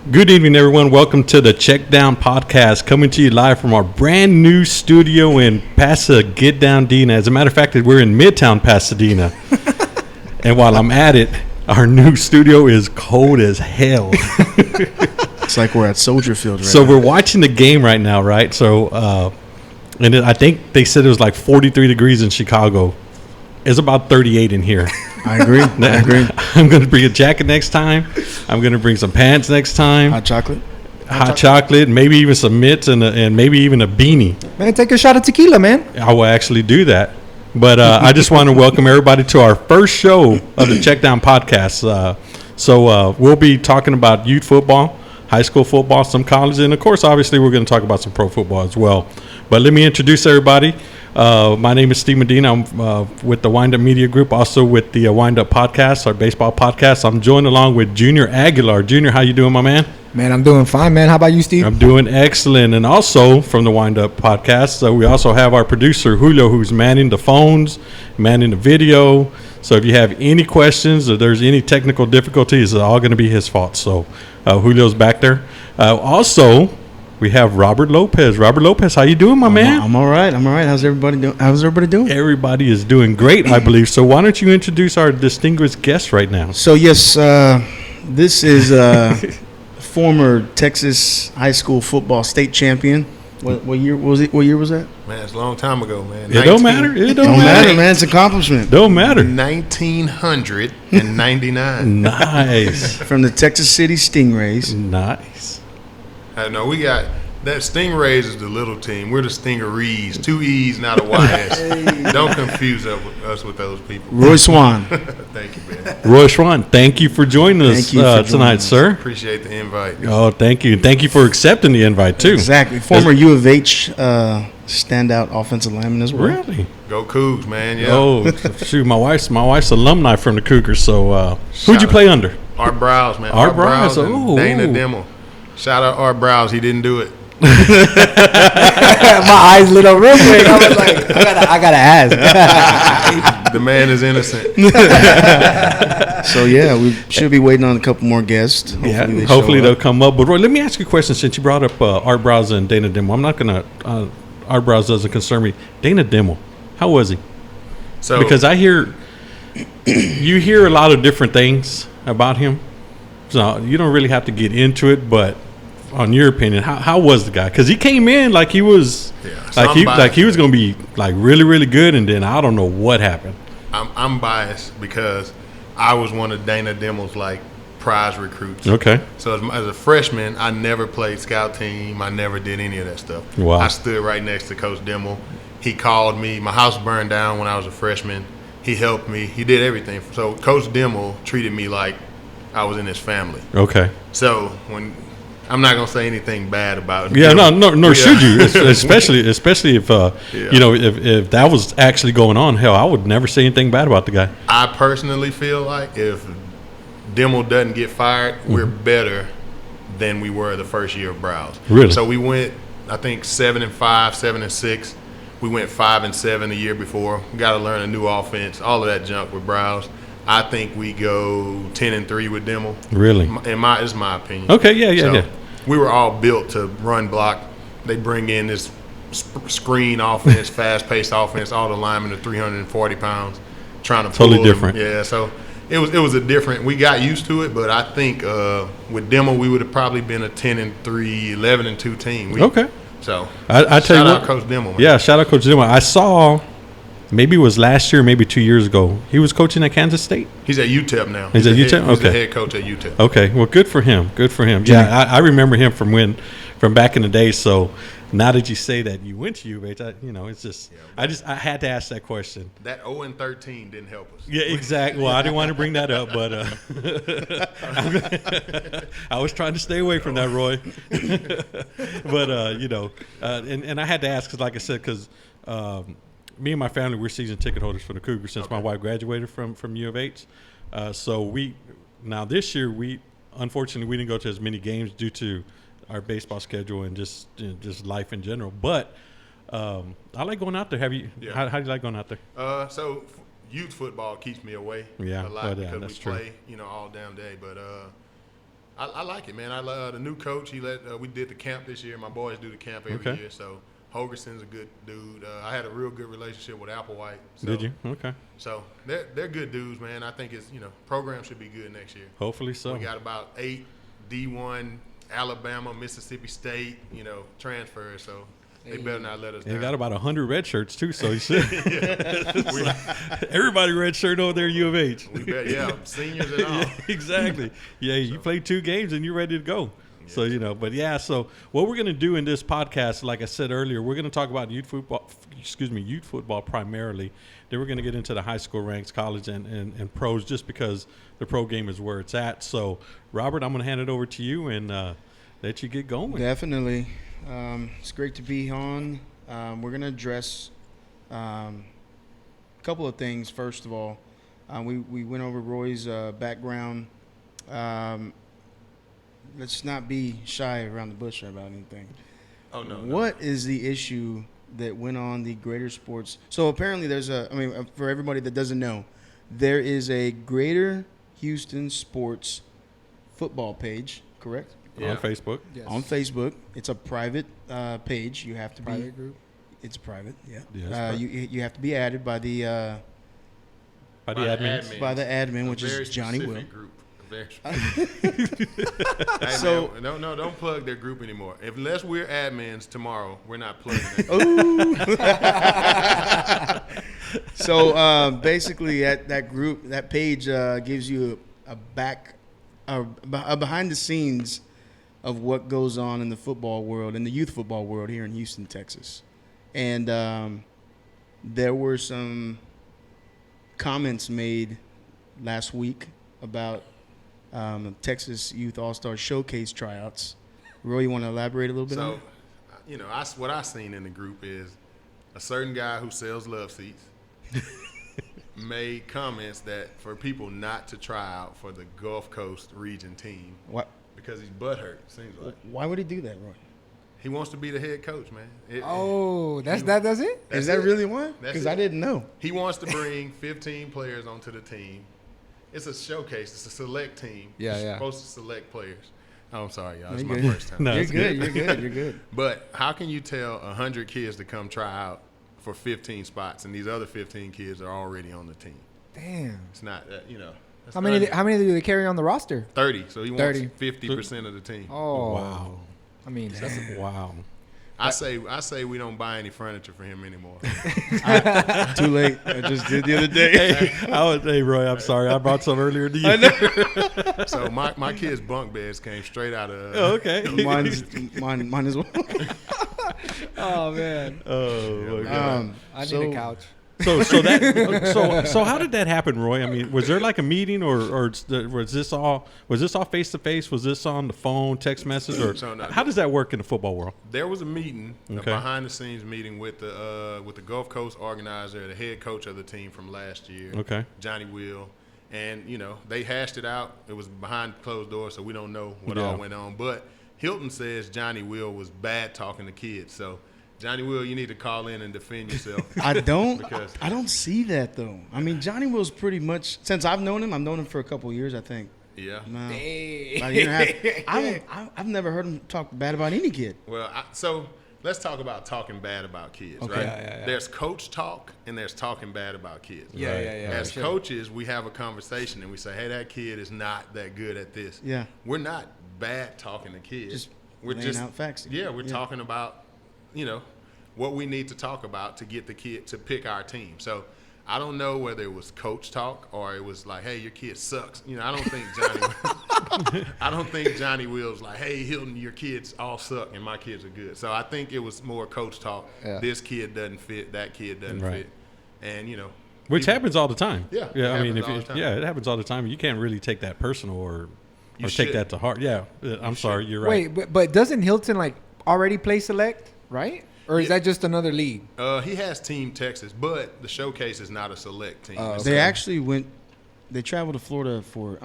Good evening, everyone. Welcome to the Checkdown Podcast, coming to you live from our brand new studio in Pasadena. As a matter of fact, we're in Midtown Pasadena. And while I'm at it, our new studio is cold as hell. It's like we're at Soldier Field right So now. we're watching the game right now, right? So, and I think they said it was like 43 degrees in Chicago. It's about 38 in here. I agree. I'm going to bring a jacket next time. I'm going to bring some pants next time. Hot chocolate. Hot chocolate, maybe even some mitts and maybe even a beanie. Man, take a shot of tequila, man. I will actually do that. But I just want to welcome everybody to our first show of the Checkdown Podcast. So we'll be talking about youth football, high school football, some college, and of course, obviously, we're going to talk about some pro football as well. But let me introduce everybody. My name is Steve Medina. I'm with the Wind Up Media Group, also with the Wind Up Podcast, our baseball podcast. I'm joined along with Junior Aguilar. Junior, how you doing, my man? Man, I'm doing fine, man. How about you, Steve? I'm doing excellent. And also from the Wind Up Podcast, we also have our producer, Julio, who's manning the phones, manning the video. So if you have any questions or there's any technical difficulties, it's all going to be his fault. So Julio's back there. Also, we have Robert Lopez. Robert Lopez, how you doing, my man? I'm all right. How's everybody doing? Everybody is doing great, I believe. So why don't you introduce our distinguished guest right now? So, yes, this is former Texas high school football state champion. What year was it? What year was that? Man, it's a long time ago, man. It don't matter. It don't Don't matter, matter. man. It's an accomplishment. Don't matter. 1999. Nice. From the Texas City Stingrays. Nice. I know we got that. Stingrays is the little team. We're the Stingerees. 2 E's, not a YS. Don't confuse us with those people. Roy Swan. Thank you, man. Roy Schwan, thank you for joining us Thank you for joining tonight, us. sir. Appreciate the invite. Oh, thank you. Thank you for accepting the invite, too. Exactly. Former U of H standout offensive lineman as well. Really? Go Cougs, man. Yeah. Oh, shoot. My wife's alumni from the Cougars. So who'd you play under? Art Browse, man. Art Browse, and oh. Dana Dimmel. Shout out Art Browse. He didn't do it. My eyes lit up real quick. I was like, I gotta ask. The man is innocent. So, yeah, we should be waiting on a couple more guests. Hopefully they'll come up. But Roy, let me ask you a question since you brought up Art Browse and Dana Dimmel. I'm not going to Art Browse doesn't concern me. Dana Dimmel, how was he? So Because you hear a lot of different things about him. So you don't really have to get into it, but on your opinion, how was the guy? Because he came in like he was, like he was going to be like really, really good, and then I don't know what happened. I'm biased because I was one of Dana Dimmel's like prize recruits. Okay. So as a freshman, I never played scout team. I never did any of that stuff. Wow. I stood right next to Coach Dimmel. He called me. My house burned down when I was a freshman. He helped me. He did everything. So Coach Dimmel treated me like I was in his family. Okay. So when I'm not gonna say anything bad about him. Yeah, nor should you, especially if you know if that was actually going on. Hell, I would never say anything bad about the guy. I personally feel like if Dimmel doesn't get fired, we're better than we were the first year of Browse. Really? So we went, I think 7-5, 7-6. We went 5-7 the year before. We got to learn a new offense. All of that junk with Browse. I think we go 10-3 with Dimmel. Really? It's my opinion. Okay, yeah. We were all built to run block. They bring in this screen offense, fast-paced offense. All the linemen are 340 pounds, trying to Totally pull different. Them. Yeah, so it was a different. We got used to it, but I think with Dimmel we would have probably been a 10-3, 11-2 team. Okay. So I tell you shout out what, Coach Dimmel. Man. Yeah, shout out Coach Dimmel. I saw. Maybe it was last year, maybe 2 years ago. He was coaching at Kansas State. He's at UTEP now. He's at UTEP? He's the Okay. head coach at UTEP. Okay, well, good for him. Good for him. Yeah, I remember him from back in the day. So now that you say that you went to U of H, it's just I had to ask that question. That 0-13 didn't help us. Yeah, exactly. Well, I didn't want to bring that up, but I was trying to stay away from that, Roy. But and I had to ask because, like I said, because. Me and my family, we're season ticket holders for the Cougars since my wife graduated from U of H. So this year, unfortunately, we didn't go to as many games due to our baseball schedule and just life in general. But I like going out there. How do you like going out there? So youth football keeps me away Yeah, a lot because that's we true. play, all damn day. But I like it, man. I love the new coach. He we did the camp this year. My boys do the camp every year. So Hogerson's a good dude. I had a real good relationship with Applewhite. So, Did you? Okay. So they're good dudes, man. I think it's program should be good next year. Hopefully so. We got about 8 D1, Alabama, Mississippi State, transfers. So they better not let us down. They got about 100 red shirts too, so you should. Everybody red shirt over there, U of H. We bet, seniors and all. Yeah, exactly. Yeah, you played 2 games and you're ready to go. So, so what we're going to do in this podcast, like I said earlier, we're going to talk about youth football primarily. Then we're going to get into the high school ranks, college, and pros, just because the pro game is where it's at. So, Robert, I'm going to hand it over to you and let you get going. Definitely. It's great to be on. We're going to address a couple of things. First of all, we went over Roy's background. Let's not be shy around the bush about anything. Oh, no. What is the issue that went on the Greater Sports? So apparently there's for everybody that doesn't know, there is a Greater Houston Sports football page, correct? On Facebook. Yes. On Facebook. It's a private page. You have to Private group. It's private, yeah. Yes, you have to be added by the admins. by the admin, A which very is Johnny Will. specific group. Hey, So- man, don't plug their group anymore. Unless we're admins tomorrow, we're not plugging it. Ooh. So basically, that group, that page gives you a behind the scenes of what goes on in the football world, in the youth football world here in Houston, Texas. And there were some comments made last week about Texas Youth All-Star Showcase tryouts. Roy, you want to elaborate a little bit on that? What I seen in the group is a certain guy who sells love seats made comments that for people not to try out for the Gulf Coast region team What? because he's butthurt, it seems like. Why would he do that, Roy? He wants to be the head coach, man. That's it? Is that really why? That's Because it. I didn't know. He wants to bring 15 players onto the team. It's a showcase. It's a select team. Yeah, You're yeah. supposed to select players. Oh, I'm sorry, y'all. It's You're my good. first time. No, You're it's good. You're good. You're good. But how can you tell 100 kids to come try out for 15 spots and these other 15 kids are already on the team? Damn. It's not, that's How many do they carry on the roster? 30. So he wants 30. 50% of the team. Oh. Wow. I mean, Wow. I say we don't buy any furniture for him anymore. Too late. I just did the other day. Hey, Roy, I'm sorry. I brought some earlier to you. So my kids' bunk beds came straight out of. Oh, okay. Mine as well. oh man, Oh, my God. I need a couch. So how did that happen, Roy? I mean, was there like a meeting, or was this all face to face? Was this on the phone, text message, or So, no, how does that work in the football world? There was a meeting, a Okay. behind the scenes meeting with the Gulf Coast organizer, the head coach of the team from last year, Okay. Johnny Will, and they hashed it out. It was behind closed doors, so we don't know what Yeah. all went on. But Hilton says Johnny Will was bad talking to kids. So Johnny Will, you need to call in and defend yourself. I don't Because- see that though. I mean, Johnny Will's pretty much, since I've known him for a couple of years, I think. Yeah. No, about a year and a half. I've never heard him talk bad about any kid. Well, so let's talk about talking bad about kids, Okay. right? Yeah. There's coach talk and there's talking bad about kids. Yeah, Right. yeah. As Sure. coaches, we have a conversation and we say, hey, that kid is not that good at this. Yeah. We're not bad talking to kids. Just we're laying out facts. Yeah, we're talking about, what we need to talk about to get the kid to pick our team. So I don't know whether it was coach talk or it was like, hey, your kid sucks. I don't think Johnny Will's like, hey, Hilton, your kids all suck and my kids are good. So I think it was more coach talk. Yeah. This kid doesn't fit, that kid doesn't Right. fit. And, Which happens all the time. Yeah, it Yeah. I mean, happens all the time. it happens all the time. You can't really take that personal or You take should. that to heart. Yeah. I'm sorry. You're right. Wait, but doesn't Hilton already play select, right? Or is that just another league? He has Team Texas, but the showcase is not a select team. Oh, It's They Okay. actually they traveled to Florida for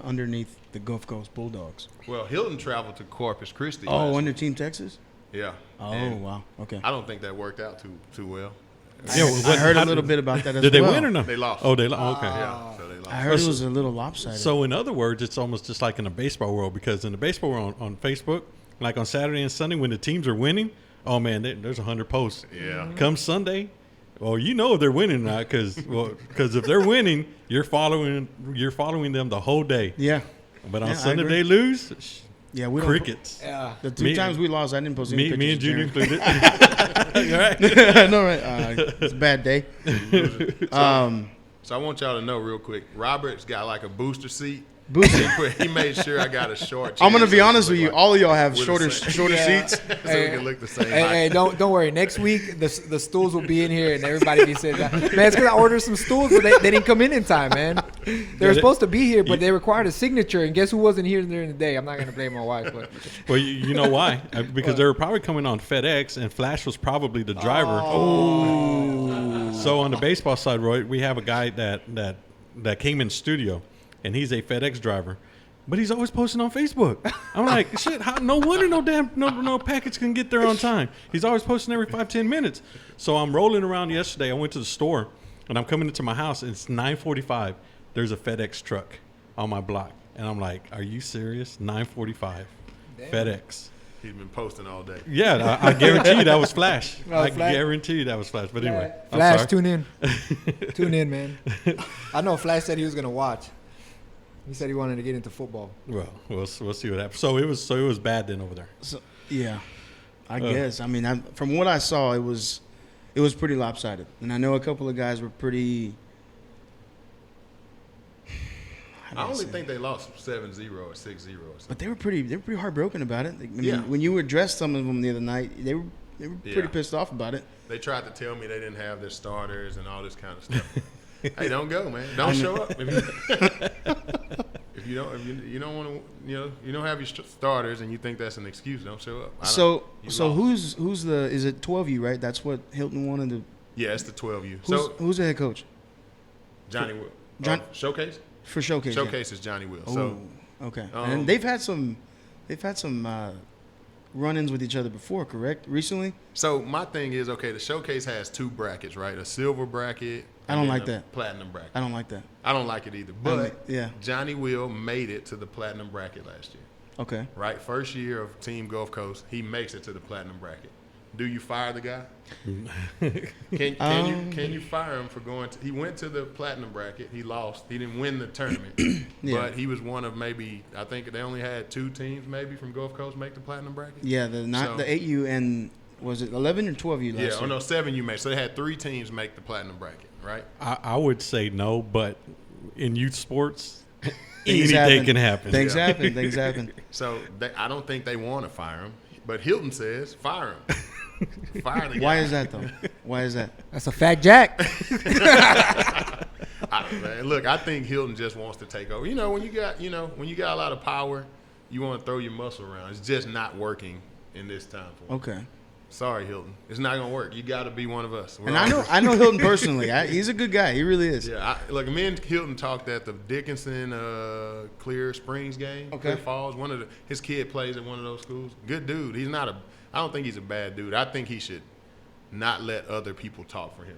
underneath the Gulf Coast Bulldogs. well, Hilton traveled to Corpus Christi. Oh, last under year. Team Texas? Yeah. Oh, And wow. Okay. I don't think that worked out too well. Yeah, I heard a little bit about that as well. Did they win or no? They lost. Oh, they lost. Okay. Yeah, so they lost. I heard it was a little lopsided. So in other words, it's almost just like in the baseball world, because in the baseball world on Facebook, like on Saturday and Sunday when the teams are winning, oh man, there's 100 posts. Yeah. Come Sunday, well, you know if they're winning or not, because if they're winning, you're following them the whole day. Yeah. But on Yeah, I Sunday agree. they lose. Yeah, we don't. Crickets. Yeah. The two times we lost, I didn't post any Me and pictures. Junior of included. You're right. Darren. No, right. It's a bad day. So I want y'all to know real quick. Robert's got like a booster seat. Booster. He made sure I got a short. I'm gonna chair be so honest it with you. look All of y'all have We're the shorter same. seats. so we can look the same. Hey, height. hey, don't worry. Next week the stools will be in here and everybody be sitting down. Man, it's because I ordered some stools, but they didn't come in time, man. They were supposed to be here, but they required a signature, and guess who wasn't here during the day? I'm not gonna blame my wife, but Well, you know why? Because they were probably coming on FedEx, and Flash was probably the driver. So on the baseball side, Roy, we have a guy that came in studio, and he's a FedEx driver, but he's always posting on Facebook. I'm like, shit, no wonder no package can get there on time. He's always posting every 5-10 minutes. So I'm rolling around yesterday. I went to the store, and I'm coming into my house, and it's 9:45. There's a FedEx truck on my block, and I'm like, are you serious? 9:45, FedEx. He's been posting all day. Yeah, I guarantee you that was Flash. Oh, I Flash. guarantee you that was Flash. But anyway, I'm Flash, sorry. tune in. Tune in, man. I know Flash said he was gonna watch. He said he wanted to get into football. Well, we'll see what happens. So it was bad then over there. So, yeah, I guess. I mean, from what I saw, it was pretty lopsided, and I know a couple of guys were pretty. I only think they lost 7-0 or 6-0 or something. But they were pretty heartbroken about it. I mean, Yeah. when you addressed some of them the other night, they were Yeah. pretty pissed off about it. They tried to tell me they didn't have their starters and all this kind of stuff. Hey, don't go, man. Don't show up. If you don't want to, you don't have your starters and you think that's an excuse, don't show up. So lost. who's the is it 12U, right? That's what Hilton wanted to. Yeah, it's the 12U. Who's the head coach Johnny Will. John- Showcase? for Showcase? yeah. Showcase is Johnny Will. Oh, So okay. And they've had some run-ins with each other before, correct? Recently. So my thing is, okay, the Showcase has 2 brackets, right? A silver bracket. I don't and like then a that. Platinum bracket. I don't like that. I don't like it either. But yeah. Johnny Will made it to the platinum bracket last year, Okay. right? First year of Team Gulf Coast, he makes it to the platinum bracket. Do you fire the guy? Can you fire him for going to? He went to the platinum bracket. He lost. He didn't win the tournament, Yeah. but he was one of maybe, I think they only had 2 teams maybe from Gulf Coast make the platinum bracket. Yeah, the 8U and was it 11 or 12U last Yeah, year? oh no, 7 you made. So they had 3 teams make the platinum bracket, right? I would say no, but in youth sports, Things anything can happen. Things happen. Things happen. So I don't think they want to fire him, but Hilton says fire him. Fire the guy. Why is that though? Why is that? That's a fact, Jack. Man, look, I think Hilton just wants to take over. When you got a lot of power, you want to throw your muscle around. It's just not working in this time for him. Okay. Sorry, Hilton. It's not gonna work. You got to be one of us. We're And all- I know Hilton personally. He's a good guy. He really is. Yeah, look, me and Hilton talked at the Dickinson Clear Springs game. Okay. Clear Falls. His kid plays at one of those schools. Good dude. I don't think he's a bad dude. I think he should not let other people talk for him.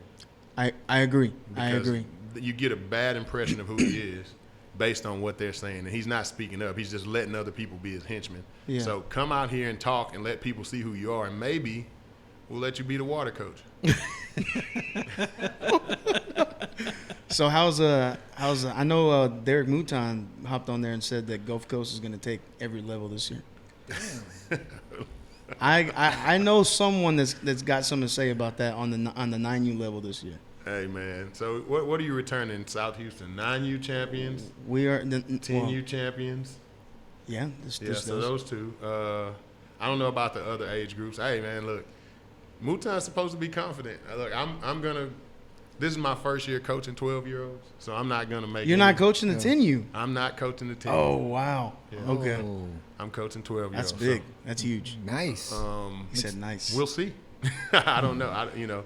I agree. I Because agree. You get a bad impression of who he is based on what they're saying, and he's not speaking up. He's just letting other people be his henchmen. Yeah. So come out here and talk and let people see who you are, and maybe we'll let you be the water coach. So how's I know Derek Mouton hopped on there and said that Gulf Coast is going to take every level this year. I know someone that's got something to say about that on the 9U level this year. Hey man, so what are you returning, South Houston? 9U champions, We are 10U champions. Yeah, So those 2. I don't know about the other age groups. Hey man, look, Mouton's supposed to be confident. Look, I'm gonna. This is my first year coaching 12-year-olds, so I'm not gonna make. You're not coaching the 10U. I'm not coaching the 10. Oh wow. Yeah. Okay. Oh, I'm coaching 12-year-olds. That's big. That's huge. nice. So, He said nice. we'll see. I don't know.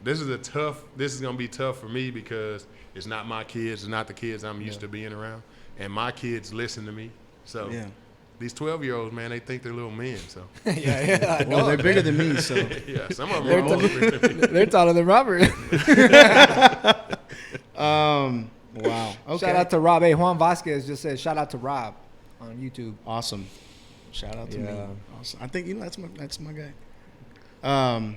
This is gonna be tough for me because it's not my kids. It's not the kids I'm used to being around, and my kids listen to me. So Yeah. these 12-year-olds, man, they think they're little men. So yeah. Well, they're bigger than me, so. yeah, some of them are bigger than me. They're taller than Robert. Wow. Okay. Shout out to Rob. Hey, Juan Vasquez just said shout out to Rob on YouTube. Awesome. Shout out to me. Yeah. Awesome. I think that's my guy.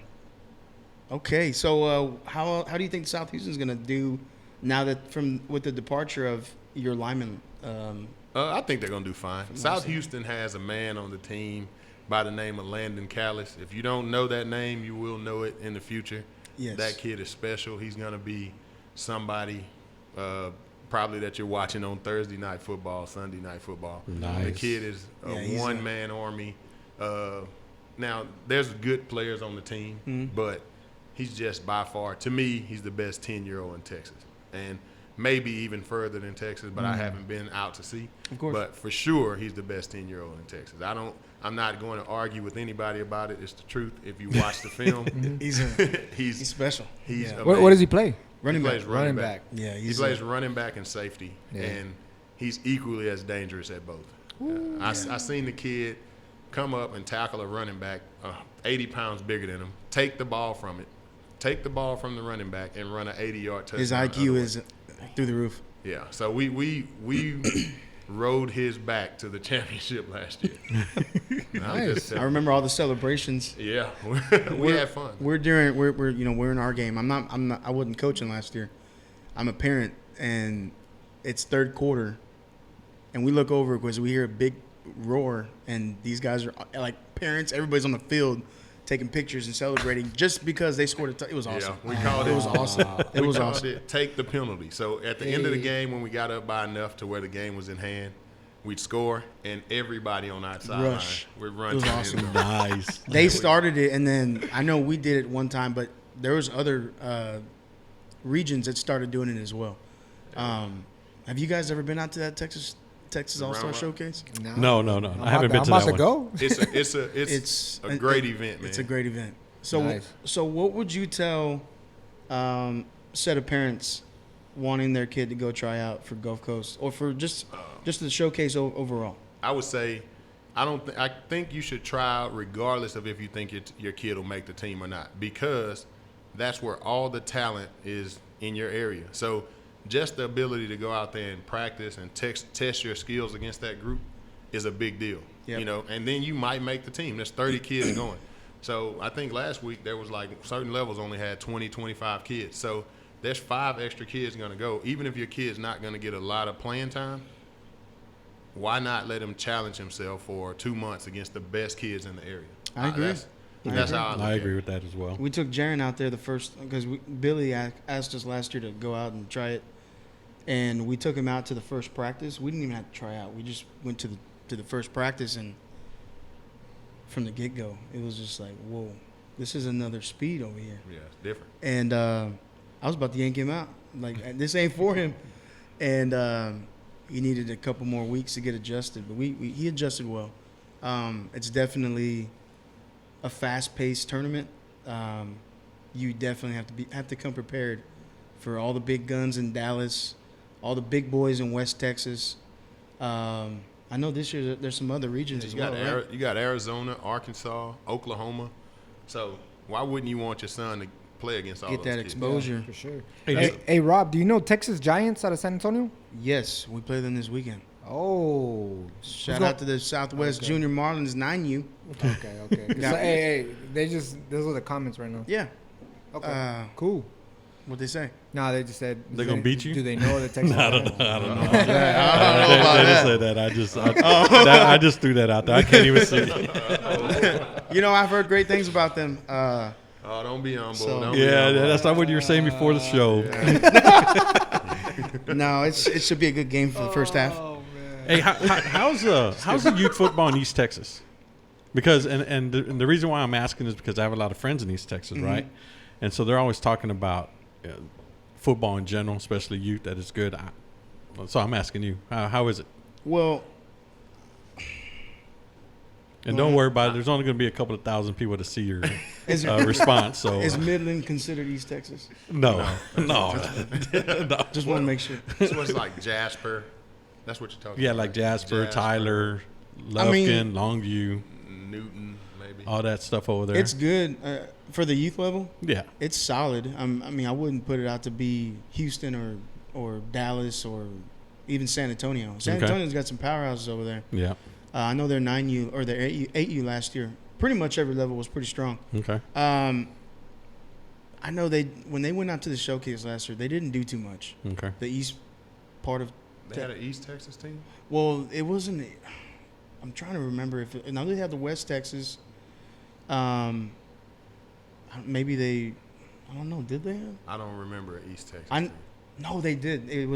Okay, so how do you think South Houston's gonna do now that with the departure of your lineman? I think they're going to do fine. South Marcy. Houston has a man on the team by the name of Landon Callis. If you don't know that name, you will know it in the future. Yes. That kid is special. He's going to be somebody probably that you're watching on Thursday night football, Sunday night football. Nice. The kid is he's a one-man army. Now, there's good players on the team, but he's just by far, to me, he's the best 10-year-old in Texas. And maybe even further than Texas, but I haven't been out to see. Of course. But for sure, he's the best 10-year-old in Texas. I'm not going to argue with anybody about it. It's the truth. If you watch the film, He's special. he's Yeah. amazing. What does he play? Running He back. plays running back. Yeah, He plays running back and safety, Yeah. and he's equally as dangerous at both. I seen the kid come up and tackle a running back, 80 pounds bigger than him, take the ball from the running back, and run an 80-yard touchdown. His IQ is through the roof. Yeah, so we rode his back to the championship last year. Nice. I remember all the celebrations. Yeah, we had fun. We're in our game. I wasn't coaching last year. I'm a parent, and it's third quarter, and we look over because we hear a big roar, and these guys are like parents. Everybody's on the field taking pictures and celebrating just because they scored it was awesome. Yeah, we called it. It was awesome. It was called awesome. it take the penalty. So at the end of the game, when we got up by enough to where the game was in hand, we'd score, and everybody on our sideline Rush. would It run. was to the awesome. end zone. Nice. They started it, and then I know we did it one time, but there was other regions that started doing it as well. Have you guys ever been out to that Texas All-Star Round Showcase? No. I haven't been to I'm that about one. to go. It's a great event, man. It's a great event. So, Nice. so what would you tell set of parents wanting their kid to go try out for Gulf Coast or for just the showcase overall? I would say, I think you should try out regardless of if you think your kid will make the team or not, because that's where all the talent is in your area. So just the ability to go out there and practice and test your skills against that group is a big deal. Yep. You know, and then you might make the team. There's 30 kids going. So I think last week there was like certain levels only had 20, 25 kids. So there's 5 extra kids going to go. Even if your kid's not going to get a lot of playing time, why not let him challenge himself for 2 months against the best kids in the area? I agree. That's how I look I at agree it. with that as well. We took Jaron out there the first because Billy asked us last year to go out and try it, and we took him out to the first practice. We didn't even have to try out. We just went to the first practice, and from the get-go, it was just like, whoa, this is another speed over here. Yeah, it's different. And I was about to yank him out. Like, this ain't for him. And he needed a couple more weeks to get adjusted, but he adjusted well. It's definitely a fast-paced tournament. You definitely have to come prepared for all the big guns in Dallas, all the big boys in West Texas. I know this year there's some other regions as well, right? You got Arizona, Arkansas, Oklahoma. So why wouldn't you want your son to play against all Get those that kids? exposure. For sure. Hey, Hey, Rob, do you know Texas Giants out of San Antonio? Yes, we play them this weekend. Oh. Shout out to the Southwest Okay. Junior Marlins 9U. Okay. Yeah. So, hey, those are the comments right now. Yeah. Okay. Cool. What they say? No, they just said They're gonna beat you? Do they know the Texas? I don't know. I don't know They just said that. I just threw that out there. I can't even see it. You know, I've heard great things about them. Oh, don't be on board. So- Don't be Yeah, on board. that's not what you were saying before the show. No, it should be a good game for the first half. Oh man. Hey, how's the youth football in East Texas? Because and the reason why I'm asking is because I have a lot of friends in East Texas, right? And so they're always talking about football in general, especially youth, that is good. So I'm asking you, how is it? Well, And don't worry about it. There's only going to be a couple of thousand people to see your is, response. So is Midland considered East Texas? no. Just want to make sure. So it's like Jasper. That's what you're talking Yeah, about. like Jasper, Tyler, Lufkin, Longview, Newton, maybe. all that stuff over there. It's good for the youth level. Yeah. It's solid. I mean, I wouldn't put it out to be Houston or Dallas or even San Antonio. San Okay. Antonio's got some powerhouses over there. Yeah. I know they're 9U or they're 8U last year. Pretty much every level was pretty strong. Okay. I know when they went out to the showcase last year, they didn't do too much. Okay. The east part of They had an East Texas team? well, it wasn't. I'm trying to remember if now they have the West Texas. Maybe they. I don't know. Did they have? I don't remember an East Texas I team. no, they did. They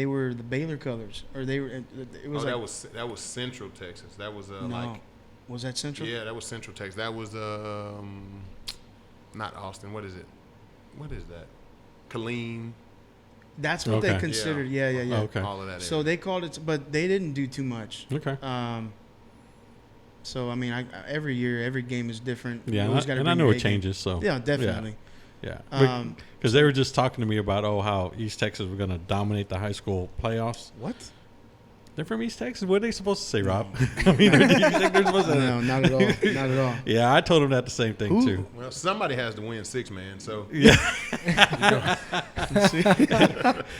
were the Baylor colors, or they were. It was that was Central Texas. That was no. Was that Central? Yeah, that was Central Texas. That was not Austin. What is it? What is that? Killeen. That's what Okay. they considered. Yeah. Okay. All of that. So area. they called it, but they didn't do too much. Okay. So I mean, every year, every game is different. You Yeah, always and gotta I bring know your it A game. changes. So Yeah, definitely. Yeah, because they were just talking to me about how East Texas were going to dominate the high school playoffs. What? They're from East Texas. What are they supposed to say, Rob? I mean, do you think they're supposed to? No, not at all. Not at all. Yeah, I told them that the same thing Who? too. Well, somebody has to win 6-man. So Yeah.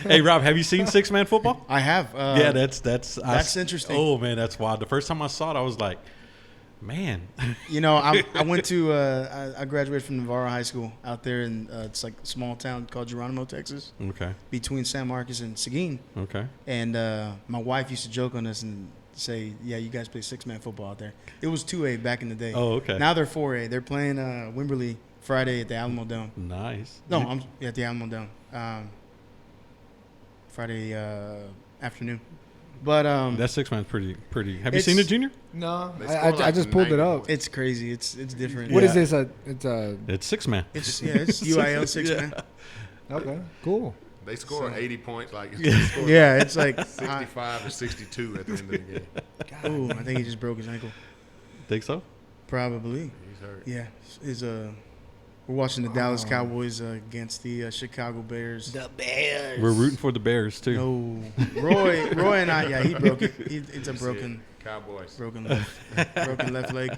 Hey, Rob, have you seen 6-man football? I have. Yeah, that's interesting. Oh man, that's wild. The first time I saw it, I was like, man. You know, I went to I graduated from Navarro High School out there in it's like a small town called Geronimo, Texas, Okay. between San Marcos and Seguin. Okay. And my wife used to joke on us and say, "Yeah, you guys play 6-man football out there." It was 2A back in the day. Oh, okay. Now they're 4A. They're playing Wimberley Friday at the Alamo Dome. Nice. No, I'm at the Alamo Dome. Friday afternoon. But That 6-man's pretty. Have you It's- seen it, Junior? No, They I score like just pulled it 90 up. points. it's crazy. It's different. What is Yeah. this? It's a It's 6-man. It's UIL 6-man. okay, cool. they score So- 80 points. Like Yeah, it's like 65 or 62 at the end of the game. ooh, I think he just broke his ankle. Think so? Probably. He's hurt. Yeah, we're watching the Dallas Cowboys against the Chicago Bears. Bears. We're rooting for the Bears too. No, Roy and I. Yeah, he broke it. It's a You see broken it. Cowboys. broken left leg.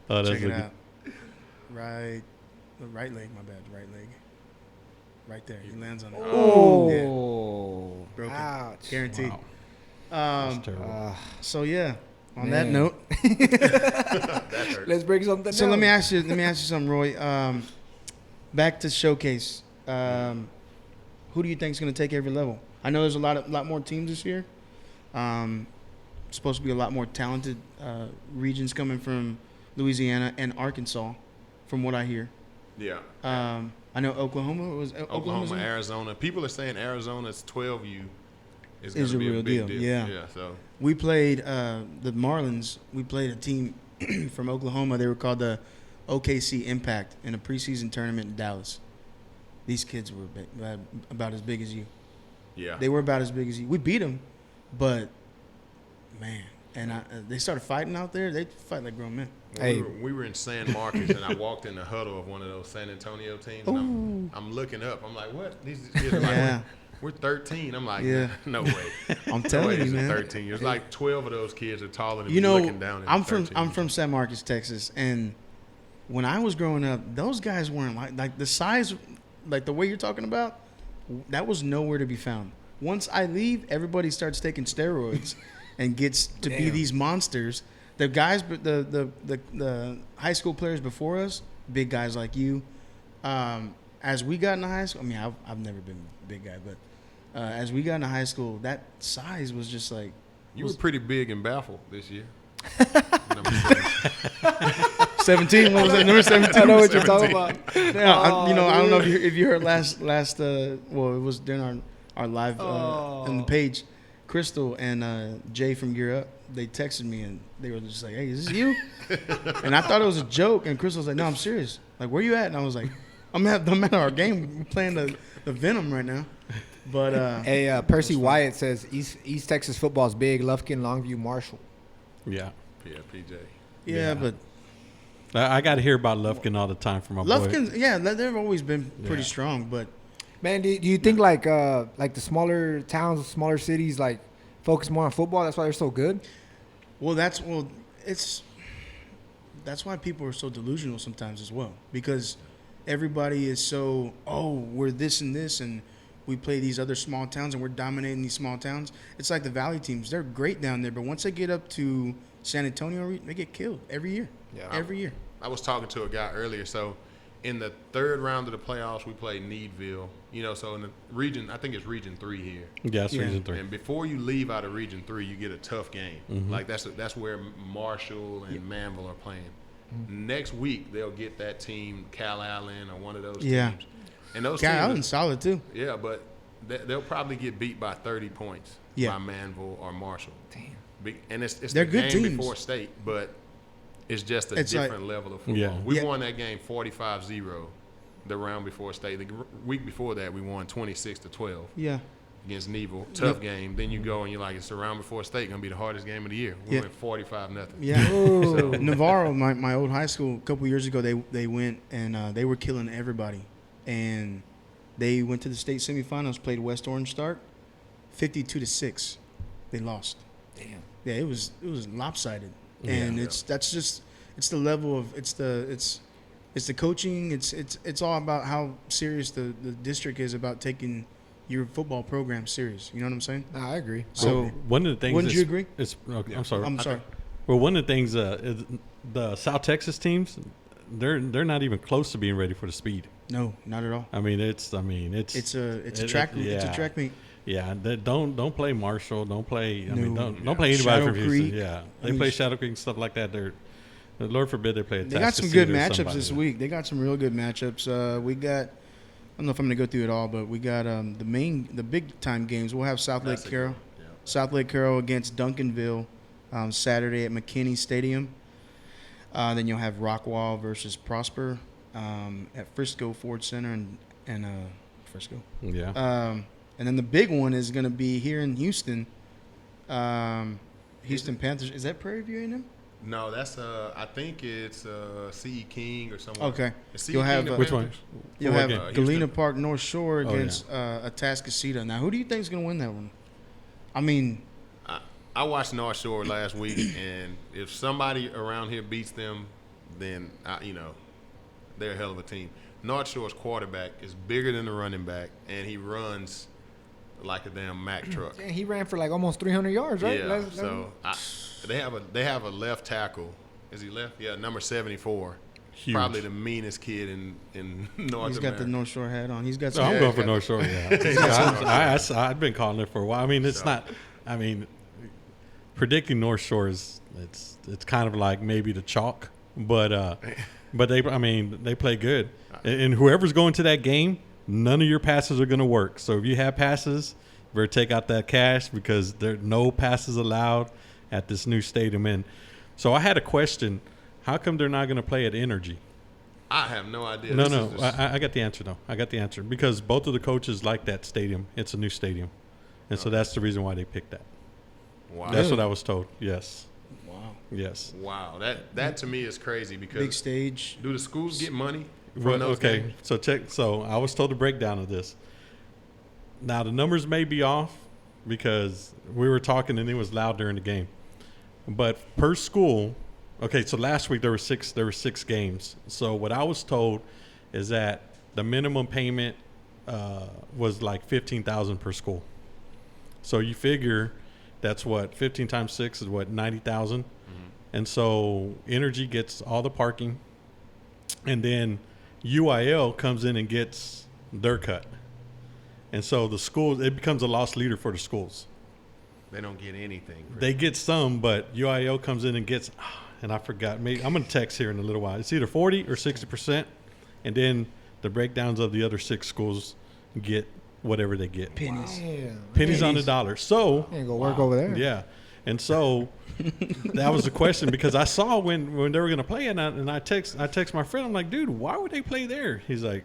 Oh, that's Check it a out. Right leg. My bad. Right leg. Right there. He lands on it. Oh, Broken. ouch. Guaranteed. Wow. That's Um, terrible. so yeah. On that Man. note, That hurt. Let's break something so down. let me ask you something, Roy. Back to showcase. Who do you think is going to take every level? I know there's a lot more teams this year. Supposed to be a lot more talented regions coming from Louisiana and Arkansas, from what I hear. Yeah. I know Oklahoma Oklahoma, Arizona. People are saying Arizona's 12U is going Is to a be real a big deal, deal. yeah. Yeah. So We played the Marlins. We played a team from Oklahoma. They were called the OKC Impact in a preseason tournament in Dallas. These kids were about as big as you. yeah. They were about as big as you. We beat them, but man, and they started fighting out there. They fight like grown men. Hey. We were in San Marcos, and I walked in the huddle of one of those San Antonio teams. And I'm looking up. I'm like, what? These kids are like, Yeah. we're 13. I'm like, Yeah. no way. I'm No telling way you, this is man. 13 years. Like 12 of those kids are taller than You me know, looking down at I'm 13. from San Marcos, Texas, and when I was growing up, those guys weren't like the size, like the way you're talking about. That was nowhere to be found. Once I leave, everybody starts taking steroids and gets to be Damn. these monsters. The guys, the high school players before us, big guys like you. As we got into high school, I mean, I've never been a big guy, but as we got into high school, that size was just like You were pretty big and baffled this year. 17. What was that? Number 17. I know what you're talking about. Yeah, I don't know dude. if you heard last well, it was during our live on the page. Crystal and Jay from Gear Up, they texted me and they were just like, "Hey, is this you?" And I thought it was a joke, and Crystal was like, "No, I'm serious. Like, where you at?" And I was like, I'm at our game. We're playing the Venom right now." But Hey, Percy Wyatt says East Texas football is big. Lufkin, Longview, Marshall. Yeah. Yeah, PJ. yeah, but I got to hear about Lufkin all the time from my boy. Lufkin, yeah, they've always been pretty Yeah. strong. But Man, do you think like the smaller towns, smaller cities, like focus more on football? That's why they're so good. That's why people are so delusional sometimes as well, because everybody is so, we're this and this, and we play these other small towns and we're dominating these small towns. It's like the Valley teams. They're great down there, but once they get up to San Antonio, they get killed every year. Yeah. Every year. I was talking to a guy earlier. So in the third round of the playoffs, we played Needville. So in the region, I think it's Region 3 here. Yeah, it's Region 3. And before you leave out of Region 3, you get a tough game. Mm-hmm. Like that's where Marshall and Manville are playing. Mm-hmm. Next week, they'll get that team, Cal Allen or one of those teams. And those Cal teams, Allen's solid too. Yeah, but they'll probably get beat by 30 points by Manville or Marshall. Damn. And it's They're the good game teams. before state, but it's just a different level of football. Yeah. We won that game 45-0 the round before state. The week before that, we won 26-12 against Neville. Tough game. Then you go and you're like, it's the round before state, going to be the hardest game of the year. We went 45-0. Yeah. So, Navarro, my old high school, a couple years ago, they went and they were killing everybody. And they went to the state semifinals, played West Orange Start, 52-6. They lost. Damn. Yeah, it was lopsided. And it's the level of it's the coaching. It's all about how serious the district is about taking your football program serious. You know what I'm saying? Nah, I agree. So one of the things. wouldn't you agree? Okay, I'm sorry. I'm sorry. Well, one of the things is the South Texas teams, they're not even close to being ready for the speed. No, not at all. It's a track meet. Yeah, don't play Marshall. Don't play. Don't play anybody Shadow from Houston. Creek. Yeah, they play Shadow Creek and stuff like that. Lord forbid they play. They got some good matchups this week. They got some real good matchups. We got. I don't know if I'm going to go through it all, but we got the big time games. We'll have South Lake Carroll against Duncanville Saturday at McKinney Stadium. Then you'll have Rockwall versus Prosper at Frisco Ford Center and Frisco. Yeah. And then the big one is going to be here in Houston. Houston Panthers. Is that Prairie View A&M? No, that's I think it's C.E. King or someone. Okay. You'll have which one? You'll have Galena Houston. Park North Shore against Atascocita. Now, who do you think is going to win that one? I mean, I watched North Shore last week, and if somebody around here beats them, then they're a hell of a team. North Shore's quarterback is bigger than the running back, and he runs like a damn Mack truck. Damn, he ran for like almost 300 yards, right? Yeah. They have a left tackle. Is he left? Yeah, number 74. Huge. Probably the meanest kid in North America. he's got the North Shore hat on. He's got So some. I'm going for North Shore. Yeah, I've been calling it for a while. I mean, it's not. I mean, predicting North Shore is it's kind of like maybe the chalk, but they play good, and whoever's going to that game, none of your passes are going to work. So if you have passes, you better take out that cash because there are no passes allowed at this new stadium. And so I had a question: how come they're not going to play at Energy? I have no idea. No. I got the answer though. I got the answer because both of the coaches like that stadium. It's a new stadium, and so that's the reason why they picked that. Wow. That's what I was told. Yes. Wow. Yes. Wow. That to me is crazy because Big stage. do the schools get money from Well, those okay. games? So I was told the breakdown of this. Now the numbers may be off because we were talking and it was loud during the game. But per school, okay. So last week there were six games. So what I was told is that the minimum payment was like $15,000 per school. So you figure that's what 15 times 6 is what 90,000. And so Energy gets all the parking, and then UIL comes in and gets their cut. And so the schools, it becomes a loss leader for the schools. They don't get anything. They get some, but UIL comes in and gets, and I forgot. Maybe I'm going to text here in a little while. It's either 40 or 60%, and then the breakdowns of the other 6 schools get whatever they get. Pennies. Pennies on the dollar. So You ain't go work over there. yeah, and so that was the question because I saw when they were going to play it, and I text my friend. I'm like, dude, why would they play there? He's like,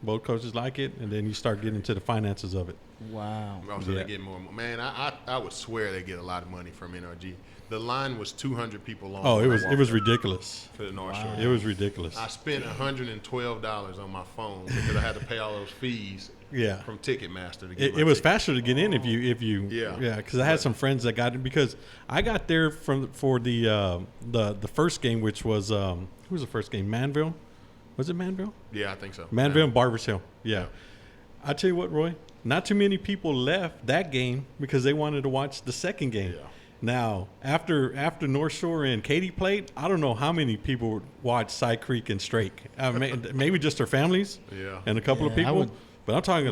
both coaches like it, and then you start getting into the finances of it. Wow. Also, they get more. Man, I would swear they get a lot of money from NRG. The line was 200 people long. Oh, it was ridiculous. For the North Shore. It was ridiculous. I spent $112 on my phone because I had to pay all those fees. Yeah. From Ticketmaster to get It was faster to get in if you Yeah. because I had some friends that got it because I got there for the first game, which was who was the first game? Manville. Was it Manville? Yeah, I think so. Manville and Barbers Hill. Yeah. I tell you what, Roy, not too many people left that game because they wanted to watch the second game. Yeah. Now, after North Shore and Katy played, I don't know how many people would watch Side Creek and Strake. Maybe just their families and a couple of people. But I'm talking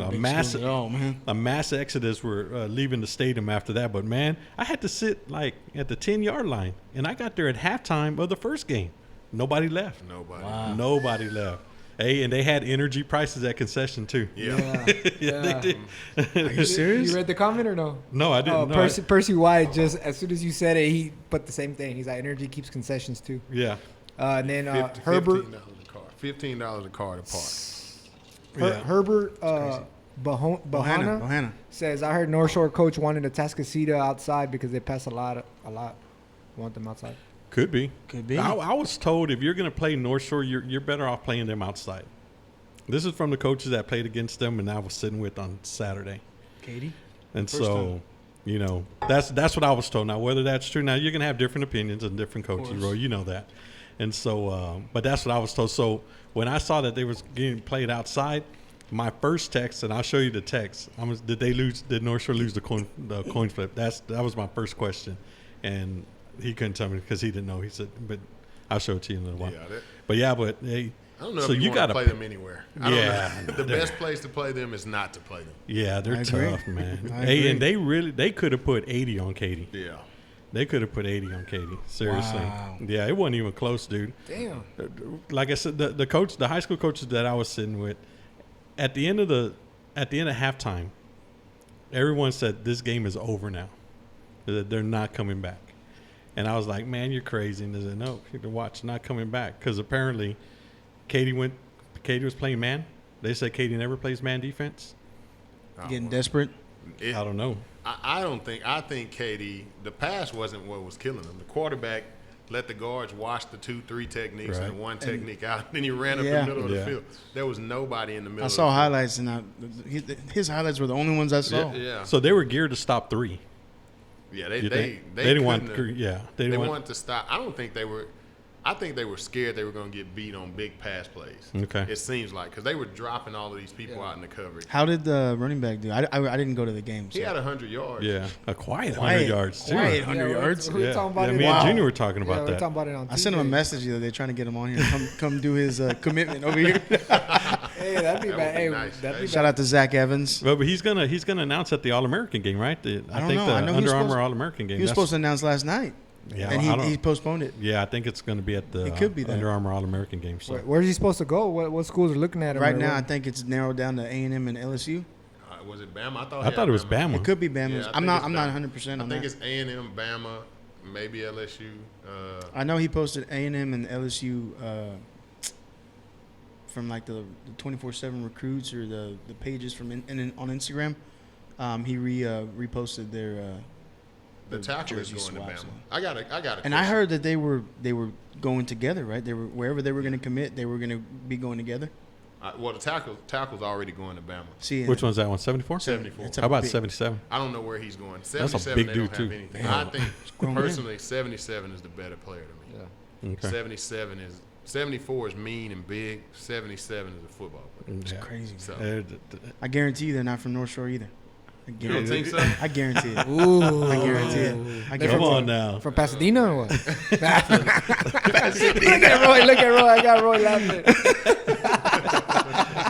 a mass exodus were leaving the stadium after that. But, man, I had to sit, like, at the 10-yard line, and I got there at halftime of the first game. Nobody left. Nobody left. Hey, and they had energy prices at concession, too. Yeah. They did. Are you serious? You read the comment or no? No, I didn't. Percy White, just as soon as you said it, he put the same thing. He's like, energy keeps concessions, too. Yeah. And then Herbert. $15 a car to park. Herbert Bohanna says, I heard North Shore coach wanted a Tascasita outside because they pass a lot. Want them outside. Could be. I was told if you're going to play North Shore, you're better off playing them outside. This is from the coaches that played against them and I was sitting with on Saturday. Katie? And so, that's what I was told. Now, whether that's true, now you're going to have different opinions and different coaches, Roy. You know that. And so, but that's what I was told. So when I saw that they was getting played outside, my first text, and I'll show you the text, did North Shore lose the coin flip? That was my first question. And he couldn't tell me because he didn't know. He said, but I'll show it to you in a little while. But hey, I don't know so if you want to play them anywhere. The best place to play them is not to play them. Yeah, they're tough, man. Hey, and they could have put 80 on Katy. Yeah. They could have put 80 on Katy. Seriously. Wow. Yeah, it wasn't even close, dude. Damn. Like I said, the high school coaches that I was sitting with, at the end of halftime, everyone said this game is over now. They're not coming back. And I was like, man, you're crazy. And they said, no, watch, not coming back. Because apparently Katy was playing man. They said Katy never plays man defense. Getting desperate? I don't know. I think Katy, the pass wasn't what was killing them. The quarterback let the guards watch the 2-3 techniques and one technique out. Then he ran up the middle of the field. There was nobody in the middle. I saw highlights, and his highlights were the only ones I saw. Yeah. So they were geared to stop 3. Yeah, they didn't want. They wanted to stop. I don't think they were. I think they were scared they were going to get beat on big pass plays. Okay. It seems like because they were dropping all of these people out in the coverage. How did the running back do? I didn't go to the game. So. He had 100 yards. Yeah, a quiet 100 yards too. Quiet 100 yards. We're talking about it. Me and Junior were talking about that. We're talking about it on I sent him a message the other day trying to get him on here. Come do his commitment over here. Hey, that'd be bad. Hey, nice. Shout out to Zach Evans. But he's gonna announce at the All-American game, right? I think the Under Armour All-American game. He was supposed to announce last night. Yeah, and he postponed it. Yeah, I think it's going to be at the it could be Under Armour All-American game. So. Where's he supposed to go? What schools are looking at him right now? I think it's narrowed down to A&M and LSU. Was it Bama? I thought it was Bama. It could be Bama. Yeah, I'm not 100% on that. I think it's A&M, Bama, maybe LSU. I know he posted A&M and LSU from like the 24/7 recruits or the pages from on Instagram. He reposted their. The tackle is going to Bama. I got a and I heard that they were going together, right? They were wherever they were going to commit, they were going to be going together. Well, the tackle's already going to Bama. See, which one's that one? 74? 74. How about 77? I don't know where he's going. 77, That's a big they dude don't too. have anything. I think personally, 77 is the better player to me. Yeah. Okay. 74 is mean and big. 77 is a football player. It's crazy. So. I guarantee you they're not from North Shore either. You don't think so? I guarantee it. Ooh. I guarantee it. Come on now. From Pasadena or what? Look at Roy. I got Roy laughing.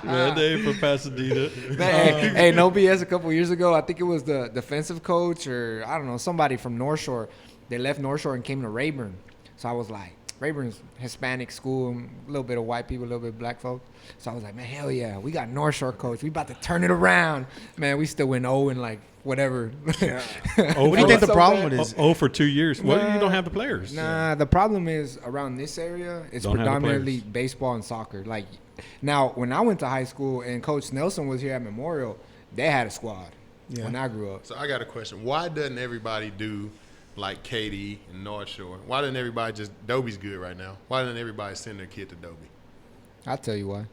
Man, they ain't from Pasadena. Hey, no BS. A couple years ago, I think it was the defensive coach or I don't know, somebody from North Shore. They left North Shore and came to Rayburn. So I was like, Rayburn's Hispanic school, a little bit of white people, a little bit of black folks. So I was like, man, hell yeah, we got North Shore coach. We about to turn it around. Man, we still went 0 and like whatever. Yeah. What do you think the problem with is? 0 for 2 years. Well, you don't have the players. Nah, the problem is around this area, it's Don't have the predominantly players. baseball and soccer. Like now, when I went to high school and Coach Nelson was here at Memorial, they had a squad. when I grew up. So I got a question. Why doesn't everybody do like Katy and North Shore? Why doesn't everybody just Dobie's good right now? Why doesn't everybody send their kid to Dobie? I'll tell you why.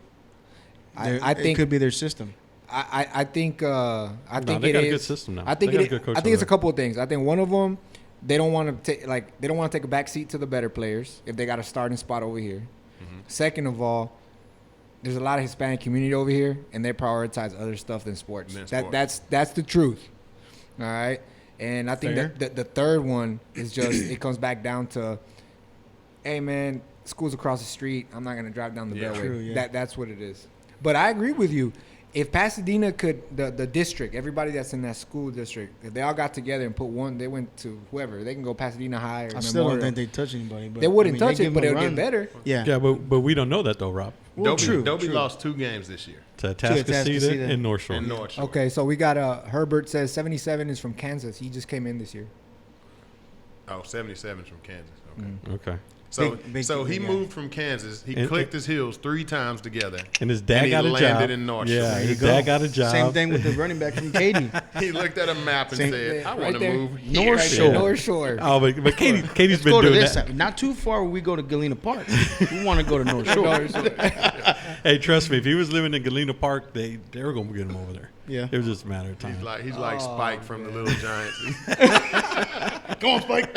I think it could be their system. I think they it got a good is. system now. I think They got it. a good coach I think it's a over couple of things. I think one of them, they don't want to take a back seat to the better players if they got a starting spot over here. Mm-hmm. Second of all, there's a lot of Hispanic community over here, and they prioritize other stuff than sports. That's the truth. All right, and I think that the third one is just it comes back down to, hey man, school's across the street. I'm not gonna drive down the Beltway. True, yeah. That's what it is. But I agree with you. If Pasadena could, the district, everybody that's in that school district, if they all got together and put one, they went to whoever, they can go Pasadena High or I still Memorial. don't think they touch anybody. But They wouldn't I mean, touch it, but give it them would a get run. better. Yeah. Yeah, but we don't know that though, Rob. Well, true. Dobie lost 2 games this year. To Atascocita and North Shore. And North Shore. Okay, so we got Herbert says 77 is from Kansas. He just came in this year. Oh, 77 is from Kansas. Okay. Okay. So Big he guy. moved from Kansas. He And- clicked his heels 3 times together. And his dad he got a job. landed in North Shore. Yeah, There you his go. dad got a job. Same thing with the running back from Katy. He looked at a map and Same- said, I Right want to there. move here. North Shore. North Shore. Oh, but Katie's Let's been go to doing this that. side. Not too far when we go to Galena Park. We want to go to North Shore. Hey, trust me, if he was living in Galena Park, they were gonna get him over there. Yeah. It was just a matter of time. He's like Spike from the Little Giants. Go on, Spike.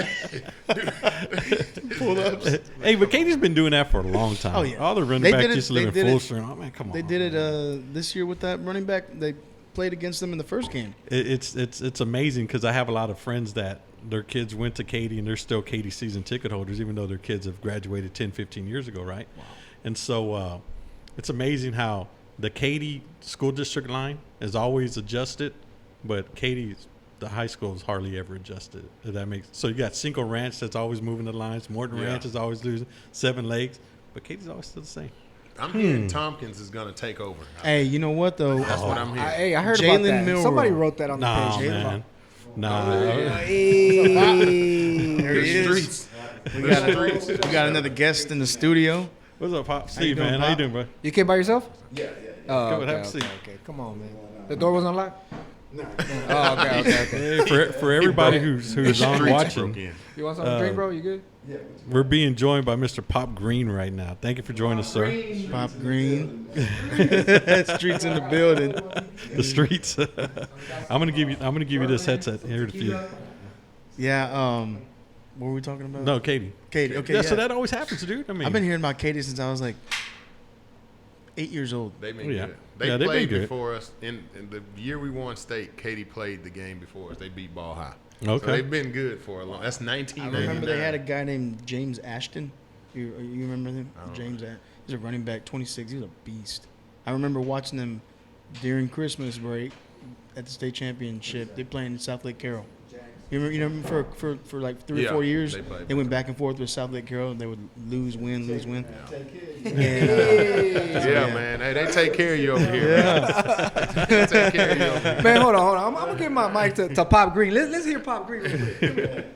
Pull ups. Hey, but Katie's been doing that for a long time. Oh, yeah. All the running They backs did it- used to live they in did full it- string. Oh man, come on. They did it this year with that running back. They played against them in the first game. It's amazing because I have a lot of friends that their kids went to Katy and they're still Katy season ticket holders, even though their kids have graduated 10, 15 years ago, right? Wow. And so it's amazing how the Katy school district line is always adjusted, but Katie's the high school is hardly ever adjusted. If that makes so. You got Cinco Ranch that's always moving the lines. Morton Yeah. Ranch is always losing. 7 Lakes, but Katie's always still the same. I'm hearing Tompkins is going to take over. Hey, you know what though? That's what I'm hearing. I heard about Jalen that. Milroe. Somebody wrote that on the Nah, page. man. Nah. There The he is. streets. We got another guest in the studio. What's up, Pop? Steve, doing, man? How you Pop? doing, bro? You came by yourself? Yeah. Oh, Go ahead, have a seat. okay. Come on, man. The door was unlocked? No. Oh, okay. Hey, for everybody who's The on streets broke watching, in. You want something to drink, bro? You good? Yeah. we're being joined by Mr. Pop Green right now. Thank you for joining us, sir. Pop Green. Streets in the building. The streets. I'm gonna give you this headset here to you. Yeah. What were we talking about? No, Katie. Katy. Okay. Yeah, Yeah. so that always happens, dude. I mean, I've been hearing about Katy since I was like 8 years old. They've been Yeah. good. Yeah, They they've been played good. before us. In the year we won state, Katy played the game before us. They beat Ball High. Okay. So they've been good for a long. That's I 1999. remember they had a guy named James Ashton. You remember him? I don't James. He's a running back, 26. He was a beast. I remember watching them during Christmas break at the state championship. They playing in South Lake Carroll. You remember for like 3 Yeah, or 4 years, they played. they went back and forth with South Lake Carroll. They would lose, win, lose, win. And, Yeah, man. Hey, they take care of you over here. They take care of you over here. Man, hold on. I'm going to give my mic to Pop Green. Let's hear Pop Green real quick.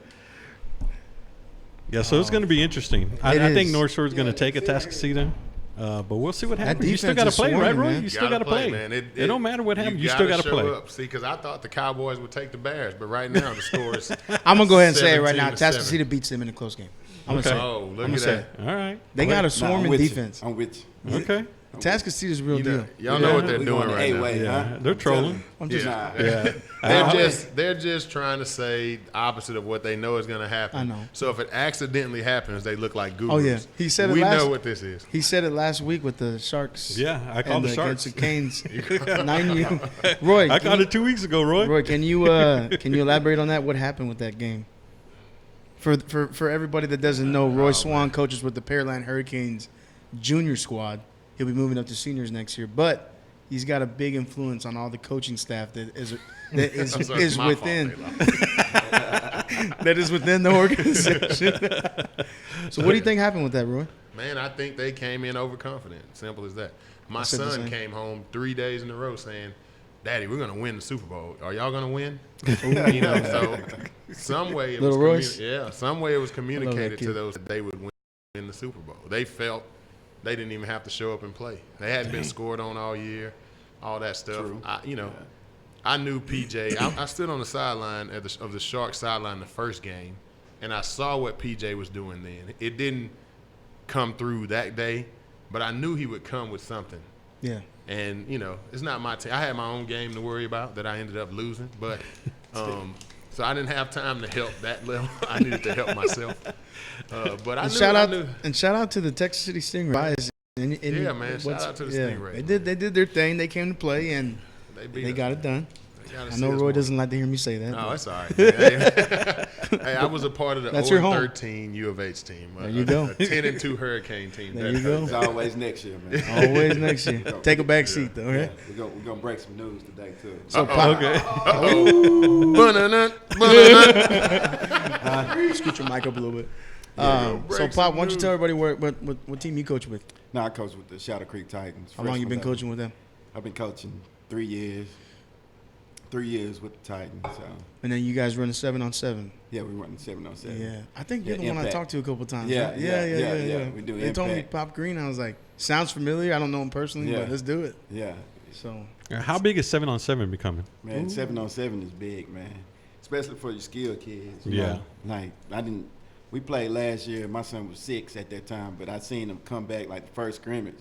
Yeah, so it's going to be interesting. I It think is. North Shore is going to take Atascocita, but we'll see what happens. You still defense got to is play, right, swarming, Roy? man. You still got to play. man. It don't matter what happens. You still got to show play. up. See, because I thought the Cowboys would take the Bears, but right now the score is. I'm gonna go ahead and say it right now. 17-7. Atascocita beats them in a close game. I'm Okay. gonna say. Oh, look I'm at gonna say that. All right. They got a No, swarming I'm with defense. You. I'm with you. Okay. Atascocita's real You deal. know, y'all know what they're We doing going the right now. A-way, Yeah, huh? they're trolling. I'm just. Yeah. Yeah. They're just trying to say the opposite of what they know is going to happen. I know. So if it accidentally happens, they look like gurus. Oh, yeah. He said it we last- know what this is. He said it last week with the Sharks. Yeah, I and called the Sharks. against the Canes. 9 Roy, I can called you- it 2 weeks ago, Roy. Roy, can you elaborate on that? What happened with that game? For everybody that doesn't know, Roy Swan coaches with the Pearland Hurricanes junior squad. He'll be moving up to seniors next year, but he's got a big influence on all the coaching staff that is So it's is my within fault they lost. that is within the organization. So what do you think happened with that, Roy? Man, I think they came in overconfident. Simple as that. My I said the son same. came home 3 days in a row saying, "Daddy, we're going to win the Super Bowl. Are y'all going to win?" So some way it Little was Royce? some way it was that communicated to kid. those that they would win the Super Bowl. They felt they didn't even have to show up and play. They hadn't been scored on all year, all that stuff. True. I knew PJ. I stood on the sideline of the Sharks sideline the first game, and I saw what PJ was doing then. It didn't come through that day, but I knew he would come with something. Yeah. And, it's not my team. I had my own game to worry about that I ended up losing, but so I didn't have time to help that level. I needed to help myself. But I knew. And shout out to the Texas City Stingrays. Yeah, man. Shout out to the Stingrays. They did their thing. They came to play, and they got it done. I know Roy doesn't like to hear me say that. No, it's all right. Hey, I was a part of the 0-13 U of H team. There you go. A 10-2 Hurricane team. There you go. It's always next year, man. Always next year. Take a back seat, though, right? Yeah, we're gonna break some news today, too. So, Pop, Okay. scoot your mic up a little bit. break Pop, some why don't you news. tell everybody what team you coach with? No, I coach with the Shadow Creek Titans. How long you been Freshman coaching with them? level. I've been coaching 3 years. 3 years with the Titans. So And then you guys run a 7-on-7. yeah, we running 7-on-7. Yeah, I think you're Yeah, the one I Impact. talked to a couple times. Yeah, right? yeah. We do They told me Impact. Pop Green. I was like, sounds familiar. I don't know him personally, Yeah. but let's do it. Yeah, So How big is 7-on-7 becoming? man, 7-on-7 is big, man. Especially for your skilled kids. Yeah. Like we played last year. My son was 6 at that time, but I seen him come back like the first scrimmage.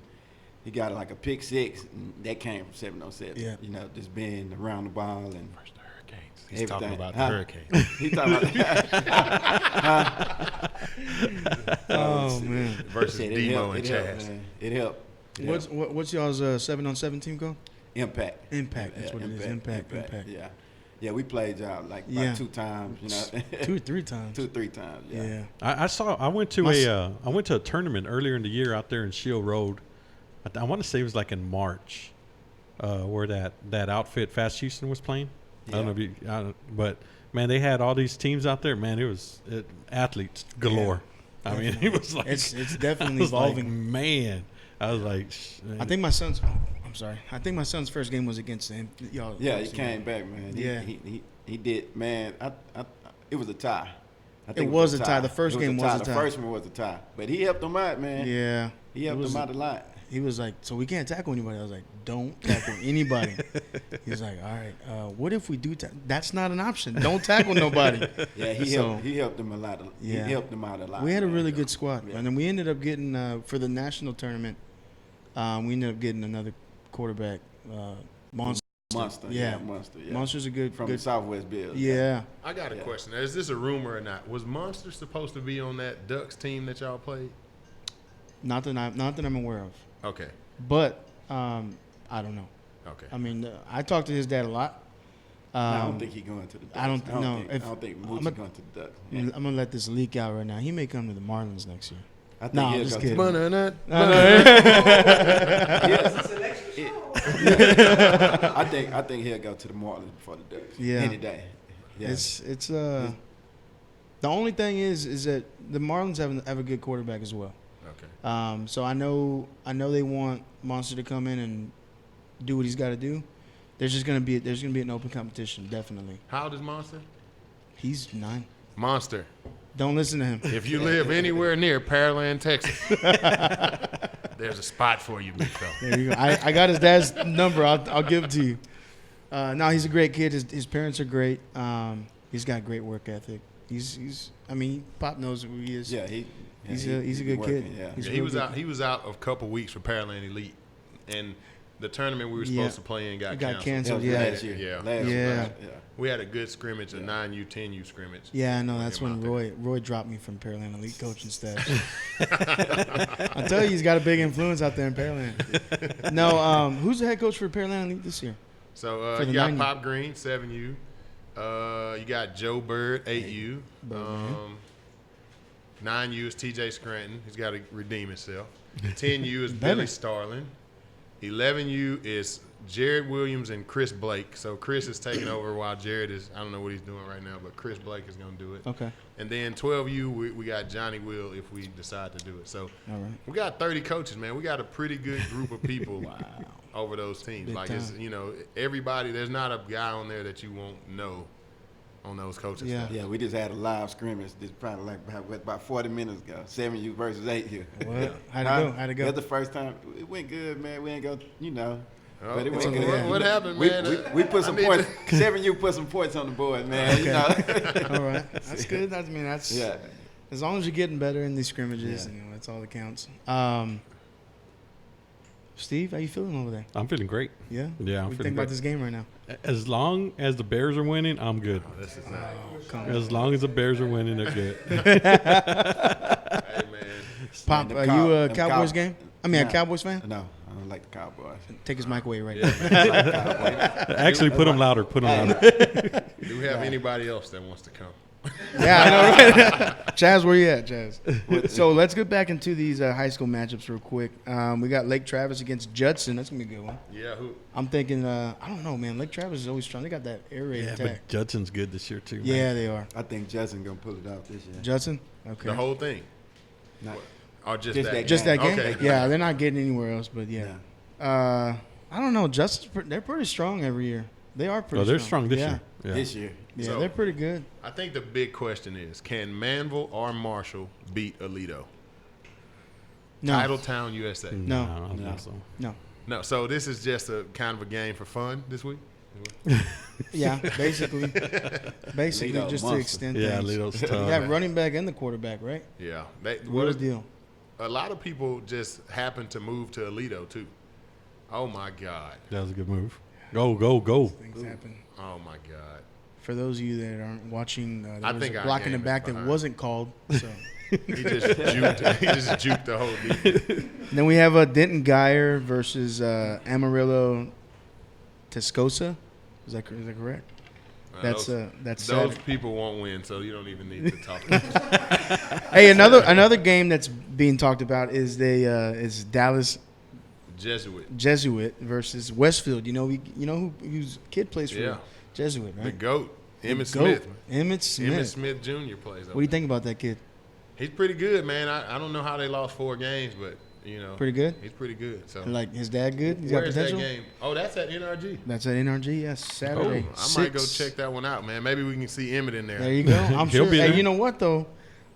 He got like a pick 6, and that came from 7-on-7. Yeah. Just being around the ball and First the Hurricanes. He's talking everything. about the Hurricanes. He talking about oh man, Versus Said it Demo helped, and it helped, Chaz. man. It helped. It what's helped. what's y'all's 7-on-7 team called? Impact? Impact. That's what it is. Impact. Yeah, we played y'all like Yeah. 2 times. 2 or 3 times. 2-3 times. Yeah. Yeah. I went to I went to a tournament earlier in the year out there in Shield Road. I want to say it was like in March, where that outfit Fast Houston was playing. I don't know if you, but man, they had all these teams out there. Man, it was athletes galore. I mean, it was like It's I definitely was like, evolving. man, I was like, man. I think my son's. I'm sorry. I think my son's first game was against him. Y'all. Yeah, he came back, man. Yeah. He did, man. It was a tie. I It was a tie. The first game was a tie. The first one was a tie, but he helped them out, man. Yeah. He helped them out a lot. He was like, so we can't tackle anybody. I was like, don't tackle anybody. He was like, all right, what if we do that's not an option. Don't tackle nobody. Yeah, he helped them a lot. Yeah. He helped them out a lot. We had a man. really good squad. Yeah. And then we ended up getting, for the national tournament, we ended up getting another quarterback, Monster. Monster. Yeah. Monster. Yeah. Monster's a good. From good, Southwest Bills. yeah. I got a Yeah. question. Is this a rumor or not? Was Monster supposed to be on that Ducks team that y'all played? Not that I'm aware of. Okay. But I don't know. Okay. I mean, I talked to his dad a lot. I don't think he's going to the Ducks. I don't know. I don't think Moochie's going to the Ducks. I'm gonna let this leak out right now. He may come to the Marlins next year. I think No, I'm he'll just go kidding. to the I think he'll go to the Marlins before the Ducks. Yeah. Any day. Yeah. It's the only thing is that the Marlins have a good quarterback as well. Okay. So I know they want Monster to come in and do what he's got to do. There's gonna be an open competition, definitely. How old is Monster? He's 9. Monster. Don't listen to him. If you live anywhere near Pearland, Texas, there's a spot for you, big fella. There you go. I got his dad's number. I'll give it to you. No, he's a great kid. His parents are great. He's got great work ethic. I mean, Pop knows who he is. Yeah, He's a good working, kid. Yeah. He's Yeah, real good. he was out a couple weeks for Pearland Elite, and the tournament we were supposed to play in got It got canceled. canceled. Yeah. Last year. Yeah. Last Yeah. year. We had a good scrimmage, a 9U, 10U scrimmage. Yeah, I know. That's Him when out there. Roy dropped me from Pearland Elite coaching staff. I tell you, he's got a big influence out there in Pearland. No, who's the head coach for Pearland Elite this year? So For the you got 9U. Pop Green, 7U. You got Joe Bird, 8U. Bird, 9U is TJ Scranton. He's got to redeem himself. 10U is Better. Billy Starlin. 11U is Jared Williams and Chris Blake. So Chris is taking over while Jared is, I don't know what he's doing right now, but Chris Blake is going to do it. Okay. And then 12U, we got Johnny Will if we decide to do it. So All right. we got 30 coaches, man. We got a pretty good group of people over those teams. Big like, it's, time. everybody, there's not a guy on there that you won't know on those coaches. Yeah. Yeah, we just had a live scrimmage. This probably like about 40 minutes ago. 7U versus 8U. What? How'd it go? That's the first time. It went good, man. We ain't go, Oh, But it It's went okay. good. what happened, We, man? we put some I need points. 7U put some points on the board, man. You know? All right, that's good. I mean, that's Yeah. as long as you're getting better in these scrimmages, Yeah. that's all that counts. Steve, how you feeling over there? I'm feeling great. Yeah. Yeah, I'm What do you feeling think about great. this game right now? As long as the Bears are winning, I'm good. Oh, this is not. Come As long as the Bears are winning, they're good. Hey, man. Pop, them are Cow- you a them Cowboys Cow- game? I mean, a Nah. Cowboys fan? No, I don't like the Cowboys. Take his mic away right now. I like the Cowboys. Actually, put them louder. Put them louder. Do we have anybody else that wants to come? Yeah, I know, right? Chaz, where you at, Chaz? So let's get back into these high school matchups real quick. We got Lake Travis against Judson. That's going to be a good one. Yeah, who? I'm thinking, I don't know, man. Lake Travis is always strong. They got that air raid Yeah, attack. but Judson's good this year too. man. Yeah, they are. I think Justin going to pull it out this year. Judson? Okay. The whole thing? Not, Or just Just that? that Just that game? Okay. Yeah, they're not getting anywhere else, but yeah. no. I don't know. Justin, they're pretty strong every year. They are pretty Oh, they're strong this yeah. year. Yeah. This year. Yeah, So- they're pretty good. I think the big question is, can Manville or Marshall beat Alito? No. Titletown, USA. No. I don't No. think so. No. No, so this is just a kind of a game for fun this week? Yeah, basically. Basically, Lito, just to monster. extend Yeah, things. Lido's You tough. got running back and the quarterback, right? Yeah. They, What is the deal? a lot of people just happen to move to Alito, too. Oh, my God. That was a good move. Go, go, go. Things happen. Oh, my God. For those of you that aren't watching, there I was think a our block in the game is back that behind. wasn't called. So He just juked the whole defense. then we have Denton Geyer versus Amarillo Tescosa. Is that correct? That's those that's those Saturday. people won't win, so you don't even need to talk about it. Hey, another game that's being talked about is is Dallas Jesuit. Jesuit versus Westfield. You know whose kid plays for Yeah. Jesuit, The right? GOAT, Emmett Goat. Smith. Emmett Smith. Emmett Smith Jr. plays. What do you think about that kid? He's pretty good, man. I don't know how they lost 4 games, but, Pretty good. he's pretty good. So Like his dad, good. He's where's got that potential. game? Oh, that's at NRG. That's at NRG. Yes, Oh, Saturday. I might go 6. check that one out, man. Maybe we can see Emmett in There there. you go. I'm He'll sure. be Hey, there. you know what though?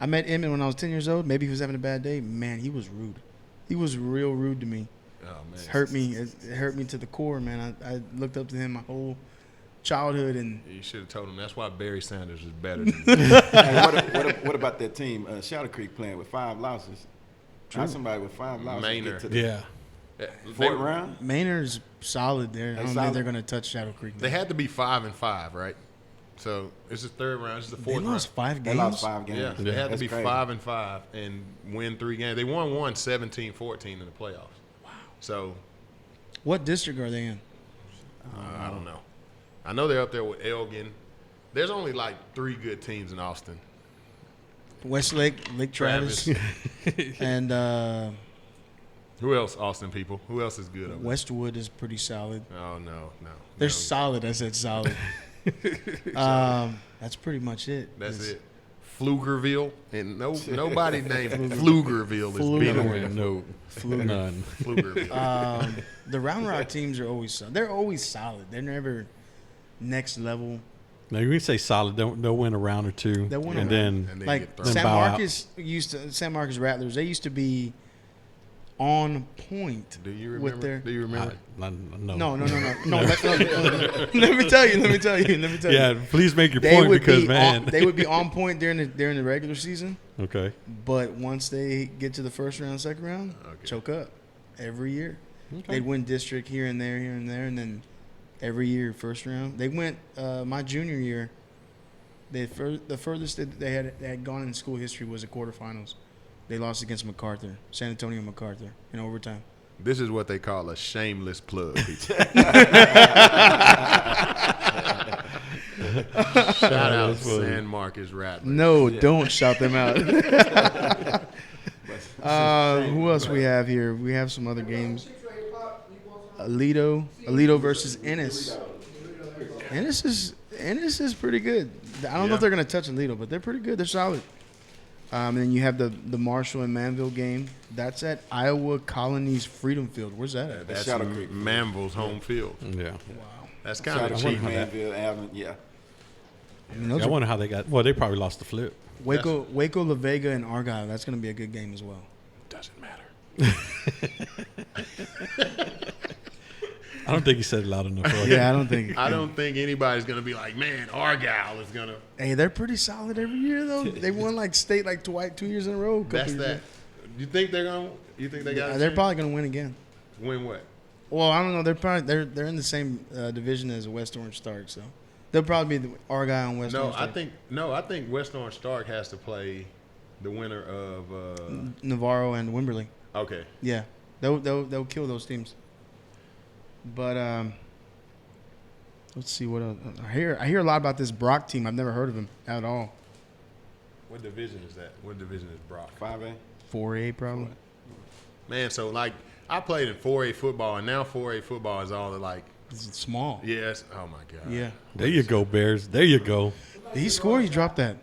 I met Emmett when I was 10 years old. Maybe he was having a bad day. Man, he was rude. He was real rude to me. Oh man, It hurt me. It hurt me to the core, man. I looked up to him my whole childhood, and You should have told him that's why Barry Sanders is better than Hey, what about that team, Shadow Creek, playing with 5 losses? How somebody with 5 losses Maynard. get to the Yeah. fourth round? Maynard's solid there. I don't think solid? they're going to touch Shadow Creek. They had to be 5-5, right? So it's the 3rd round. It's the 4th They lost round. 5 They games. lost 5 games. Yeah, they had to That's be crazy. 5-5 and win 3 games. They won 17-14 in the playoffs. Wow. So What district are they in? I don't know. I know they're up there with Elgin. There's only like 3 good teams in Austin. Westlake, Lake Travis, and Who else? Austin people. Who else is good over there? Westwood is pretty solid. Oh no. They're No. solid. I said solid. That's pretty much it. That's It's- it. Pflugerville, and nobody named Pflugerville is beating Pflugerville. No, none. Pflugerville. The Round Rock teams are always solid. They're always solid. They're never next level. Now you can say solid. They'll win a round or two, They'll win a and round. then And then Like get thrown. San bow out. Marcos San Marcos Rattlers. They used to be on point. Do you with remember? their- Do you remember? No. no. Let me tell you. Yeah, please make your They point would because be man. they would be on point during the regular season, Okay. but once they get to the first round, second round, Okay. choke up every year. Okay. They'd win district here and there, and then every year first round. They went my junior year. The furthest that they had gone in school history was the quarterfinals. They lost against MacArthur, San Antonio MacArthur, in overtime. This is what they call a shameless plug. People. Shout out That's funny. San Marcos Rattlers. No, don't shout them out. Who else we have here? We have some other games. Alito versus Ennis. Ennis is pretty good. I don't know Yeah. if they're going to touch Alito, but they're pretty good. They're solid. And then you have the Marshall and Manville game. That's at Iowa Colony's Freedom Field. Where's that at? That's Shadow Creek. Manville's home field. Yeah. That's kind Shadow of Creek, cheap. Manville, Allen, yeah. I mean, those I are wonder how they got. Well, they probably lost the flip. Waco, La Vega, and Argyle. That's going to be a good game as well. Doesn't matter. I don't think he said it loud enough. Right? Yeah, I don't think. I don't think anybody's gonna be like, man, Argyle is gonna. Hey, they're pretty solid every year though. They won like state like 2 years in a row. That's that. You think they're gonna? You think they got? They're probably gonna win again. Win what? Well, I don't know. They're in the same division as West Orange Stark, so they'll probably be the Argyle and West Orange Stark. I think West Orange Stark has to play the winner of Navarro and Wimberley. Okay. Yeah, they'll kill those teams. But let's see what else. I hear a lot about this Brock team. I've never heard of him at all. What division is that? What division is Brock? 5A. 4A probably. Man, so like I played in 4A football, and now 4A football is all like. It's small. Yes. Oh my God. Yeah. There you go, Bears. There you go. He scored. He dropped that.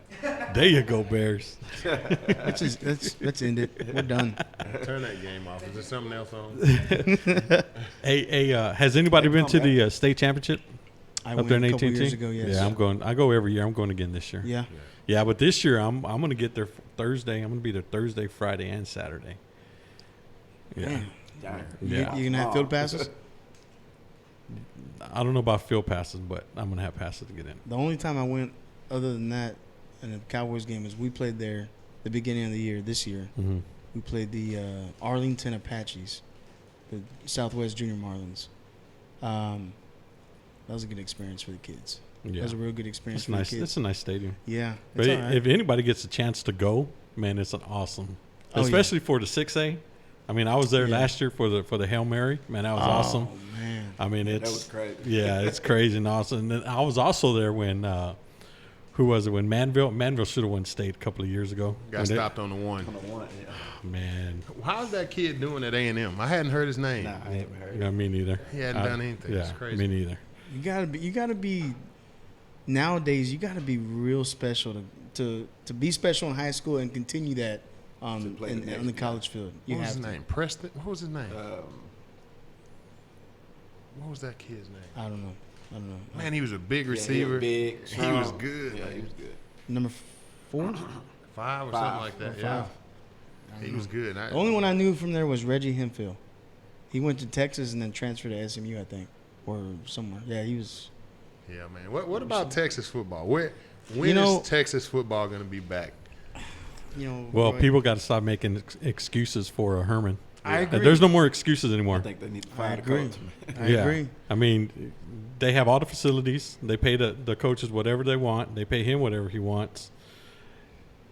There you go, Bears. Let's end it. We're done. Turn that game off. Is there something else on? Hey, has anybody been to the state championship I up went there in a couple AT&T? years ago. Yes. Yeah, I'm going. I go every year. I'm going again this year. Yeah. Yeah, but this year I'm going to get there Thursday. I'm going to be there Thursday, Friday, and Saturday. Yeah. Damn. Darn. Yeah. You gonna have field passes? I don't know about field passes, but I'm going to have passes to get in. The only time I went, other than that, in a Cowboys game is we played there the beginning of the year. This year Mm-hmm. we played the Arlington Apaches, the Southwest Junior Marlins. That was a good experience for the kids. Yeah. That was a real good experience It's for nice. the kids. It's a nice stadium. Yeah, But it's all right. if anybody gets a chance to go, man, it's an awesome. Oh, yeah. Especially for the 6A. I mean, I was there Yeah. last year for the Hail Mary. Man, that was awesome. Oh man, I mean, That it's was crazy. yeah, it's crazy and awesome. And then I was also there when who was it? When Manville should have won state a couple of years ago. Got When they- stopped on the one. On the one, yeah. Man, How's that kid doing at A&M? I hadn't heard his name. Nah, I haven't heard. yeah, me neither. He hadn't done anything. Yeah, It's crazy. me neither. you gotta be. Nowadays, you gotta be real special to be special in high school and continue that To play the next on the guy. college field. You What was have his to. name? Preston? What was his name? Um, What was that kid's name? I don't know. Man, he was a big yeah, receiver. big, He was strong. good. Yeah, he was good. Number 4. 5 or Five. something like that. Or Yeah. five. He was good. The only one I knew from there was Reggie Hemphill. He went to Texas and then transferred to SMU, I think, or somewhere. Yeah, he was. Yeah, man. What about Texas football? When You know- is Texas football going to be back? You know. Well, Roy, people got to stop making excuses for Herman. I agree. There's no more excuses anymore. I think they need to I fire the agree. coach. I yeah. agree. I mean, they have all the facilities. They pay the coaches whatever they want. They pay him whatever he wants.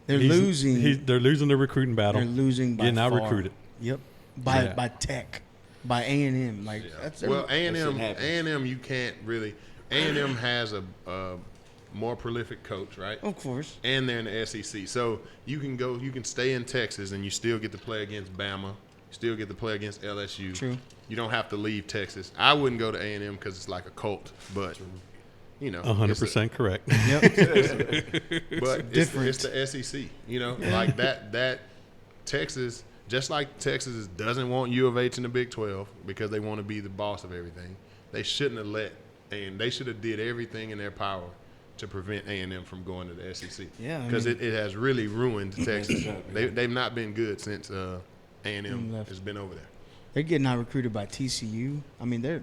They're losing. They're losing the recruiting battle. They're losing by getting out far. recruited. Yep. Yeah. By Tech, by A&M. Like that's Well, shouldn't A&M, happen. A&M, you can't really. A&M has a more prolific coach, right? of course. And they're in the SEC, so you can stay in Texas and you still get to play against Bama. You still get to play against LSU. True. You don't have to leave Texas. I wouldn't go to A&M because it's like a cult, but you know, 100% correct. Yep. But it's the SEC, you know, like that Texas, just like Texas doesn't want U of H in the Big 12 because they want to be the boss of everything. They shouldn't have and they should have did everything in their power to prevent A&M from going to the SEC. Yeah, I because mean- it has really ruined Texas. They've not been good since A&M left. has been over there. They're getting out recruited by TCU. I mean, they're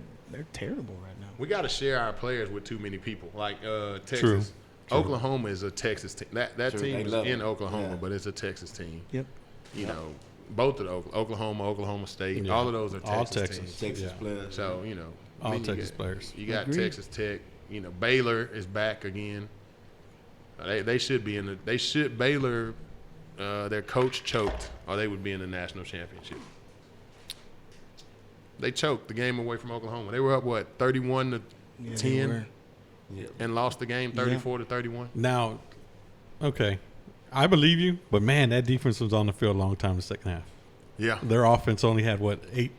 terrible right now. We got to share our players with too many people. Like Texas, True. Oklahoma is a Texas team. That True, team they is love in it. Oklahoma, Yeah. but it's a Texas team. Yep. You know, both of the Oklahoma State, Yeah. all of those are All Texas Texas. teams. Texas Yeah. players. So you know, All then you Texas got- players. You got Agreed. Texas Tech. You know, Baylor is back again. They should be in the. They should Baylor. Their coach choked, or they would be in the national championship. They choked the game away from Oklahoma. They were up 31 to Yeah, they 10 were. Yeah. and lost the game 34 to 31. Now, okay, I believe you, but man, that defense was on the field a long time in the second half. Yeah, Their offense only had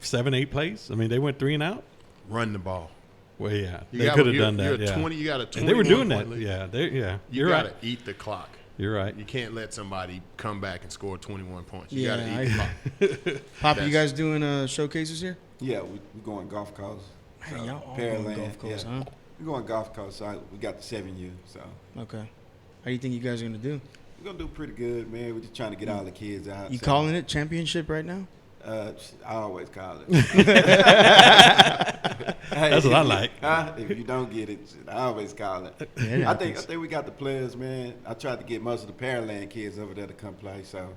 seven, eight plays. I mean, they went 3 and out. run the ball. Well, yeah, You they got- could have you're- done that. You're Yeah, 20. You got a 20. and they were doing that. Yeah, You you're got to right. eat the clock. You're right. You can't let somebody come back and score 21 points. You Yeah, got to eat the clock. Papa, you That's- guys doing showcases here? Yeah, we going golf course. Man, y'all all Pearland, going golf course, yeah. huh? We're going golf course. So we got the 7U. So Okay. How do you think you guys are gonna do? we're gonna do pretty good, man. We're just trying to get all the kids out. You so. calling it championship right now? I always call it. That's what I like. If you don't get it, I always call it. Yeah, I think we got the players, man. I tried to get most of the Pearland kids over there to come play, so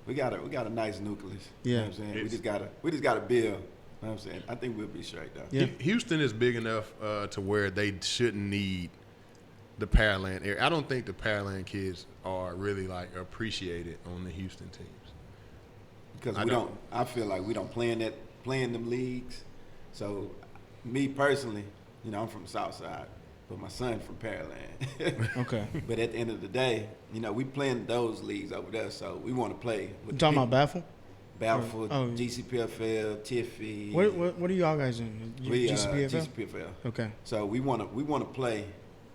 we got a nice nucleus. You know what I'm saying? We just gotta build. You know what I'm saying? I think we'll be straight though. Yeah. Houston is big enough to where they shouldn't need the Pearland area. I don't think the Pearland kids are really like appreciated on the Houston teams. Because I feel like we don't play in them leagues. So, me personally, I'm from the South Side, but my son from Pearland. Okay. But at the end of the day, we playing those leagues over there, so we want to play. You talking about Baffle? Battlefield, GCPFL, Tiffy. What are y'all guys in? We GCPFL? GCPFL. Okay. So we want to play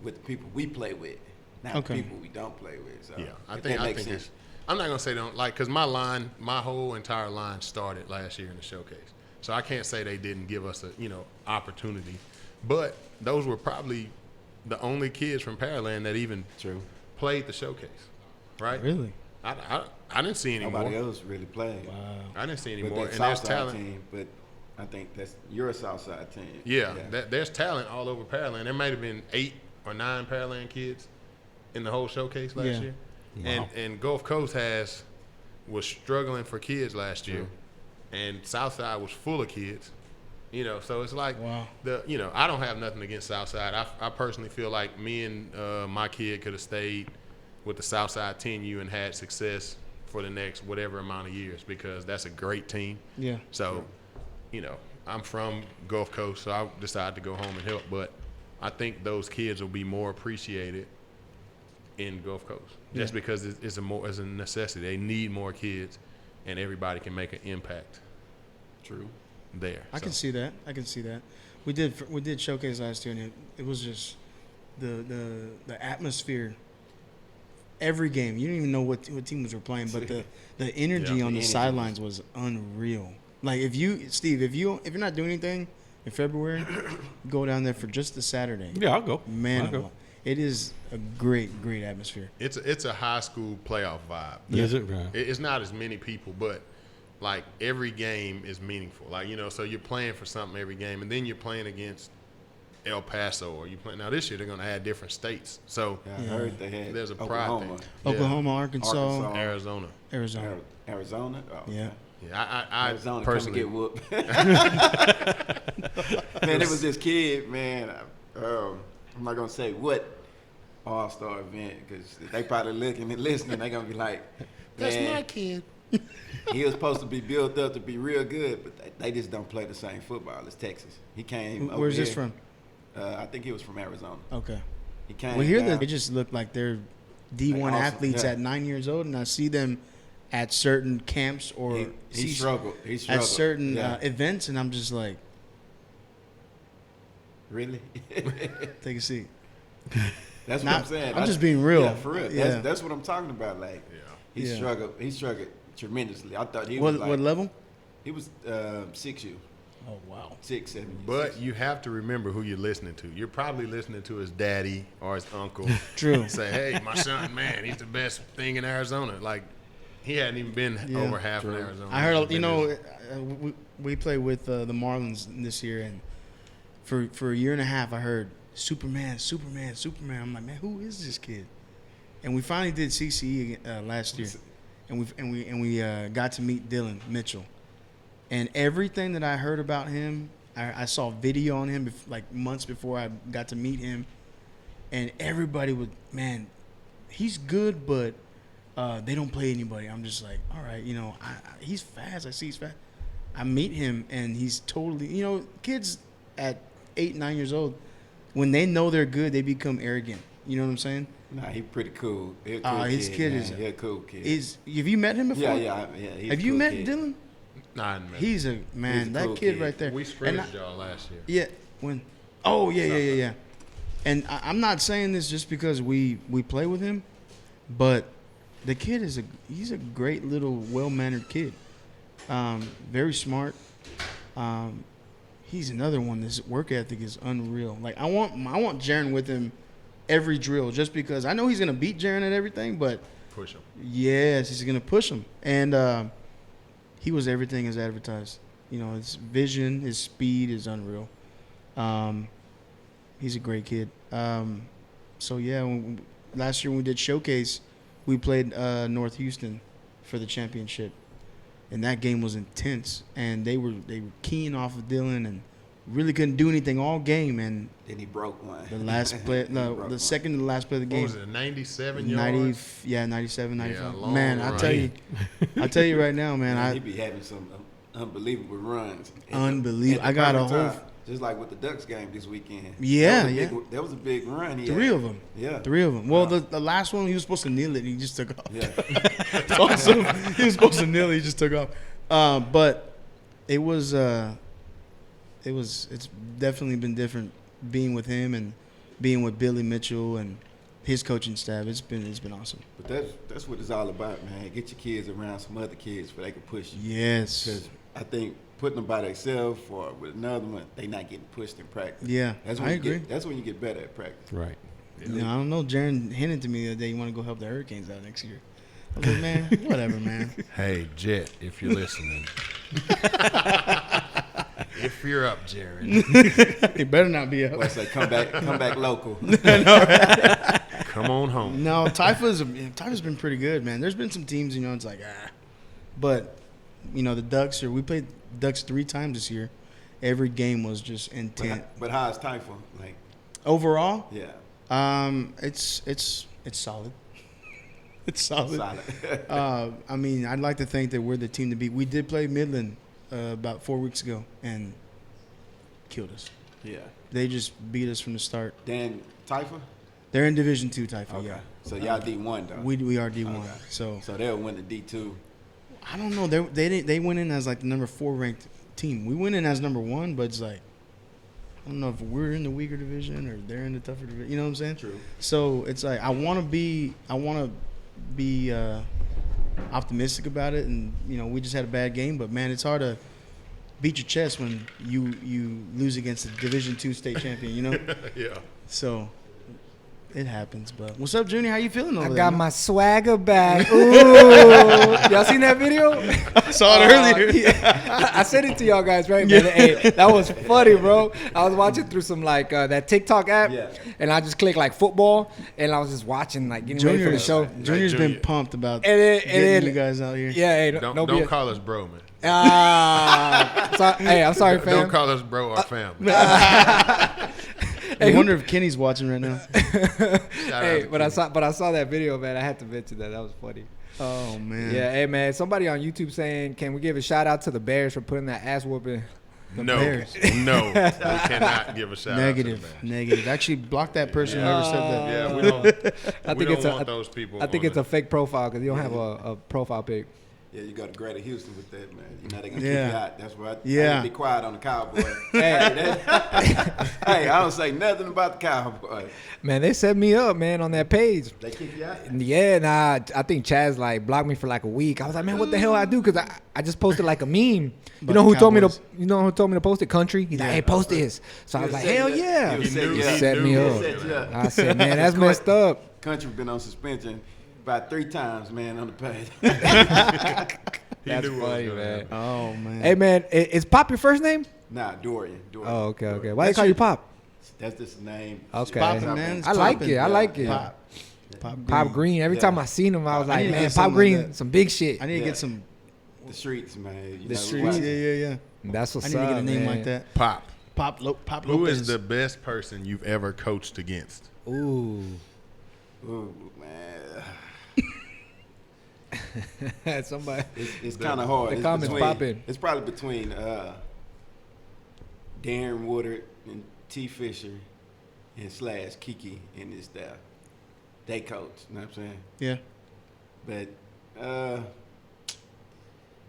with the people we play with, not Okay. the people we don't play with. So Yeah, I if think that makes sense. it's. I'm not gonna say don't like because my whole entire line started last year in the showcase, so I can't say they didn't give us a opportunity, but those were probably the only kids from Pearland that even played the showcase, right? Really? I didn't see any Nobody more. else really played. Wow. I didn't see any But more, that and there's Southside talent. team, but I think you're a Southside team. Yeah, there's talent all over Pearland. There might have been 8 or 9 Pearland kids in the whole showcase last Yeah. year. Wow. And Gulf Coast was struggling for kids last year, and Southside was full of kids. So it's like Wow. I don't have nothing against Southside. I personally feel like me and my kid could have stayed with the Southside 10U and had success for the next whatever amount of years because that's a great team. Yeah. So, I'm from Gulf Coast, so I decided to go home and help. But I think those kids will be more appreciated in Gulf Coast just because it's a necessity. They need more kids, and everybody can make an impact. True. There, I can see that. We did showcase last year, and it was just the atmosphere. Every game, you didn't even know what teams were playing, but the energy on the sidelines was unreal. Like Steve, if you're not doing anything in February, go down there for just the Saturday. Yeah, I'll go. Man, I'll go. it is a great atmosphere. It's a high school playoff vibe. Is it? Right. It's not as many people, but like every game is meaningful. Like so you're playing for something every game, and then you're playing against El Paso, or you play. Now this year they're going to add different states, so I heard they had there's a pride Oklahoma. thing. Yeah. Oklahoma, Arkansas. Arizona. Arizona? Oh, Yeah. Yeah, I Arizona personally come and get whooped. Man, it was this kid, man. I'm not gonna say what all-star event because they probably looking and listening. They gonna be like, that's man, my kid. he was supposed to be built up to be real good, but they just don't play the same football as Texas. He came. Where's over this here. from? I think he was from Arizona. Okay. He came. Well, here down. they just look like they're D1 Like awesome, athletes yeah. at 9 years old, and I see them at certain camps or He struggled. He at struggled. certain Yeah. events, and I'm just like, Really? take a seat. That's Not- what I'm saying. I'm just being real. Yeah, for real. Yeah. That's what I'm talking about. Like, he Yeah. struggled. He struggled tremendously. I thought he was What like, what level? he was 6U, Oh wow. 6, 7. But you have to remember who you're listening to. You're probably listening to his daddy or his uncle. True. Say, hey, my son, man, he's the best thing in Arizona. Like, he hadn't even been Yeah. over half in Arizona. I heard, He's been there. we played with the Marlins this year, and for a year and a half, I heard Superman. I'm like, man, who is this kid? And we finally did CCE last year, and we got to meet Dylan Mitchell, and everything that I heard about him, I saw video on him like months before I got to meet him, and everybody would, man, he's good, but they don't play anybody. I'm just like, all right, he's fast. I see he's fast. I meet him, and he's totally, kids at 8, 9 years old, when they know they're good, they become arrogant. You know what I'm saying? Nah, he pretty cool. He a cool His kid man. is- He a cool kid. Have you met him before? yeah. He's Have a you cool met kid. Dylan? Nah, I didn't know. He's a man. He's a That cool kid kid. right there. We And scrimmaged y'all last year. Yeah. When? Oh yeah. And I'm not saying this just because we play with him, but the kid he's a great little well-mannered kid. Very smart. He's another one. This work ethic is unreal. Like I want Jaron with him every drill, just because I know he's gonna beat Jaron at everything, but Push him. yes, he's gonna push him. And he was everything as advertised. You know, his vision, his speed is unreal. He's a great kid. So yeah, last year when we did showcase, we played North Houston for the championship, and that game was intense. And they were keying off of Dylan and really couldn't do anything all game. And Then he broke one. the last play, the second to the last play of the game. What was it, 97 90, yards? yeah, 97, Yeah, 95. long Man, run. I tell you right now, man, He be having some unbelievable runs. Unbelievable. At the I got a perfect whole time, just like with the Ducks game this weekend. Yeah, That was a big run. three of them. Yeah. 3 of them. Well, the last one, he was supposed to kneel it, and he just took off. Yeah. It's awesome. He was supposed to kneel it, he just took off. But it's definitely been different being with him and being with Billy Mitchell and his coaching staff. It's been awesome. But that's what it's all about, man. Get your kids around some other kids so they can push you. Yes. Because I think putting them by themselves or with another one, they not getting pushed in practice. Yeah, That's when I you agree. that's when you get better at practice. Right. You know, I don't know. Jaron hinted to me the other day, you want to go help the Hurricanes out next year. I was like, man, whatever, man. Hey, Jet, if you're listening. If you're up, Jared. It better not be Well, I up. say come back local. Come on home. No, Typha's been pretty good, man. There's been some teams, you know, it's like, But, you know, the Ducks, we played Ducks 3 times this year. Every game was just intense. But how's Typha? Like, Overall, yeah, it's solid. It's solid. solid. I mean, I'd like to think that we're the team to beat. We did play Midland about 4 weeks ago and killed us. Yeah. They just beat us from the start. Then Typha? They're in Division II, Typha, Okay. yeah. So y'all D1 though. We are D1. Okay. So So they'll win the D2. I don't know. They went in as like the number 4 ranked team. We went in as number 1, but it's like I don't know if we're in the weaker division or they're in the tougher division. You know what I'm saying? True. So it's like I want to be optimistic about it, and you know we just had a bad game, but man, it's hard to beat your chest when you lose against a Division II state champion. You know? Yeah. So it happens. But what's up, Junior? How you feeling over I there? got man? my swagger back. Ooh. Y'all seen that video? I saw it earlier. Yeah. I sent it to y'all guys, right? Man? Hey, that was funny, bro. I was watching through some like that TikTok app, Yeah. and I just clicked like football, and I was just watching like getting ready for the show. Junior's Junior. been pumped about And getting you guys out here. Yeah, hey, Don't call us bro, man. Hey, I'm sorry, fam. Don't call us bro or family. I wonder if Kenny's watching right now. Shout Hey, out but to I saw that video, man. I had to mention that. That was funny. Oh man. Yeah, hey man. Somebody on YouTube saying, "Can we give a shout out to the Bears for putting that ass whooping?" No, Bears. no, we cannot give a shout Negative. out to the Bears. Negative. Actually, block that person whoever said that. Yeah, we don't. I we think don't it's want those people. I think on it's a fake profile because you don't have a profile pic. Yeah, you got to Greater Houston with that, man. You know they gonna Yeah. keep you out. That's why I Yeah. be quiet on the Cowboy. Hey, Hey, I don't say nothing about the Cowboy. man, they set me up, man, on that page. They keep you out. Yeah, nah, I think Chaz like blocked me for like a week. I was like, man, what the hell I do? Because I just posted like a meme. You About know who the told me to? Cowboys. You know who told me to post it? Country. He's like, hey, post this. So I was like, hell yeah. He knew- you he up. Set me knew up. Set you up. I said, man, that's messed up. Country been on suspension about 3 times, man, on the page. He That's knew what was funny, gonna man. happen. Oh man. Hey, man, is Pop your first name? Nah, Dorian. Oh, okay. Why they That's call your- you Pop? That's just the name. Okay. Poppin', man. It's I like poppin'. it. I like it. Pop. Pop Green. Every Yeah. time I seen him, I was I like, need to man, get Pop something like Green, that. some big shit. I need to Yeah. get some. The streets, man. You The know, streets. what? Yeah. That's I what's need up, to get a name man. like that. Pop. Pop Who Lopez. is the best person you've ever coached against? Ooh. Ooh, man. Somebody. It's kind of hard. the It's comments between- popping. It's probably between Darren Woodard and T. Fisher and / Kiki and his staff. They coach, you know what I'm saying? Yeah. But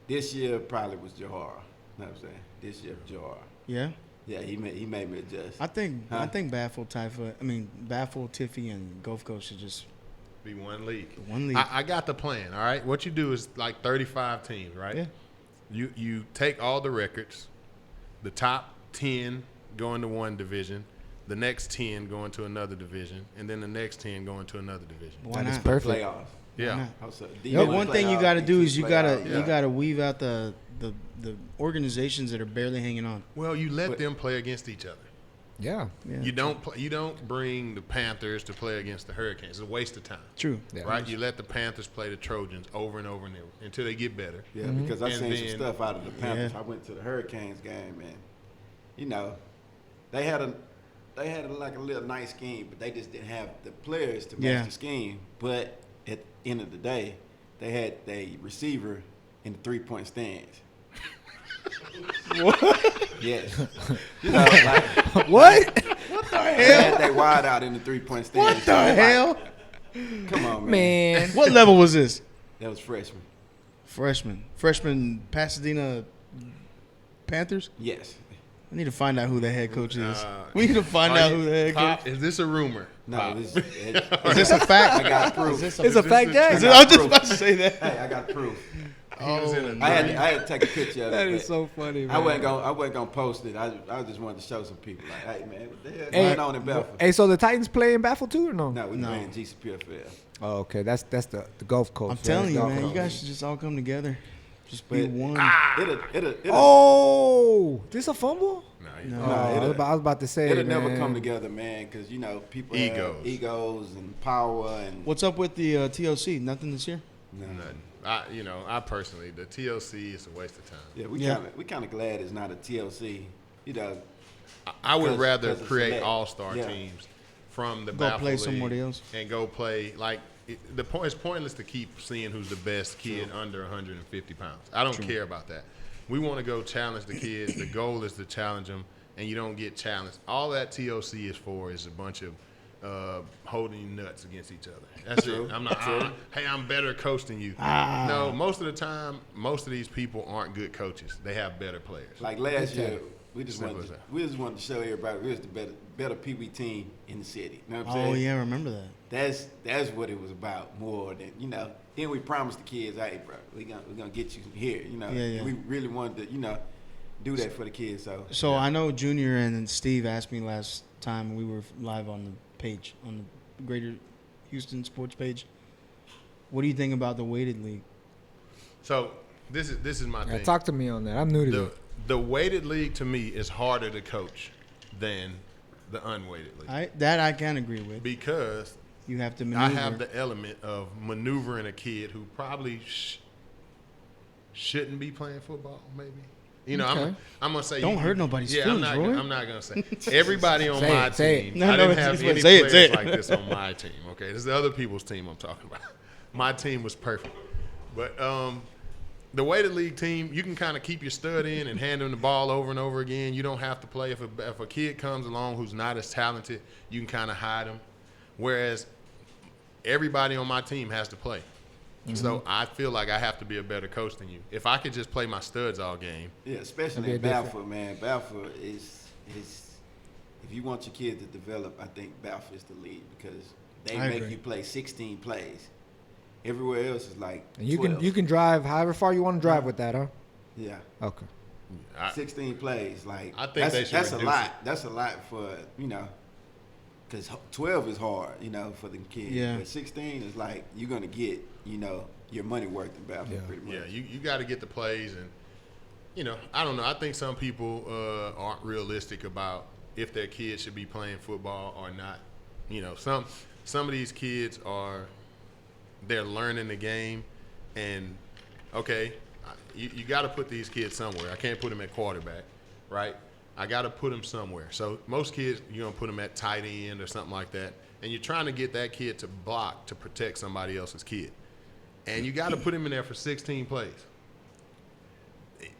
this year probably was Johar. You know what I'm saying? This year, Johar. Yeah. Yeah, he made me adjust. I think Huh? Baffle Typha. I mean Baffle Tiffy and Gulf Coast should just Be one league. one league. I got the plan. All right, what you do is like 35 teams, right? Yeah. You take all the records, the top 10 go into one division, the next 10 go into another division, and then the next 10 go into another division. Why That is not? perfect. Playoffs. Yeah. not? Also, But one thing you got to do is you got to Yeah. weave out the the organizations that are barely hanging on. Well, you let them play against each other. Yeah. You don't bring the Panthers to play against the Hurricanes. It's a waste of time. True. Yeah. Right? You let the Panthers play the Trojans over and over and over until they get better. Yeah, because I And seen then- some stuff out of the Panthers. Yeah. I went to the Hurricanes game, and you know, they had like a little nice scheme, but they just didn't have the players to match the scheme. But at the end of the day, they had the receiver in the 3-point stands. What? Yes. You know, like, What? What the they hell? had they wide out in the 3-point stands. What the hell? Come on, man. Man. What level was this? That was freshman. Freshman Pasadena Panthers. Yes. I need to find out who the head coach is. We need to find out who the head Pop, coach. is this a rumor? No, Pop? this Is this a fact? I got proof. Is this It's a fact, Jack. I was just about to say that. Hey, I got proof. He was in a I had to take a picture of it. That is but so funny, man. I wasn't gonna post it. I just wanted to show some people like, hey man, what the hell Hey, going on in Belfast? Hey, so the Titans play in Baffle too or no? No, we playing GCPFL. Oh, okay. That's the Gulf Coast. I'm right? telling you, Gulf man, you Coast. guys should just all come together. Just be But one. It'll Oh, this a fumble? No, No. Oh, I was about to say, it'll man. never come together, man, because you know people have egos and power and What's up with the TOC? Nothing this year? nothing. I personally, the TLC is a waste of time. yeah, we kind of glad it's not a TLC. You know, I would 'Cause- rather 'cause it's create select. all-star Yeah. teams from the Go Baffle play League somebody else. and go play it's pointless to keep seeing who's the best kid under 150 pounds. I don't care about that. We want to go challenge the kids. The goal is to challenge them, and you don't get challenged. All that TOC is for is a bunch of holding nuts against each other. That's it. I'm not. Hey, I'm better coach than you. No, most of the time, most of these people aren't good coaches. They have better players. like last year, we just Simple wanted as that. we just wanted to show everybody we was the better Pee Wee team in the city. You know what I'm Oh saying? yeah, I remember that. That's what it was about more than Then we promised the kids, hey, bro, we're gonna get you here. Yeah. We really wanted to do that for the kids. So I know Junior and Steve asked me last time we were live on the page, on the Greater Houston Sports page. What do you think about the weighted league? So this is my Yeah, thing. talk to me on that. I'm new to this. The weighted league to me is harder to coach than the unweighted league I can agree with. because You have to I maneuver. have the element of maneuvering a kid who probably shouldn't be playing football. Maybe Okay. I'm gonna say Don't hurt nobody's Yeah, feelings, Roy. I'm not gonna say everybody on Say my it, say team. it. No, I no, didn't have it's- any say it, players say it. like this on my team. Okay, this is the other people's team I'm talking about. My team was perfect, but the weighted league team, you can kind of keep your stud in and hand them the ball over and over again. You don't have to play. If a kid comes along who's not as talented, you can kind of hide them. Whereas everybody on my team has to play. So I feel like I have to be a better coach than you. If I could just play my studs all game. yeah, especially That'd in be different. Balfour, man. Balfour is if you want your kid to develop, I think Balfour is the lead because they I make agree. you play 16 plays. Everywhere else is like And you 12. can drive however far you want to drive with that, huh? Yeah. Okay. 16 plays, like I think they should that's a reduce lot. it. That's a lot for because 12 is hard, for the kids. Yeah. But 16 is like you're gonna get, your money worth in Balfour pretty much. Yeah, you got to get the plays, and I don't know. I think some people aren't realistic about if their kids should be playing football or not. Some of these kids they're learning the game, and okay, you got to put these kids somewhere. I can't put them at quarterback, right? I got to put them somewhere. So most kids, you're gonna put them at tight end or something like that, and you're trying to get that kid to block to protect somebody else's kid. And you got to put him in there for 16 plays.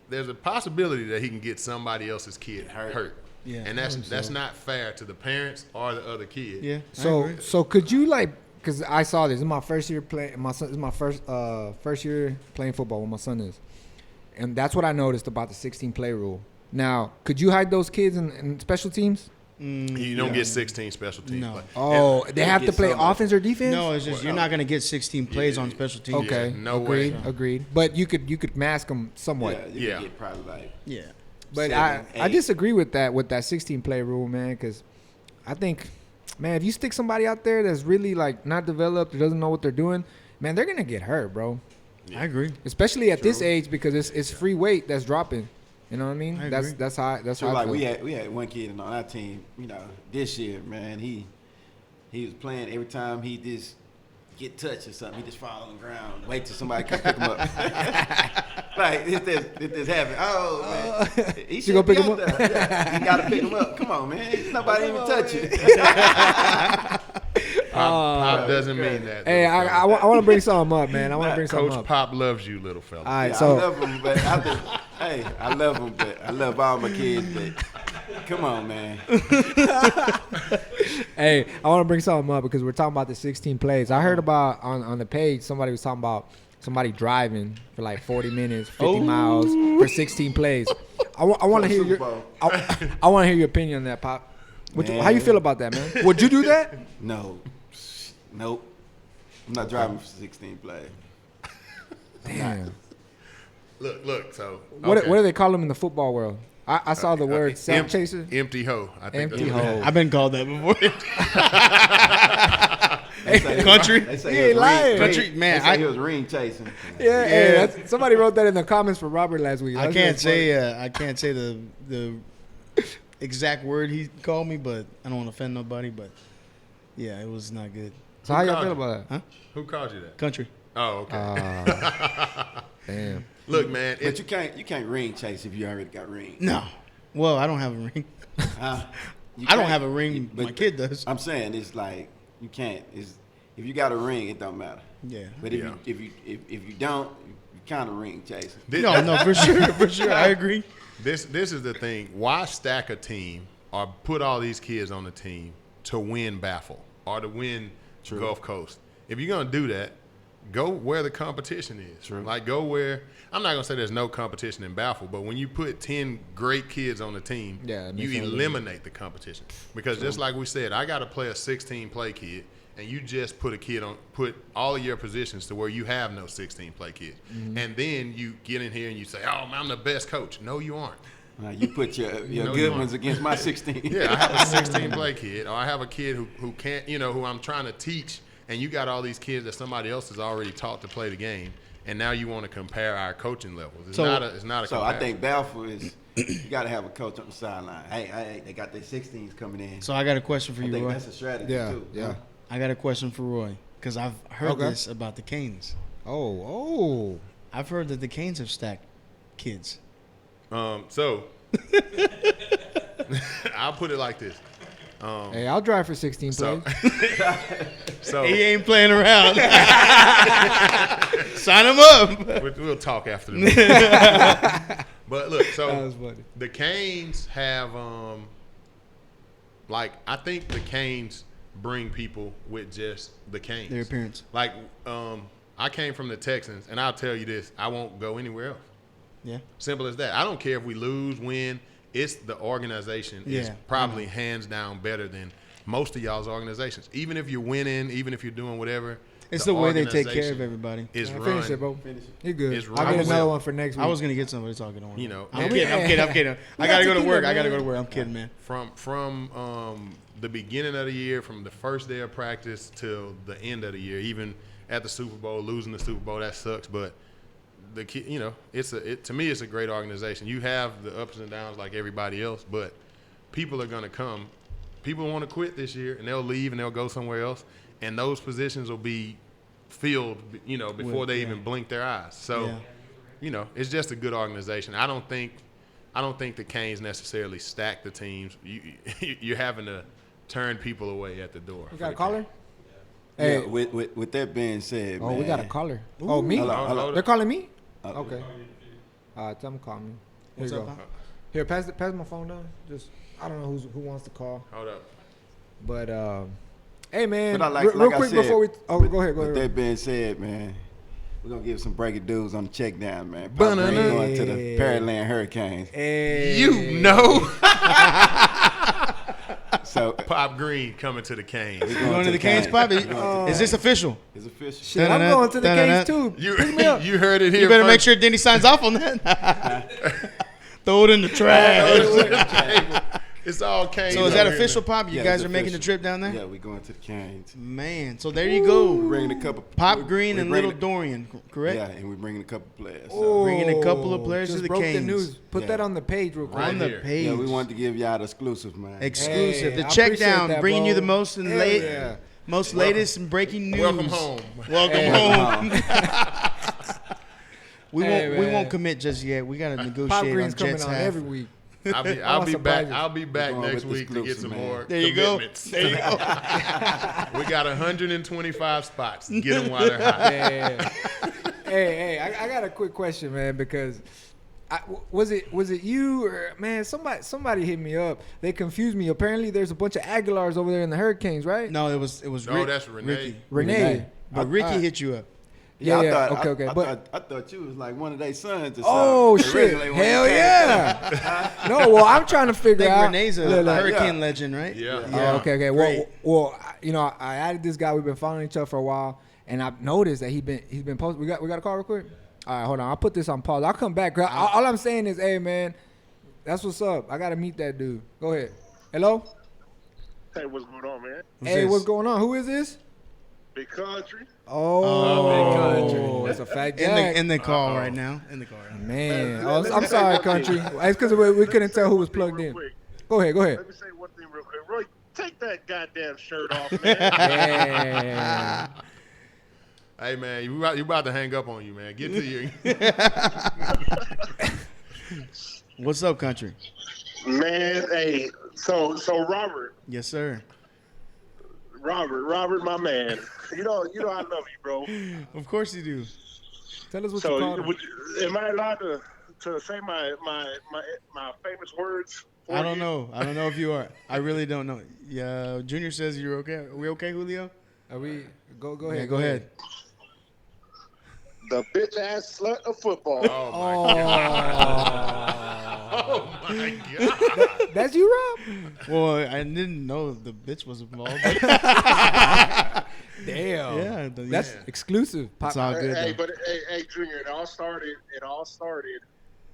There's a possibility that he can get somebody else's kid hurt. Yeah. And that's not fair to the parents or the other kid. Yeah. I So agree. so could you because I saw this. This is my first year playing. This is my first year playing football. When my son is, and that's what I noticed about the 16 play rule. Now, could you hide those kids in special teams? You don't get 16 special teams. No. But, Oh, they have to get play some of offense or defense. No, it's just you're not gonna get 16 plays on special teams. Okay. Yeah, no way. Agreed. But you could mask them somewhat. Yeah, you Yeah. can get probably like Yeah. But 7, I 8. disagree with that 16 play rule, man, because I think, man, if you stick somebody out there that's really like not developed or doesn't know what they're doing, man, they're gonna get hurt, bro. I agree. especially at this age because it's free weight that's dropping. You know what I mean? I That's agree. that's how I So like feel. we had one kid on our team, you know, this year, man, he was playing every time he just get touched or something, he just fall on the ground, wait till somebody come pick him up. Like if this happen, oh man, he should gonna be pick him up up? there. Yeah, you gotta pick him up. Come on, man, nobody even touch you. Pop doesn't mean that. Hey, little I fella. want to bring something up, man. I want to bring something Coach up. Pop loves you, little fella. All right, Yeah, so I love him, but I love him, but I love all my kids, but come on, man. hey, I want to bring something up because we're talking about the 16 plays. I heard about on the page somebody was talking about somebody driving for like 40 minutes, 50 miles for 16 plays. I want to hear Super your Bowl. I want to hear your opinion on that, Pop. Man. How you feel about that, man? Would you do that? No, nope. I'm not driving for 16 play. Damn. Look. So What do they call them in the football world? I saw the word sack chaser. Empty hoe. I think Empty that's what it hoe. is. I've been called that before. Say Country? They say He he was ain't lying. Country, man, They say I- he was ring chasing. Yeah, hey, somebody wrote that in the comments for Robert last week. I That's can't really say I can't say the exact word he called me, but I don't want to offend nobody. But yeah, it was not good. funny. So how y'all Who feel called about that? Who called you that? Country. Oh, okay. Damn. Look, man. But you can't ring chase if you already got ring. No. Well, I don't have a ring. Huh? You I don't can't- have a ring. but My kid does. I'm saying it's like you can't. If you got a ring, it don't matter. Yeah. But if you don't, you kind of ring chasing. This, No, for sure. I agree. This is the thing. Why stack a team or put all these kids on the team to win Baffle or to win Gulf Coast? If you're gonna do that, go where the competition is. True. Like go where I'm not gonna say there's no competition in Baffle, but when you put 10 great kids on the team, Yeah, it you makes sense. eliminate the competition. Because just like we said, I gotta play a 16 play kid. And you just put all of your positions to where you have no 16 play kids. Mm-hmm. And then you get in here and you say, oh, I'm the best coach. No, you aren't. You put your No, good you ones against my 16. Yeah, I have a 16 play kid, or I have a kid who can't, who I'm trying to teach, and you got all these kids that somebody else has already taught to play the game, and now you want to compare our coaching levels. It's not a So comparison. I think Balfour is you got to have a coach on the sideline. Hey, they got their 16s coming in. So I got a question for I you, think Roy. that's a strategy Yeah, too. yeah. I got a question for Roy because I've heard Okay. this about the Canes. Oh. I've heard that the Canes have stacked kids. So I'll put it like this. Hey, I'll drive for 16 So, plays. so He ain't playing around. Sign him up. we'll talk after the meeting. But look, That so was funny. the Canes have, I think the Canes bring people with just the Canes. Their appearance. Like, I came from the Texans, and I'll tell you this: I won't go anywhere else. Yeah. Simple as that. I don't care if we lose, win. It's the organization is Yeah, probably hands down better than most of y'all's organizations. Even if you're winning, even if you're doing whatever, It's the way they take care of organization everybody. Is Finish run. it, bro. Finish it. You good. It's I'll run get another well. one for next week. I was gonna get somebody talking. Don't worry. You know, I'm and- kidding. I'm kidding. I gotta go to work. I gotta go to work. I'm kidding, man. From the beginning of the year, from the first day of practice till the end of the year, even at the Super Bowl, losing the Super Bowl, that sucks. But the kid, to me, it's a great organization. You have the ups and downs like everybody else, but people are gonna come. People want to quit this year, and they'll leave and they'll go somewhere else, and those positions will be filled, before they even blink their eyes. So, it's just a good organization. I don't think the Canes necessarily stack the teams. You're having to turn people away at the door. We got a caller? Yeah, Hey. with that being said, Oh, man, we got a caller. Oh, me? Hello. They're calling me? Uh, Okay. Tell them to call me. Here What's you up, go. Pop? Here, pass my phone down. Just I don't know who wants to call, Hold up. but hey man, But I real like I quick said, before we. Oh, with, go ahead. With Go that ahead. being said, man, we're gonna give some breaking news on the check down, man. Banana. Pop Green going to the Pearland Hurricanes. Hey. You know, So Pop Green coming to the Canes. we're You going to the Canes, Bobby? Is this official? It's official. Shit, I'm going to the Canes too. Pick me up. You heard it here. You better make first. sure Denny signs off on that. Throw it in the trash. It's all Canes. So is that over here, official, man. Pop? You Yeah, guys it's are making the official. trip down there? Yeah, we going to the Canes. Man, so there you go. We're bringing a couple. Pop Green we're and bringing Little Dorian, correct? Yeah, and we're bringing a couple players. So. Oh, Bringing a couple of players to just the broke Canes. the news. Put Yeah. that on the page real quick. Right On the here. page. Yeah, we wanted to give y'all the exclusive, man. Exclusive. Hey, The I check appreciate down, that, bringing you bro. the most and Hell late, yeah. most latest and breaking news. Welcome home. Welcome Hey. home. We Hey, won't. We man. won't commit just yet. We got to Pop negotiate Green's on coming Jets on half. every week. I'll be want back. surprises. I'll be back Going next with the week to get exclusive, some man. more There you go. commitments. There you go. We got 125 spots. Get them while they're hot. Yeah. hey, I got a quick question, man, because was it you or man? Somebody hit me up. They confused me. Apparently, there's a bunch of Aguilars over there in the Hurricanes, right? No, it was. No, that's Renee. Renee. But Ricky hit you up. Yeah, I thought, okay. I, But I thought you was like one of their sons or oh something. shit! Originally when Hell you came. yeah! No, well, I'm trying to I figure think out. Renee's a Look, Hurricane legend, right? Yeah. Oh, okay. Great. Well, I added this guy. We've been following each other for a while, and I've noticed that he's been posting. We got a call real quick. All right, hold on. I'll put this on pause. I'll come back. All I'm saying is, hey man, that's what's up. I gotta meet that dude. Go ahead. Hello. Hey, what's going on, man? Hey, what's going on? Who is this? Big Country. Oh, Big Country. It's a fat Jack. In the call right now. In the call right now. Man, I'm sorry, country. It's because we couldn't tell who was plugged in. Quick. Go ahead. Let me say one thing real quick. Roy, take that goddamn shirt off, man. Yeah. Hey man, you about to hang up on you, man. Get to you. What's up, country? Man, hey, so Robert, Yes, sir. Robert, my man. You know I love you, bro. Of course you do. Tell us what you So, called him. am I allowed to say my famous words? for I don't you? know. I don't know if you are. I really don't know. Yeah, Junior says you're okay. Are we okay, Julio? Are we? Go Yeah, ahead. go ahead. The bitch ass slut of football. Oh my god. Oh my god. That's you, Rob? Well, I didn't know the bitch was involved. Damn. Yeah, That's exclusive. It's all good. Hey, though. but hey, Junior, it all started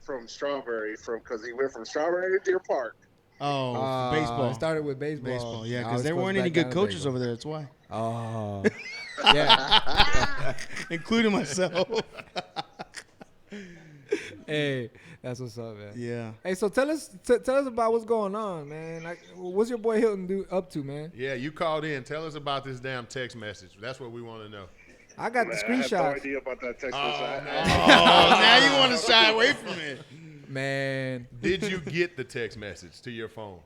from Strawberry, because he went from Strawberry to Deer Park. Oh, baseball. It started with baseball. Baseball, yeah, Now because it there goes weren't any back good down to coaches baseball. over there. That's why, Oh. Yeah. including myself. Hey, that's what's up, man. Yeah. Hey, so tell us about what's going on, man. Like, what's your boy Hilton up to, man? Yeah, you called in. Tell us about this damn text message. That's what we want to know. I got the Man, I have no screenshot, idea about that text Oh, message. Oh, now you want to shy away from it. man. Did you get the text message to your phone?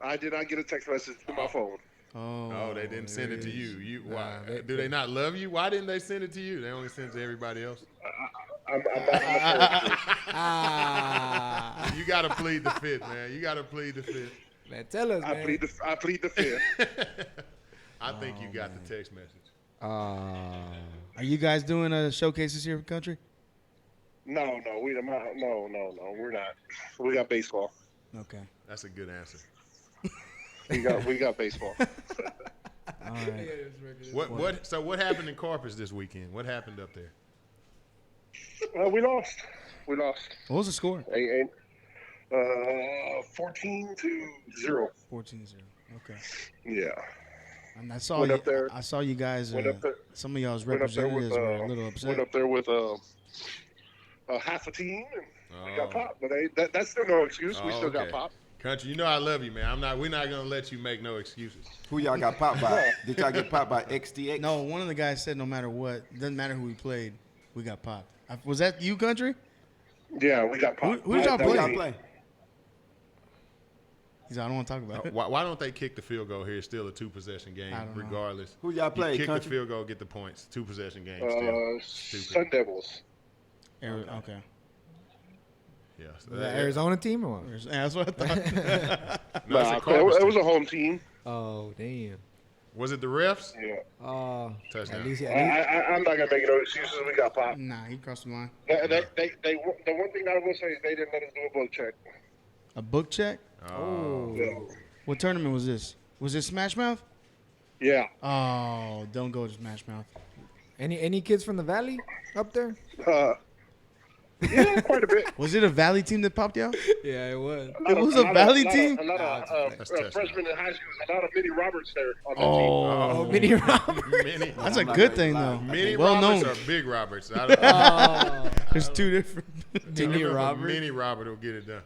I did not get a text message to my phone. Oh, they didn't send it to you. Why? they- Do they not love you? Why didn't they send it to you? They only send it to everybody else. I'm not supposed Ah, You got to plead the fifth, man. You got to plead the fifth. man, tell us, to. I plead the fifth. I think you got the text message. Are you guys doing showcases here, country? No, we're not. We got baseball. Okay. That's a good answer. We got baseball. All right. So what happened in Corpus this weekend? What happened up there? We lost. What was the score? 14-0. 14-0. Okay. Yeah. And I saw Went you. up there- I saw you guys. went up there- Some of y'all's Went up there with representatives were a little upset. went up there with half a team, and we got Oh. popped. But that's still no excuse. We Oh, still got okay. popped. Country, you know I love you, man. We're not gonna let you make no excuses. Who y'all got popped by? Did y'all get popped by XTX? No, one of the guys said no matter what, doesn't matter who we played, we got popped. Was that you, country? Yeah, we got popped. Who did y'all That Who was y'all me. play? He's like, I don't want to talk about it. Why don't they kick the field goal here? It's still a 2-possession game, I don't know. regardless. Who y'all play, You kick country? the field goal, get the points. 2-possession game still. Stupid. Sun Devils. Okay. Yeah. So Was that Arizona team or what? Yeah, that's what I thought. No, it's a Nah, Cardinals it was team. a home team. Oh, damn. Was it the refs? Yeah. Touchdown. At least, I'm not gonna make no excuses. We got popped. Nah, he crossed the line. The one thing I will say is they didn't let us do a book check. A book check? Oh. Yeah. What tournament was this? Was it Smash Mouth? Yeah. Oh, don't go to Smash Mouth. any kids from the Valley up there? Yeah, quite a bit. Was it a Valley team that popped you out? Yeah, it was. It was a Valley team? A lot of That's touchdown. freshmen in high school. A lot of Minnie Roberts there on that Oh, Minnie Roberts. Mini, That's a I'm not good gonna thing, lie. though. Mini Well Roberts known. or Big Roberts? I don't There's two different. Minnie Roberts. Mini Robert will get it done.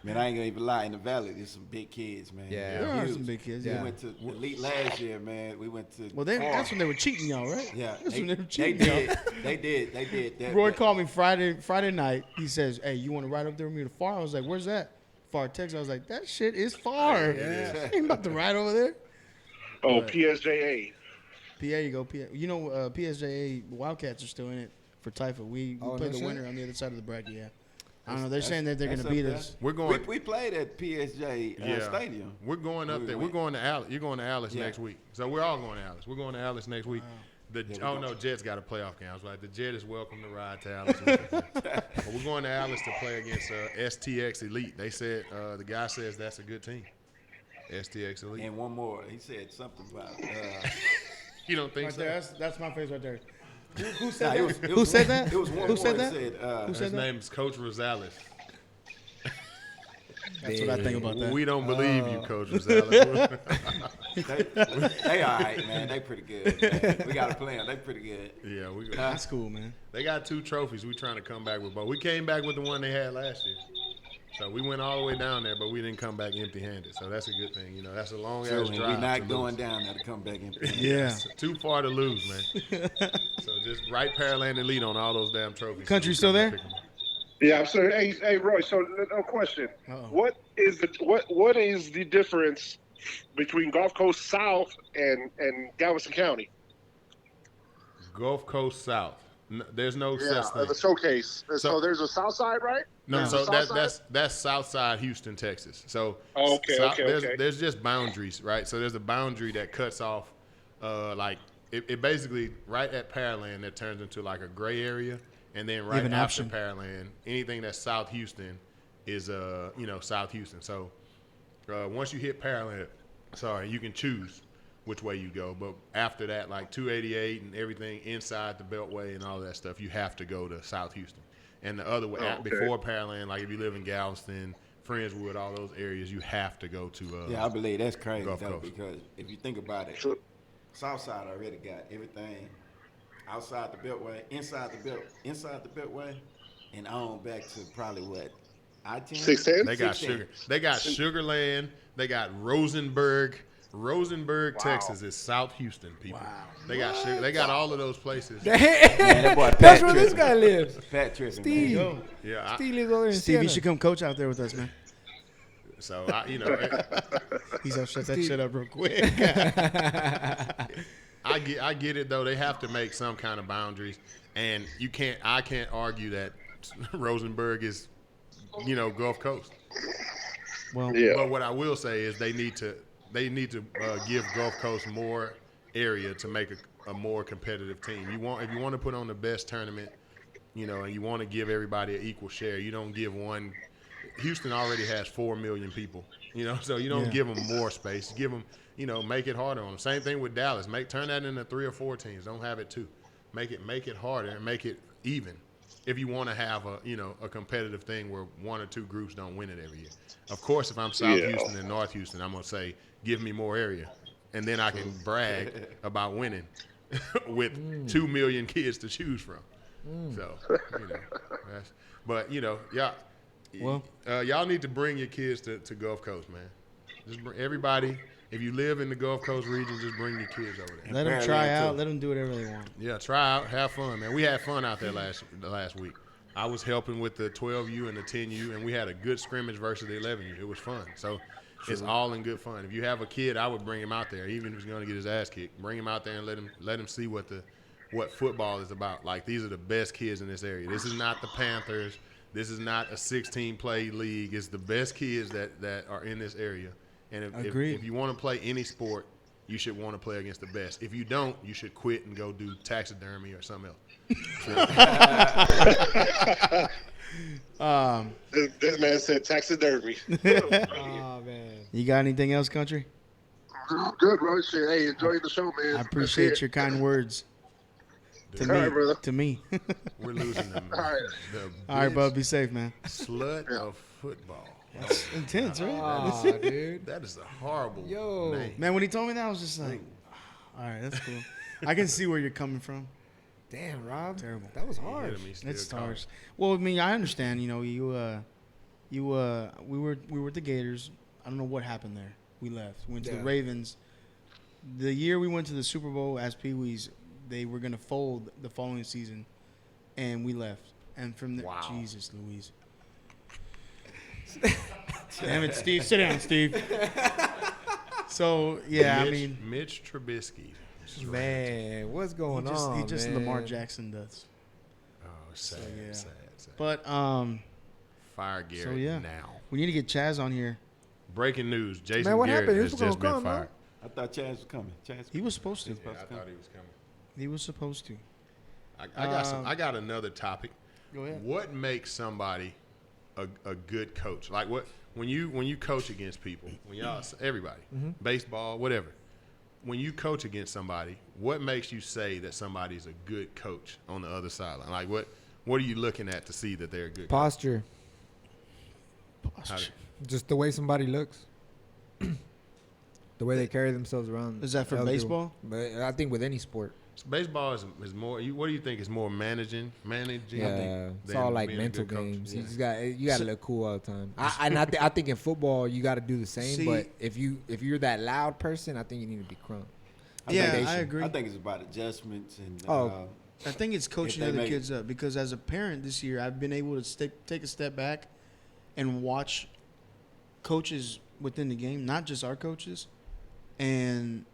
Man, I ain't gonna even lie. In the Valley, there's some big kids, man. Yeah. There are Huge. some big kids, We yeah. went to elite last year, man. We went to. Well, that's when they were cheating y'all, right? Yeah, That's they, when they were they cheating y'all. did. They did. That, Roy that- called me Friday night. He says, "Hey, you want to ride up there with me to Far?" I was like, "Where's that?" Far, Texas. I was like, "That shit is far. Yeah. Ain't about to ride over there." Oh, PSJA. PA, you go. PA. You know, PSJA Wildcats are still in it for Typha. We Oh, play no the shit? winner on the other side of the bracket. Yeah. I don't know. They're saying that they're going that's to beat up us. We're going. We played at PSJ Stadium. We're going up We there. went. We're going to Alice. You're going to Alice Yeah. next week. So we're all going to Alice. We're going to Alice next week. we No, Jet's got a playoff game. I was like, the Jet is welcome to ride to Alice. with us. But we're going to Alice to play against STX Elite. They said the guy says that's a good team. STX Elite. And one more, he said something about. You don't think Right so? there. That's my face right there. Who Nah, said it that? was- it Who was said one- that? It was one Who more said that that? said, Who said His that? name is Coach Rosales. That's what I think about that. We don't believe you, Coach Rosales. they all right, man. They pretty good. Man. We got to play them. They pretty good. Yeah, we. That's cool, man. They got 2 trophies. We trying to come back with, but we came back with the one they had last year. So we went all the way down there, but we didn't come back empty-handed. So that's a good thing. You know, that's a long So ass we're drive. not to going lose. down there to come back in. Yeah. It's too far to lose, man. So just right Pearland Elite on all those damn trophies. Country we still come there? pick 'em up. Yeah, so hey Roy, so no question. Uh-oh. What is the difference between Gulf Coast South and Galveston County? Gulf Coast South. There's no Yeah, such thing. the showcase. So So- there's a South Side, right? No, No. so South side? that's Southside Houston, Texas. So Oh, okay, okay. There's just boundaries, right? So there's a boundary that cuts off, like it basically right at Pearland that turns into like a gray area, and then right an after option. Pearland, anything that's South Houston is South Houston. So once you hit Pearland, you can choose which way you go, but after that, like 288 and everything inside the Beltway and all that stuff, you have to go to South Houston. And the other way, Oh, okay. before Pearland, like if you live in Galveston, Friendswood, all those areas, you have to go to. Yeah, I believe that's crazy Gulf though, Coast. because if you think about it, So- Southside already got everything outside the Beltway, inside the Beltway, and on back to probably what I-10. 610. They got 16. Sugar. They got Sugarland. They got Rosenberg. Rosenberg, Texas is South Houston, people. Wow. They got Sugar. They got all of those places. Man, that boy That's Pat where this tripping. guy lives. Pat tripping, Steve. man. Yeah. Steve lives over in Steve, you Siena. should come coach out there with us, man. He's gonna shut that Steve. shit up real quick. I get it though. They have to make some kind of boundaries, and I can't argue that Rosenberg is, Gulf Coast. Well, Yeah. But what I will say is they need to give Gulf Coast more area to make a more competitive team. If you want to put on the best tournament, and you want to give everybody an equal share, you don't give one. Houston already has 4 million people, so you don't Yeah. give them more space. Give them, make it harder on them. Same thing with Dallas. Turn that into 3 or 4 teams. Don't have it 2. Make it harder and make it even. If you want to have a competitive thing where 1 or 2 groups don't win it every year. Of course, if I'm South Yeah. Houston and North Houston, I'm gonna say give me more area, and then I can brag about winning with 2 million kids to choose from. So y'all need to bring your kids to Gulf Coast, man. Just bring everybody. If you live in the Gulf Coast region, just bring your kids over there. let them Pearland, try too. out. Let them do whatever they want. Yeah, try out, have fun, man. We had fun out there last week. I was helping with the 12U and the 10U, and we had a good scrimmage versus the 11U. It was fun. So it's all in good fun. If you have a kid, I would bring him out there, even if he's going to get his ass kicked. Bring him out there and let him see what football is about. Like, these are the best kids in this area. This is not the Panthers. This is not a 16-play league. It's the best kids that are in this area. And Agreed. if you want to play any sport, you should want to play against the best. If you don't, you should quit and go do taxidermy or something else. This man said taxidermy. Oh, man. You got anything else, country? Good, bro. Shit, hey, enjoy the show, man. I appreciate That's it. your kind words. To All right, me, brother. to me. We're losing them. All right. All right, bud. Be safe, man. Slut of football. That's intense, right? Aw, dude. That is a horrible Yo. name. Man, when he told me that, I was just like, all right, that's cool. I can see where you're coming from. Damn, Rob. Terrible. That was He hard. hit him, he still It's caught harsh. it. Well, I mean, I understand. You know, we were at the Gators. I don't know what happened there. We left. Went to the Yeah. Ravens. The year we went to the Super Bowl as Pee Wees, they were gonna fold the following season, and we left. And from there, Wow. Jesus Louise. Damn it, Steve. Sit down, Steve. So yeah, I mean, Mitch Trubisky. Man, what's going he just man? Lamar Jackson does. Oh, sad, yeah. sad. But Fire Garrett so yeah, now. we need to get Chaz on here. Breaking news: Jason Man, what Garrett happened? He has was just gonna been come, fired. I thought Chaz was coming. He was supposed to. Yeah, I thought he was coming. He was supposed to. I got another topic. Go ahead. What makes somebody a good coach? Like when you coach against people, when y'all everybody, baseball, whatever. When you coach against somebody, what makes you say that somebody's a good coach on the other sideline? Like what are you looking at to see that they're a good Posture. coach? How do- Just the way somebody looks. The way they carry themselves around. Is that for other baseball? people. But I think with any sport. Baseball is more. What do you think is more managing? Yeah, it's than all like being a mental good coach? games. Yeah. You got to look cool all the time. I think in football you got to do the same. See- but if you're that loud person, I think you need to be crunk. Yeah, Foundation. I agree. I think it's about adjustments and I think it's coaching If they other make- kids up because as a parent this year, I've been able to take a step back and watch coaches within the game, not just our coaches. And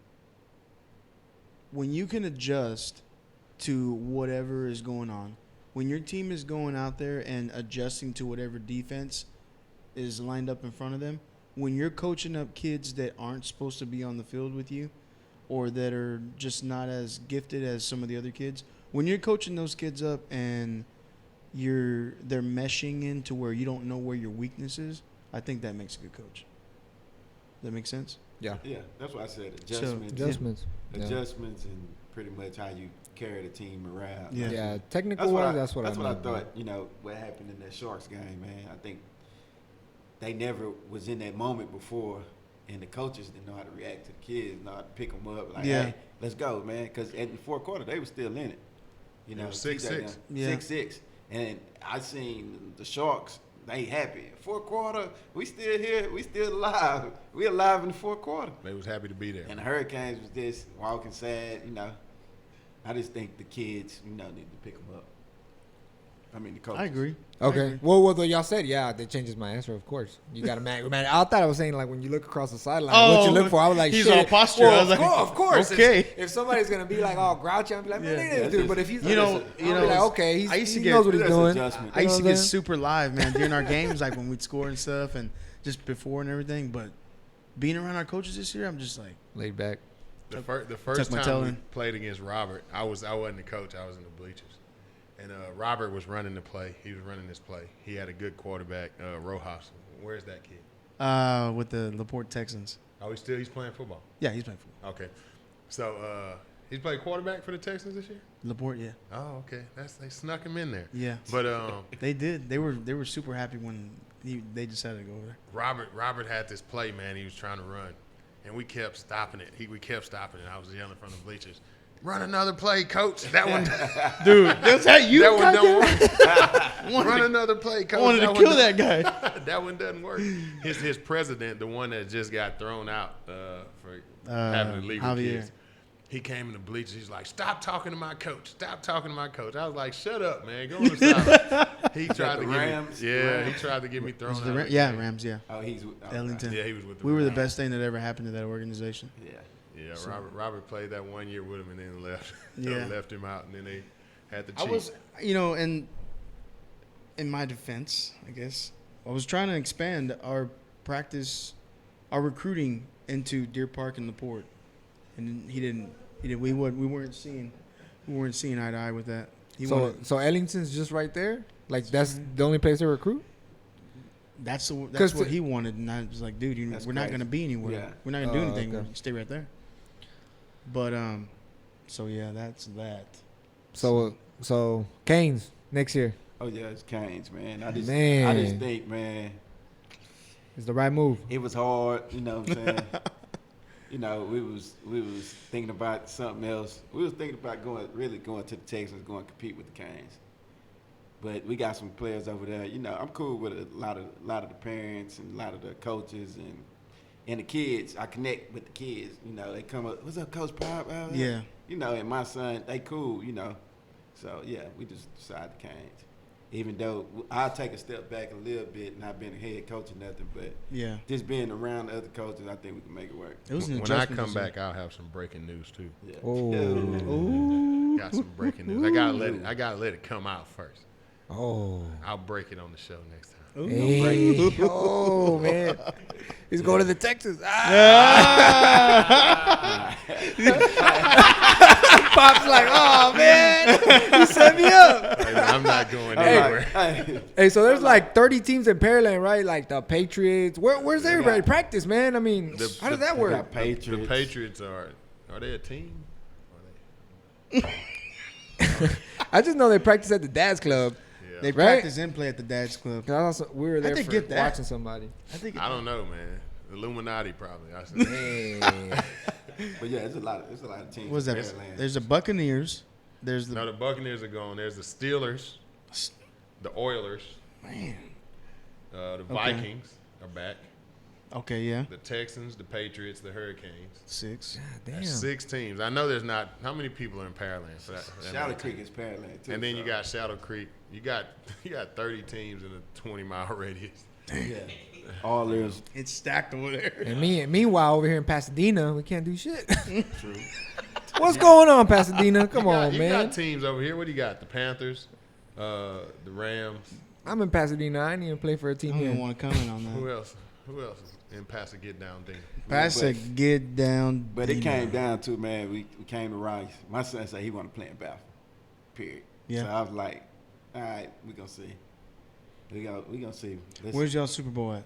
when you can adjust to whatever is going on, when your team is going out there and adjusting to whatever defense is lined up in front of them, when you're coaching up kids that aren't supposed to be on the field with you or that are just not as gifted as some of the other kids, when you're coaching those kids up and they're meshing into where you don't know where your weakness is, I think that makes a good coach. Does that make sense? Yeah. yeah, that's why I said adjustments. Adjustments. Yeah. Adjustments and pretty much how you carry the team around. Yeah. Yeah. Technical wise, that's what I I mean. thought. You know what happened in that Sharks game, man. I think they never was in that moment before, and the coaches didn't know how to react to the kids, know how to pick them up. Like, Yeah. hey, let's go, man. Because in the fourth quarter, they were still in it. You know, 6-6. Yeah. 6-6. And I seen the Sharks. They happy. Fourth quarter, we still here. We still alive. We alive in the fourth quarter. They was happy to be there. And the Hurricanes was just walking sad, you know. I just think the kids, you know, need to pick them up. I mean, the coaches. I agree. Okay. Well, though y'all said, yeah, that changes my answer. Of course, you got to man. I thought I was saying like when you look across the sideline, what you look for. I was like, he's shit. all posture. Well, I was like, of course. okay. If somebody's gonna be like, oh, grouchy, I'm be like, man, Yeah. look at this dude. But if he's, You know, I'll be like, okay, I used to he get- knows what he's That's doing. adjustment. I used to You know what get I'm saying? super live, man, during our games, like when we'd score and stuff, and just before and everything. But being around our coaches this year, I'm just like, Laid back. The first my time toe we in. played against Robert, I wasn't the coach. I was in the bleachers, and Robert was running the play. He was running this play. He had a good quarterback, Rojas. Where's that kid? with the LaPorte Texans. Oh, he's playing football. Yeah, he's playing football. Okay, so he's played quarterback for the Texans this year. LaPorte, yeah, Oh, okay. They snuck him in there. yeah. But They did. They were super happy when they decided to go over there. Robert had this play, man. He was trying to run, and we kept stopping it. We kept stopping it. I was yelling from the bleachers, "Run another play, coach!" That one, Dude, was that you? that one don't goddamn? work. Run another play, coach. I wanted to That kill one that guy. that one doesn't work. His president, the one that just got thrown out for having illegal Javier. kids, he came in the bleachers. He's like, "Stop talking to my coach. Stop talking to my coach." I was like, "Shut up, man. Go on the side." He tried to the get Rams? me. Yeah, he tried to get me thrown Was out. the of Ram- the yeah, game. Rams, yeah. Oh, he's Ellington. Yeah, he was with the We were the Rams. best thing that ever happened to that organization. Yeah. Yeah, Robert played that 1 year with him and then left. Yeah. Left him out, and then they had the I cheat. was, and in my defense, I guess, I was trying to expand our practice, our recruiting into Deer Park and LaPorte, and he didn't. We weren't seeing eye to eye with that. He So wanted, Ellington's just right there. Like that's the only place they recruit. that's 'cause what to- he wanted, and I was like, dude, That's we're not crazy. going to be anywhere. Yeah. We're not going to do Oh, anything. okay. Stay right there. But so yeah, that's that. So Canes next year Oh yeah, it's Canes, man. I just think, man, is the right move. it was hard. You know what I'm saying? You know, we was thinking about something else. We was thinking about going to the Texans, going to compete with the Canes. But we got some players over there. You know, I'm cool with a lot of the parents and a lot of the coaches and the kids. I connect with the kids. You know, they come up, what's up, Coach Pop? Yeah. You know, and my son, they cool. You know, so yeah, we just decided the Canes. Even though I'll take a step back a little bit, not being a head coach or nothing, but Yeah. just being around the other coaches, I think we can make it work. It was an When I adjustment come this year. back, I'll have some breaking news too. Yeah. Oh. Ooh. Got some breaking news. I gotta let it come out first. Oh. I'll break it on the show next time. Ooh. Hey. Oh man. He's going to the Texans. Pop's like, oh man, he set me up. Hey, I'm not going anywhere. Hey, so there's like 30 teams in Pearland, right? Like the Patriots. Where's everybody practice, man? I mean, how does that We work? got Patriots. The Patriots are they a team? I just know they practice at the Dad's Club. Yeah. They Right? practice and play at the dad's club. 'Cause I also, we were there did for get that. watching somebody. I think. I don't know, man. Illuminati probably. I said, Hey. But yeah, there's a lot of teams. What's in that? Maryland. There's the Buccaneers. There's the no, the Buccaneers are gone. There's the Steelers, the Oilers, man. the Vikings are back. Okay, yeah. The Texans, the Patriots, the Hurricanes. 6. Damn. That's 6 teams. I know there's not. How many people are in Pearland for that? Shadow many Creek teams? is Pearland too. And then you so, got Shadow Creek. You got 30 teams in a 20-mile radius. yeah. All there's It's stacked over there. And meanwhile, over here in Pasadena, we can't do shit. true. What's going on, Pasadena? Come on, You man. got teams over here. What do you got? The Panthers, the Rams. I'm in Pasadena. I ain't even play for a I team don't even here. want to comment on Who that. else? Who else is in Pasadena? Get down there. Pass a get down. But it Dino. came down to, man, we came to Rice. My son said he wanted to play in Baffle. Period. Yeah. So I was like, all right, we gonna see. We gonna see. Where's y'all Super Bowl at?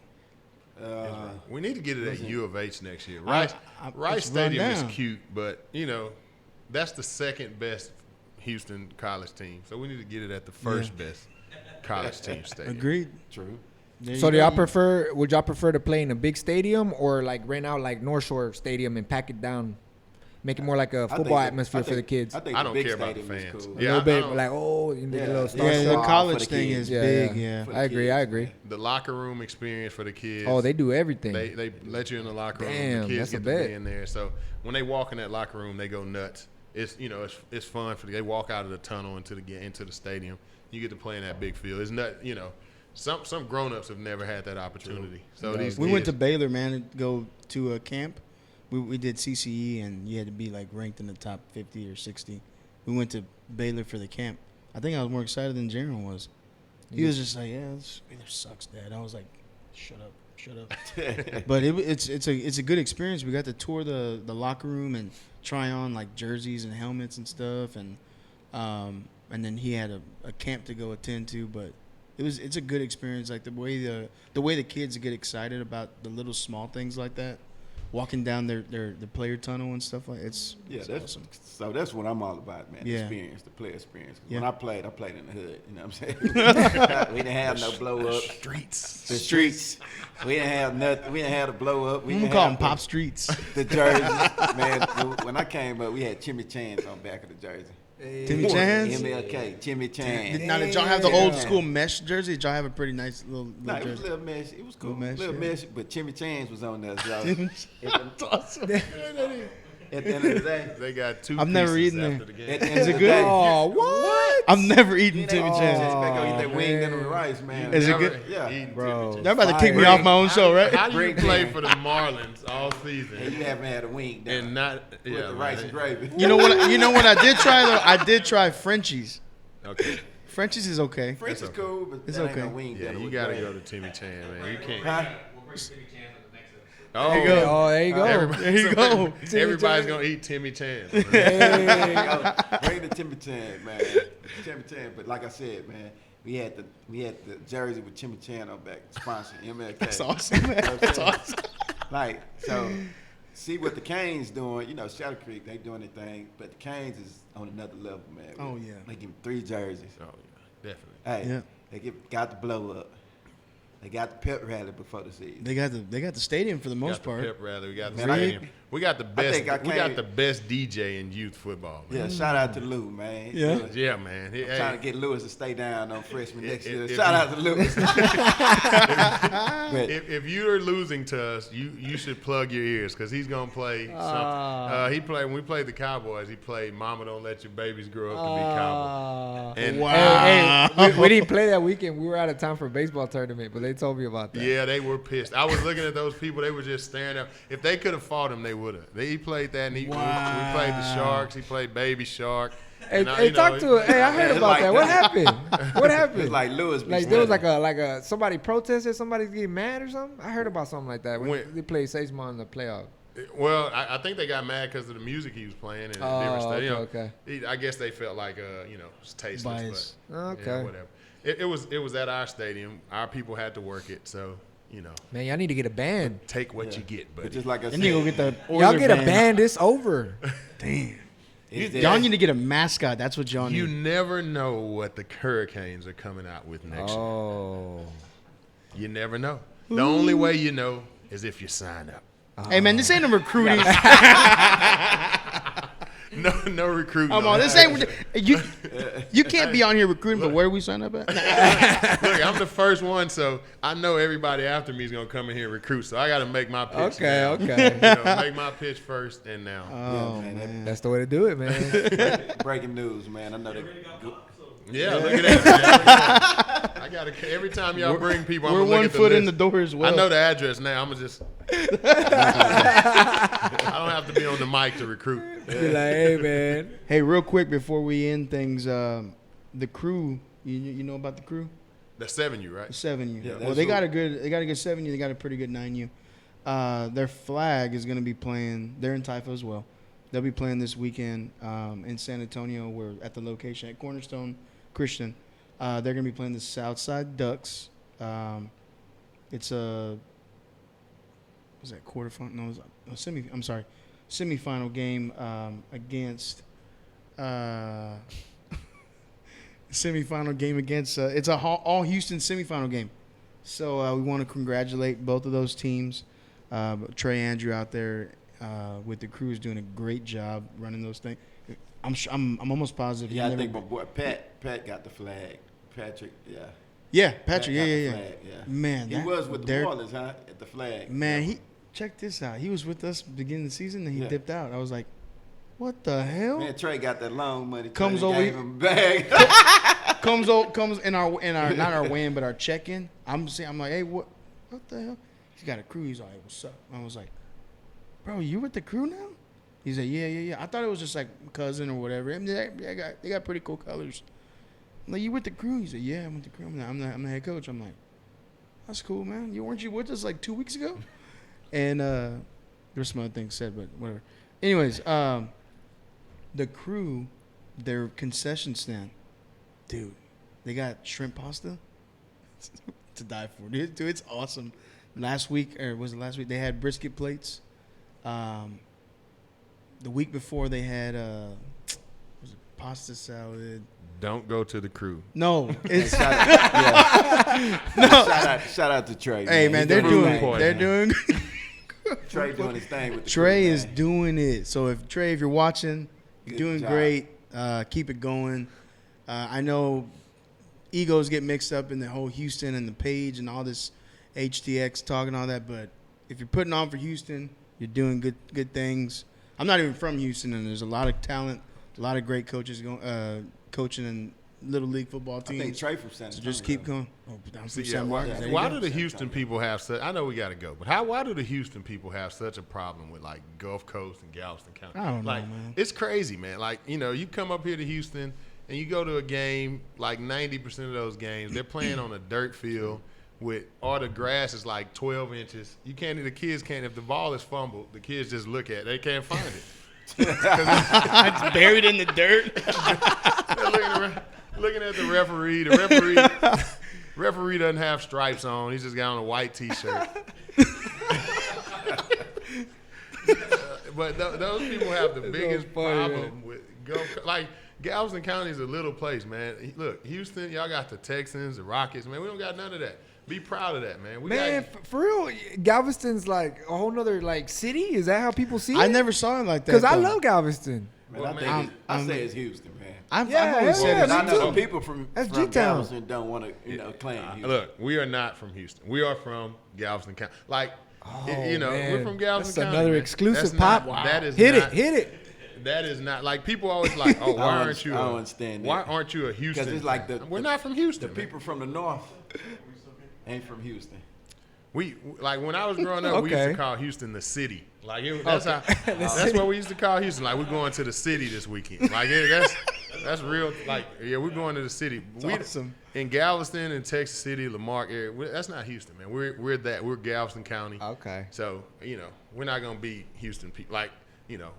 We need to get it at U of H next year. I- Rice, I- Rice it's run Stadium is down. cute, but that's the second best Houston college team. So we need to get it at the first best college team stadium. Agreed. True. There So you do go. y'all would y'all prefer to play in a big stadium or like rent out like North Shore Stadium and pack it down? Make it more like a I think football the- atmosphere I for the think- kids. I think I the don't big care about the stadium is fans. cool. A Yeah, little I bit don't- like, oh, you need a little star. Yeah, the Star college for the thing kids. is Yeah, big. yeah. Yeah. For the I agree. kids, I agree. man. The locker room experience for the kids. Oh, they do everything. They let you in the locker room. Damn, the kids that's a get to bet. be in there. So when they walk in that locker room, they go nuts. It's it's fun for they walk out of the tunnel into the stadium. You get to play in that big field. It's not some grown-ups have never had that opportunity. So these We went to kids- Baylor, man, to go to a camp. We did CCE, and you had to be like ranked in the top 50 or 60. We went to Baylor for the camp. I think I was more excited than Jaron was. He was just like, "Yeah, Baylor sucks, Dad." I was like, "Shut up." But it's a good experience. We got to tour the locker room and try on like jerseys and helmets and stuff, and then he had a camp to go attend to. But it's a good experience. Like the way the kids get excited about the little small things like that, walking down the player tunnel and stuff like it's That's awesome. So that's what I'm all about, man. Yeah. The experience, the player experience. 'Cause Yeah. When I played in the hood. You know what I'm saying? We didn't have no blow up. streets. The streets. We didn't have nothing. We didn't have the blow up. We I'm didn't gonna call have them Pop Streets. the jerseys. Man, when I came up, we had Chimichans on the back of the jersey. Timmy Chans. MLK, Chimichans. Now did y'all have the old school mesh jersey? Did y'all have a pretty nice little No, it was a jersey? little mesh. It was cool. Little mesh, Little yeah. mesh, but Chimichans was on there. So That's awesome. at the end of the day, They got 2 I've never pieces eaten after the game. at the end Is of it the good? day, Oh, what? I've never eaten you Timmy ain't Chans. gonna eat that wing man. dinner with rice, man. Is it Never good? Yeah. eaten Bro. Timmy Y'all about to kick me Fire. off my own show, right? How do you Bring play it. for the Marlins all And season you haven't had a wing dinner and not with the rice and gravy. You know what? You know what I did try though? I did try Frenchies. Okay. Frenchies is okay. French is cool, but It's that ain't okay. no wing Yeah, dinner you with gotta gravy. go to Timmy Chan, man. You can't. Huh? Oh, There you go. Oh, there you go. There you go. Everybody's gonna eat Timmy Chan. Bring the Timmy Chan, man. Timmy Chan, but like I said, man, we had the jersey with Timmy Chan on back, sponsor MLK. That's awesome, man. You know what I'm That's saying? awesome. Like see what the Canes doing. You know, Shadow Creek, they doing their thing, but the Canes is on another level, man. Oh, yeah. They give 3 jerseys. Oh yeah, definitely. Hey, Yeah. they got the blow up. They got the pep rally before the season. They got the stadium for the most Got the part. pep rally. We got the Man, stadium. We got the best. think I We got came- the best DJ in youth football. Man. Yeah, shout out to Lou, man. Yeah. Lewis. Yeah, man. I'm trying to get Lewis to stay down on freshman next year. if Shout you- out to Lewis. But If you're losing to us, you should plug your ears because he's gonna play something. He played when we played the Cowboys. He played "Mama Don't Let Your Babies Grow Up to Be Cowboys." And Wow. Hey, we didn't play that weekend. We were out of town for a baseball tournament, but they told me about that. yeah, they were pissed. I was looking at those people. They were just staring at. If they could have fought him, they would have. He played that, and we played the Sharks. He played Baby Shark. Hey, And I- hey, you know, talk to it. Hey, I heard it's about like that. What that. happened? What happened? it's like Lewis. be Like there was sweating. like a somebody protested, somebody's getting mad or something. I heard about something like that when When- they played Sagemont in the playoff. Well, I think they got mad because of the music he was playing and Oh, different stuff. You know, okay. I guess they felt like it's tasteless. Bias. But, Okay. yeah, whatever. It was at our stadium. Our people had to work it, so Man, y'all need to get a band. take what you Yeah. get, But buddy. just like I Then said, you go get the Y'all Oiler get a band. It's over. Damn. it's Y'all that- need to get a mascot. That's what y'all You need. never know what the Hurricanes are coming out with next year. Oh. You never know. The only way you know is if you sign up. Hey man, this ain't a recruiting. No recruiting. Come on, this ain't you can't be on here recruiting. But where we sign up at? Look, I'm the first one, so I know everybody after me is gonna come in here and recruit. So I got to make my pitch. Okay, now. okay. Make my pitch first and now. Oh man, man. That's the way to do it, man. breaking news, man. I know that. Yeah, look at that. I got to every time y'all bring people. I'm We're gonna look one at the foot in list. the door as well. I know the address now. I'm gonna just. I don't have to be on the mic to recruit. Be like, hey, man. Hey, real quick before we end things, the crew. You know about the crew? The 7U, right? The 7U. Yeah, well, that's they who- got a good 7U. They got a pretty good 9U. Their flag is going to be playing. They're in Taifa as well. They'll be playing this weekend in San Antonio. We're at the location at Cornerstone Christian. They're going to be playing the Southside Ducks. It's a was that quarterfinal? No, it was a semi. I'm sorry, semifinal game against. Semifinal game against. It's a all Houston semifinal game. So we want to congratulate both of those teams. Trey Andrew out there with the crew is doing a great job running those things. I'm almost positive. Yeah, I he's think never- my boy Pat got the flag. Patrick, yeah. Yeah, Pat Patrick. got the Yeah. flag, yeah. Man, He that- was with the Derek- Marlins, huh? At the flag. Man, he check this out. He was with us beginning of the season, and he Yeah. dipped out. I was like, "What the hell?" Man, Trey got that loan money. Comes Trey over gave here- him a bag. comes in our not our win, but our check-in. I'm like, "Hey, what the hell?" He's got a crew. He's like, "What's up?" I was like, "Bro, you with the crew now?" He's like, "Yeah." I thought it was just like cousin or whatever. I mean, they got pretty cool colors. I'm like, "You with the crew?" He's like, "Yeah, I'm with the crew. I'm the head coach." I'm like, "That's cool, man. Weren't you with us like 2 weeks ago?" And there's some other things said, but whatever. Anyways, the crew, their concession stand, dude, they got shrimp pasta to die for. Dude, it's awesome. Last week, or was it last week? They had brisket plates. The week before, they had was it pasta salad? Don't go to the crew. No, it's Shout out to Trey. hey man, He's they're doing doing his thing. they're doing. Trey doing his thing with the Trey crew, is man. doing it. So if you're watching, you're Good doing job. great. Keep it going. I know egos get mixed up in the whole Houston and the page and all this HTX talk and all that, but if you're putting on for Houston, you're doing good things. I'm not even from Houston, and there's a lot of talent, a lot of great coaches coaching in little league football I teams. think Trey from San So Antonio. just keep going. Oh, but I'm from See, San Marcos. yeah. There you why go. do the Houston people have such? I know we got to go, but why do the Houston people have such a problem with like Gulf Coast and Galveston County? I don't know, like, man. It's crazy, man. Like you come up here to Houston and you go to a game. Like 90% of those games, they're playing on a dirt field with all the grass is like 12 inches. The kids can't. If the ball is fumbled, the kids just look at it. They can't find it. It's buried in the dirt. They're looking at the referee. The referee doesn't have stripes on. He's just got on a white T-shirt. But those people have the biggest funny, problem with like Galveston County is a little place, man. Look, Houston, y'all got the Texans, the Rockets, man. We don't got none of that. Be proud of that, man. For real, Galveston's like a whole nother like city. Is that how people see it? I never saw it like that. Because I though. love Galveston. Man, Well, I say it's Houston, man. I've Yeah, always yeah, said me I it's know too. some people from G-Town. Galveston don't want to, claim Houston. Look, we are not from Houston. We are from Galveston County. Like, we're man. from Galveston That's County. another man. exclusive That's not- pop. That is Hit not, it. That is not like people always like, oh, why aren't you? I don't understand that. Why aren't you a Houston? Because it's like we're not from Houston. The man. people from the north ain't from Houston. We like when I was growing up, we used Okay. to call Houston the city. Like that's that's what we used to call Houston. Like we're going to the city this weekend. Like that's real. Like we're going to the city. awesome. In Galveston and Texas City, Lamar area. That's not Houston, man. We're Galveston County. Okay. So we're not gonna be Houston people. Like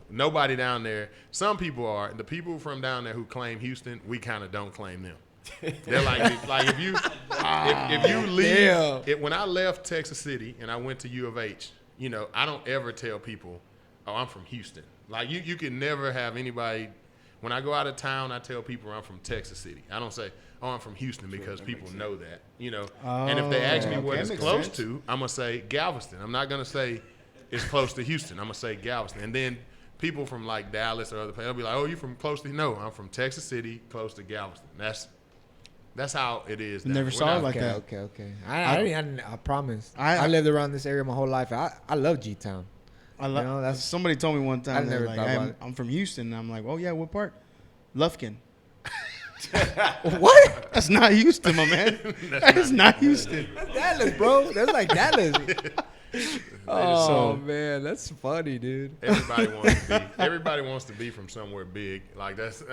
nobody down there. Some people are. The people from down there who claim Houston, we kind of don't claim them. They're like if you leave. When I left Texas City and I went to U of H, I don't ever tell people, oh, I'm from Houston. Like you can never have anybody. When I go out of town, I tell people I'm from Texas City. I don't say, oh, I'm from Houston because people know that. And if they ask me what that it's makes close sense. to, I'm gonna say Galveston. I'm not gonna say it's close to Houston. I'm gonna say Galveston. And then people from like Dallas or other places, they'll be like, oh, you from close to? No, I'm from Texas City, close to Galveston. That's how it is. now. Never We're saw not- it like that. Okay. I promise. I- I lived around this area my whole life. I love G-Town. that's- Somebody told me one I time. never Like, thought about I'm, it. I'm from Houston. And I'm like, oh yeah, what part? Lufkin. What? That's not Houston, my man. That is not Houston. That's Dallas, bro. That's like Dallas. Oh So- man, that's funny, dude. Everybody wants to be from somewhere big. Like that's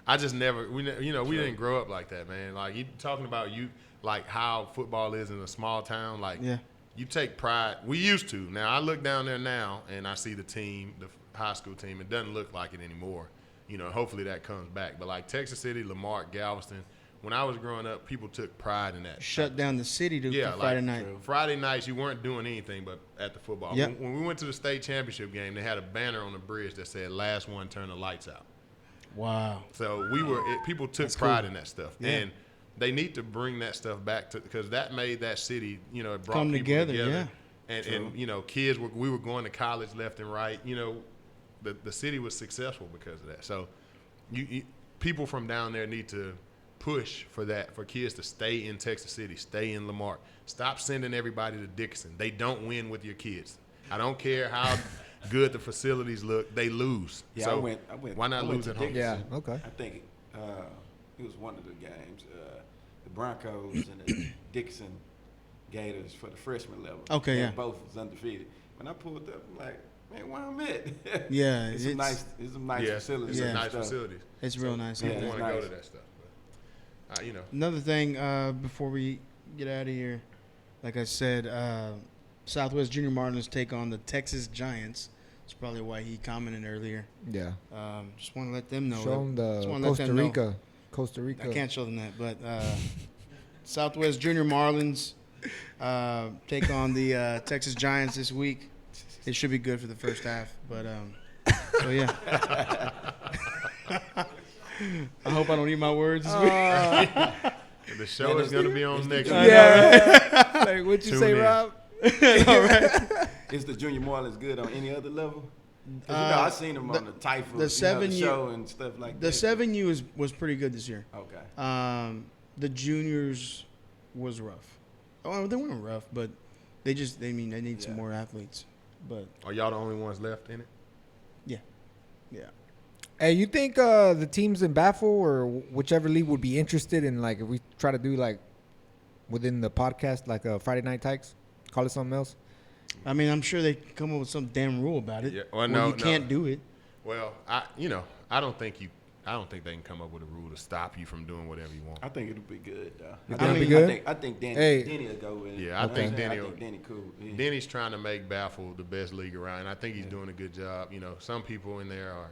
I just never we didn't grow up like that, man. Like you talking about like how football is in a small town. Like Yeah. you take pride. We used to. Now I look down there now and I see the team, the high school team. It doesn't look like it anymore. Hopefully that comes back. But like Texas City, Lamar, Galveston. When I was growing up, people took pride in that. Shut down the city for Friday night. Friday nights, you weren't doing anything but at the football. Yep. When we went to the state championship game, they had a banner on the bridge that said, last one, turn the lights out. Wow. So people took pride in that stuff. Yeah. And they need to bring that stuff back because that made that city, it brought Come people together, together. yeah. And kids, we were going to college left and right. The city was successful because of that. So people from down there need to push for that, for kids to stay in Texas City, stay in Lamar. Stop sending everybody to Dickinson. They don't win with your kids. I don't care how good the facilities look, they lose. Yeah, so I went. why not I went lose to at home? Dickinson. Yeah, okay. I think it was one of the games. The Broncos and the Dixon Gators for the freshman level. Okay, They yeah. both was undefeated. When I pulled up, I'm like, man, where I'm at? Yeah, it's some nice facilities. It's Yeah. some nice and stuff. facilities. It's real nice. Yeah, People it's want to go nice. to that stuff. But, Another thing before we get out of here, like I said, Southwest Junior Marlins take on the Texas Giants. That's probably why he commented earlier. Yeah. Just want to let them know. Show them Just the wanna let them know. Costa Rica. I can't show them that, but Southwest Junior Marlins take on the Texas Giants this week. It should be good for the first half, but so yeah. I hope I don't eat my words this week. the show is going to be on next week. Yeah. Like, what'd you Tune say, in. Rob? All right. Is the Junior Marlins good on any other level? 'Cause, I seen them on the Typhoon, the 7U show and stuff like The that. 7U was pretty good this year. Okay. The juniors was rough. Oh, they weren't rough, but they need some more athletes. But Are y'all the only ones left in it? yeah. Hey, you think the teams in Baffle or whichever league would be interested in, like, if we try to do, like, within the podcast, like a Friday Night Tykes, call it something else? I mean, I'm sure they come up with some damn rule about it. Yeah, well, where no, you can't do it. Well, I don't think they can come up with a rule to stop you from doing whatever you want. I think it'll be good, though. You think it'll be good? I think Danny, Hey. Danny will go with it. Yeah, I think Danny will- Danny cool. Yeah. Denny's trying to make Baffle the best league around, and I think he's doing a good job. Some people in there are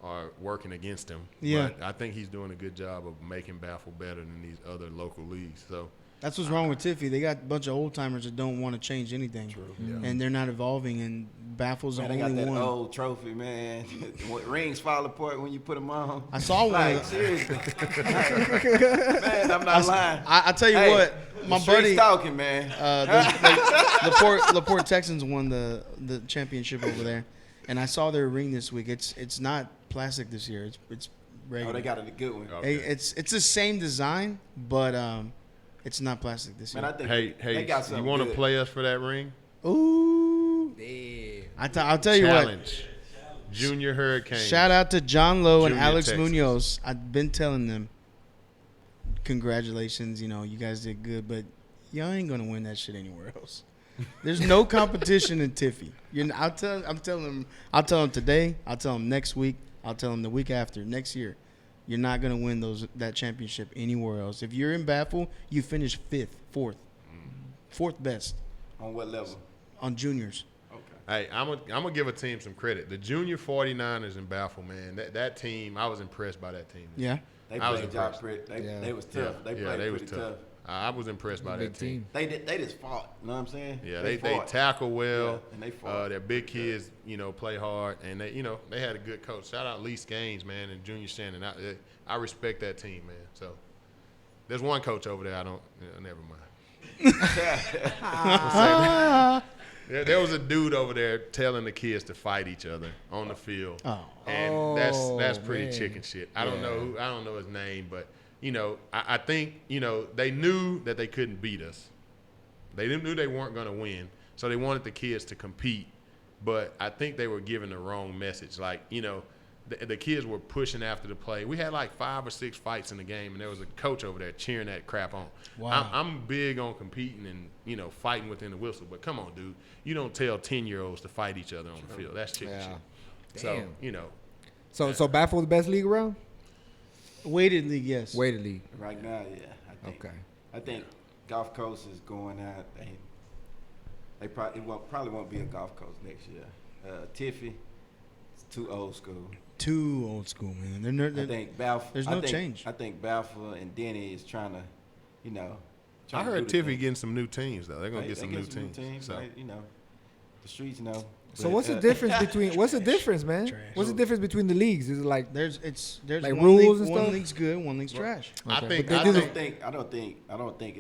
are working against him. Yeah. But I think he's doing a good job of making Baffle better than these other local leagues. So That's what's wrong with Tiffy. They got a bunch of old timers that don't want to change anything. True. Yeah. And they're not evolving, and Baffle's the Man, they got only that one. old trophy, man. What rings fall apart when you put them on. I saw one. Like, seriously. Man, I'm not lying. I tell you Hey, what, my the streets buddy, talking, man. Laporte Texans won the championship over there, and I saw their ring this week. It's not plastic this year. It's regular. Oh, they got a good one. Okay. It's the same design, but it's not plastic this year. Man, I think Hey, they got you something want to good. play us for that ring? Ooh, Yeah. I'll tell you what. Challenge. Junior Hurricane. Shout out to John Lowe and Junior Alex Texas. Munoz. I've been telling them, congratulations. You know, you guys did good, but y'all ain't gonna win that shit anywhere else. There's no competition in Tiffy. I'm telling them today. I'll tell them next week. I'll tell them the week after. Next year, you're not gonna win that championship anywhere else. If you're in Baffle, you finish fourth best On what level? on juniors. Okay. Hey, I'm gonna give a team some credit. The junior 49ers in Baffle, man. That team, I was impressed by that team. Yeah. They I was played y'all impressed. pretty. Yeah. They was tough. They played they pretty was tough. I was impressed by Big that team. They just fought. You know what I'm saying? Yeah, they fought. tackle well. Yeah, and they fought. Their big kids, play hard, and they had a good coach. Shout out Lee Gaines, man, and Junior Shannon. I respect that team, man. So there's one coach over there. I don't. Never mind. There was a dude over there telling the kids to fight each other on the field, and that's pretty man. chicken shit. I don't know his name, but I think they knew that they couldn't beat us. They knew they weren't going to win, so they wanted the kids to compete. But I think they were giving the wrong message. Like the kids were pushing after the play. We had like 5 or 6 fights in the game, and there was a coach over there cheering that crap on. Wow. I'm big on competing and fighting within the whistle, but come on, dude, you don't tell 10-year-olds to fight each other on the field. That's chicken Yeah. shit. Damn. So Baffle the best league around? Weighted league, yes. Weighted league. Right now, yeah. I think Gulf Coast is going out. They probably won't be a Gulf Coast next year. Tiffy, it's too old school. Too old school, man. I think Balfour. There's no change. I think Balfour and Denny is trying to, I heard Tiffy getting some new teams though. They're gonna get some new teams. teams. So. Like, the streets know. So But, what's the difference between? What's the difference, man? Trash. What's the difference between the leagues? Is it like There's Like one rules league, and one stuff? league's good, one league's trash. I Okay, think but I they do don't think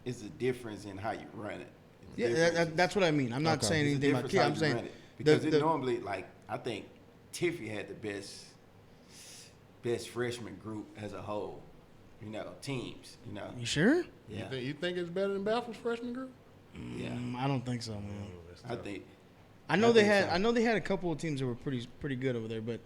it's a difference in how you run it. It's Yeah, difference. that's what I mean. I'm not Okay. saying It's a anything about difference kid. how I'm you saying run it. Because the- it normally, I think Tiffy had the best freshman group as a whole. Teams. You sure? Yeah. You think it's better than Baffle's freshman group? Yeah. I don't think so, man. I think I know I they think had. so. I know they had a couple of teams that were pretty good over there. But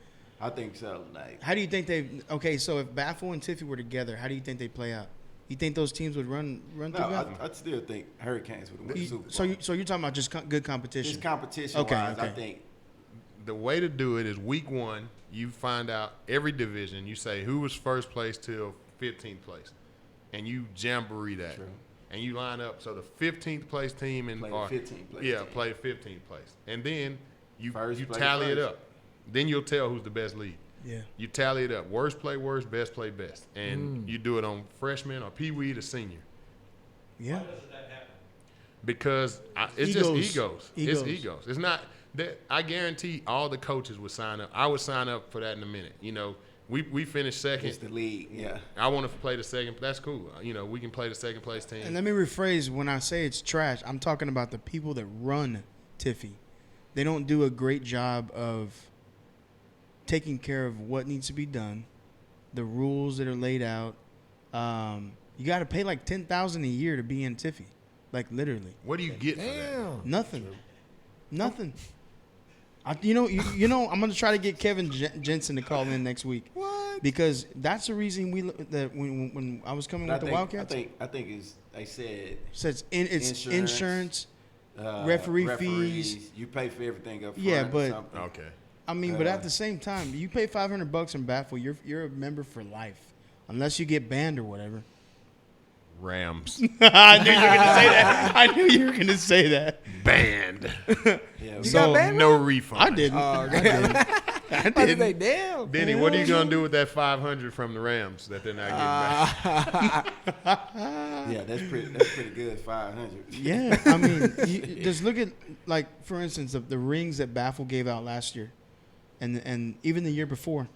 so. Like, how do you think they? Okay, so if Baffle and Tiffy were together, how do you think they play out? You think those teams would run no, through Baffle? I still think Hurricanes would win the Super Bowl. So you're talking about just good competition? Just competition Okay, wise, I okay. think The way to do it is week 1, you find out every division. You say who was first place till 15th place, and you jamboree that. True. And you line up so the 15th place team Play the 15th place yeah, team. play 15th place, and then you First you play tally it first. up. Then you'll tell who's the best league. Yeah. You tally it up. Worst play worst, best play best, and you do it on freshman or pee-wee to senior. Yeah. Because it's Egos. just egos. Egos. It's egos. It's not that I guarantee all the coaches would sign up. I would sign up for that in a minute. We finished second. it's the league. Yeah. I want to play the second. That's cool. We can play the second place team. And let me rephrase. When I say it's trash, I'm talking about the people that run Tiffy. They don't do a great job of taking care of what needs to be done, the rules that are laid out. You got to pay like $10,000 a year to be in Tiffy, like literally What do you get for that? damn. nothing. I'm gonna try to get Kevin Jensen to call in next week. What? Because that's the reason when I was coming But with the Wildcats, I think it's they said says it's insurance. Referee referees, fees. You pay for everything up front. Yeah, or but- something. Okay. I mean, but at the same time, you pay $500 in Baffle, you're a member for life, unless you get banned or whatever. Rams I knew you were gonna say that. I knew you were gonna say that. banned. Yeah, So- got banned? No refund. I didn't. Oh, I didn't. I I was didn't. like, damn. Benny, what are you gonna do with that 500 from the Rams that they're not getting back? Yeah, that's pretty good. 500. Yeah, I mean, you just look at, like, for instance, the rings that Baffle gave out last year, and even the year before,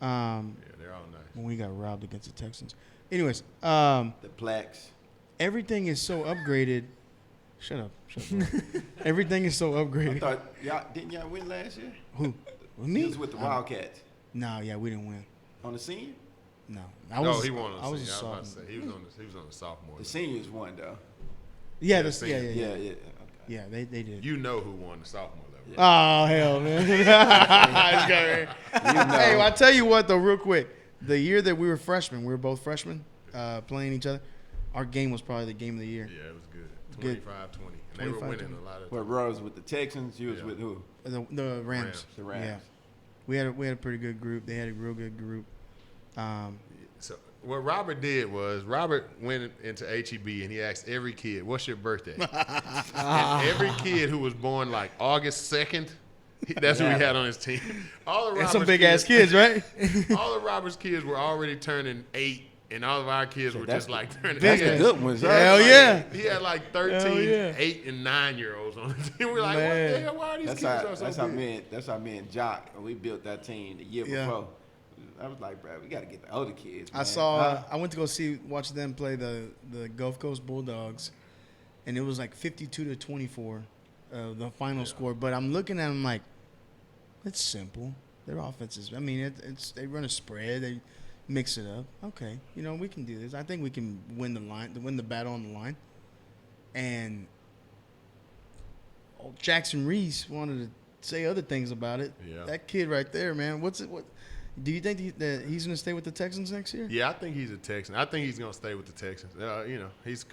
Yeah, they're all nice. when we got robbed against the Texans. Anyways, The plaques. everything is so upgraded. Shut up. Everything is so I upgraded. thought didn't y'all win last year? Who? He Me? was with the Wildcats No, yeah, we didn't win. on the senior. No, He won on I the was a senior. I was about to sophomore. say he was on the sophomore. The seniors won though. Yeah, Yeah, yeah, senior. yeah. Okay. Yeah, they did. You know who won the sophomore level? Oh hell, man! Hey, well, I tell you what though, real quick. The year that we were freshmen, we were both freshmen, playing each other. Our game was probably the game of the year. Yeah, it was good. Good. 25-20. And they were 25-20. winning a lot of. What Rose with the Texans? You was Yeah. with who? The Rams. Rams. The Rams. Yeah, we had a pretty good group. They had a real good group. So what Robert did was Robert went into HEB and he asked every kid, "What's your birthday?" And every kid who was born like August 2nd, that's who he had on his team. All of That's Robert's some big ass kids, right? All of Robert's kids were already turning 8, and all of our kids were that's just like turning. That's he the had- good ones. huh? Hell yeah! He had like 13, Hell yeah. 8, and 9-year-olds on the team. We're like, what Man. the hell? Why are these That's kids how. so That's good? how me and Jock. We built that team the year Yeah. before. I was like, bro, we got to get the older kids. I man. saw. I went to go watch them play the Gulf Coast Bulldogs, and it was like 52-24, the final score. But I'm looking at them like, it's simple. Their offenses. I mean, they run a spread. They mix it up. Okay, we can do this. I think we can win the battle on the line. And old Jackson Reese wanted to say other things about it. Yeah. That kid right there, man. What do you think that he's going to stay with the Texans next year? Yeah, I think he's a Texan. I think he's gonna stay with the Texans.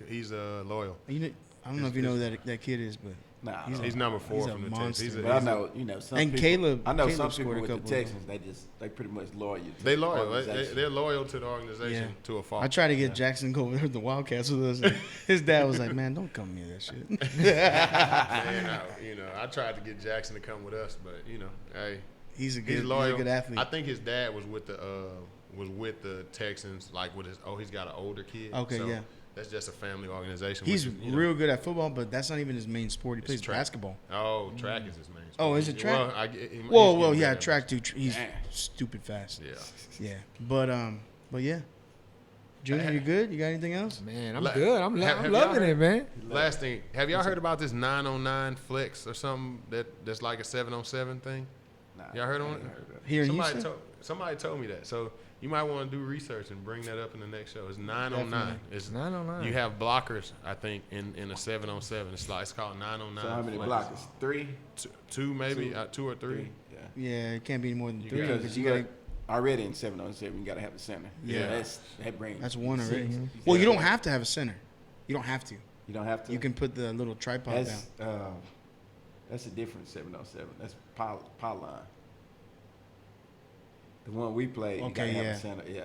He's loyal. I don't know if you know who that kid is, but Nah, He's number 4 he's a from the monster. Texans. but I know, some And people, Caleb- I know Caleb some scored people a with couple the of Texans. They pretty much loyal. To They the loyal. organization. They're loyal to the organization Yeah. to a fault. I tried to get Jackson to go over to the Wildcats with us. And his dad was like, "Man, don't come near that shit." Man, I tried to get Jackson to come with us, but hey, He's a he's good, loyal. he's a good athlete. I think his dad was with the Texans, like with he's got an older kid. Okay, so yeah. That's just a family organization. He's which is, real good at football, but that's not even his main sport. He plays track. basketball. Oh, track is his main sport. Oh, is it track? Well, Well, he's yeah, getting track too. He's Damn. stupid fast. Yeah. Yeah, but yeah. Junior, you good? You got anything else? Man, I'm La- good. I'm have y'all loving heard- it, man. Last thing, have y'all heard about this 9-on-9 flex or something that's like a 7-on-7 thing? Nah, Y'all heard I on ain't it? heard of it. Here in Somebody Houston? somebody told me that. So you might want to do research and bring that up in the next show. It's 9-on-9. Definitely. It's 9-on-9. You have blockers, I think, in a 7-on-7. It's called 9-on-9. So how many flex. blockers? 3? Two maybe, 2 or 3. Yeah. Yeah, it can't be more than three Because because you you got. got already in 7-on-7, you got to have a center. Yeah. that brings. That's one six. already. Yeah. Well, you don't have to have a center. You don't have to. You don't have to. You can put the little tripod down. That's a different 7-on-7. That's power line. The one we played, you Okay, gotta have yeah. a center. Yeah.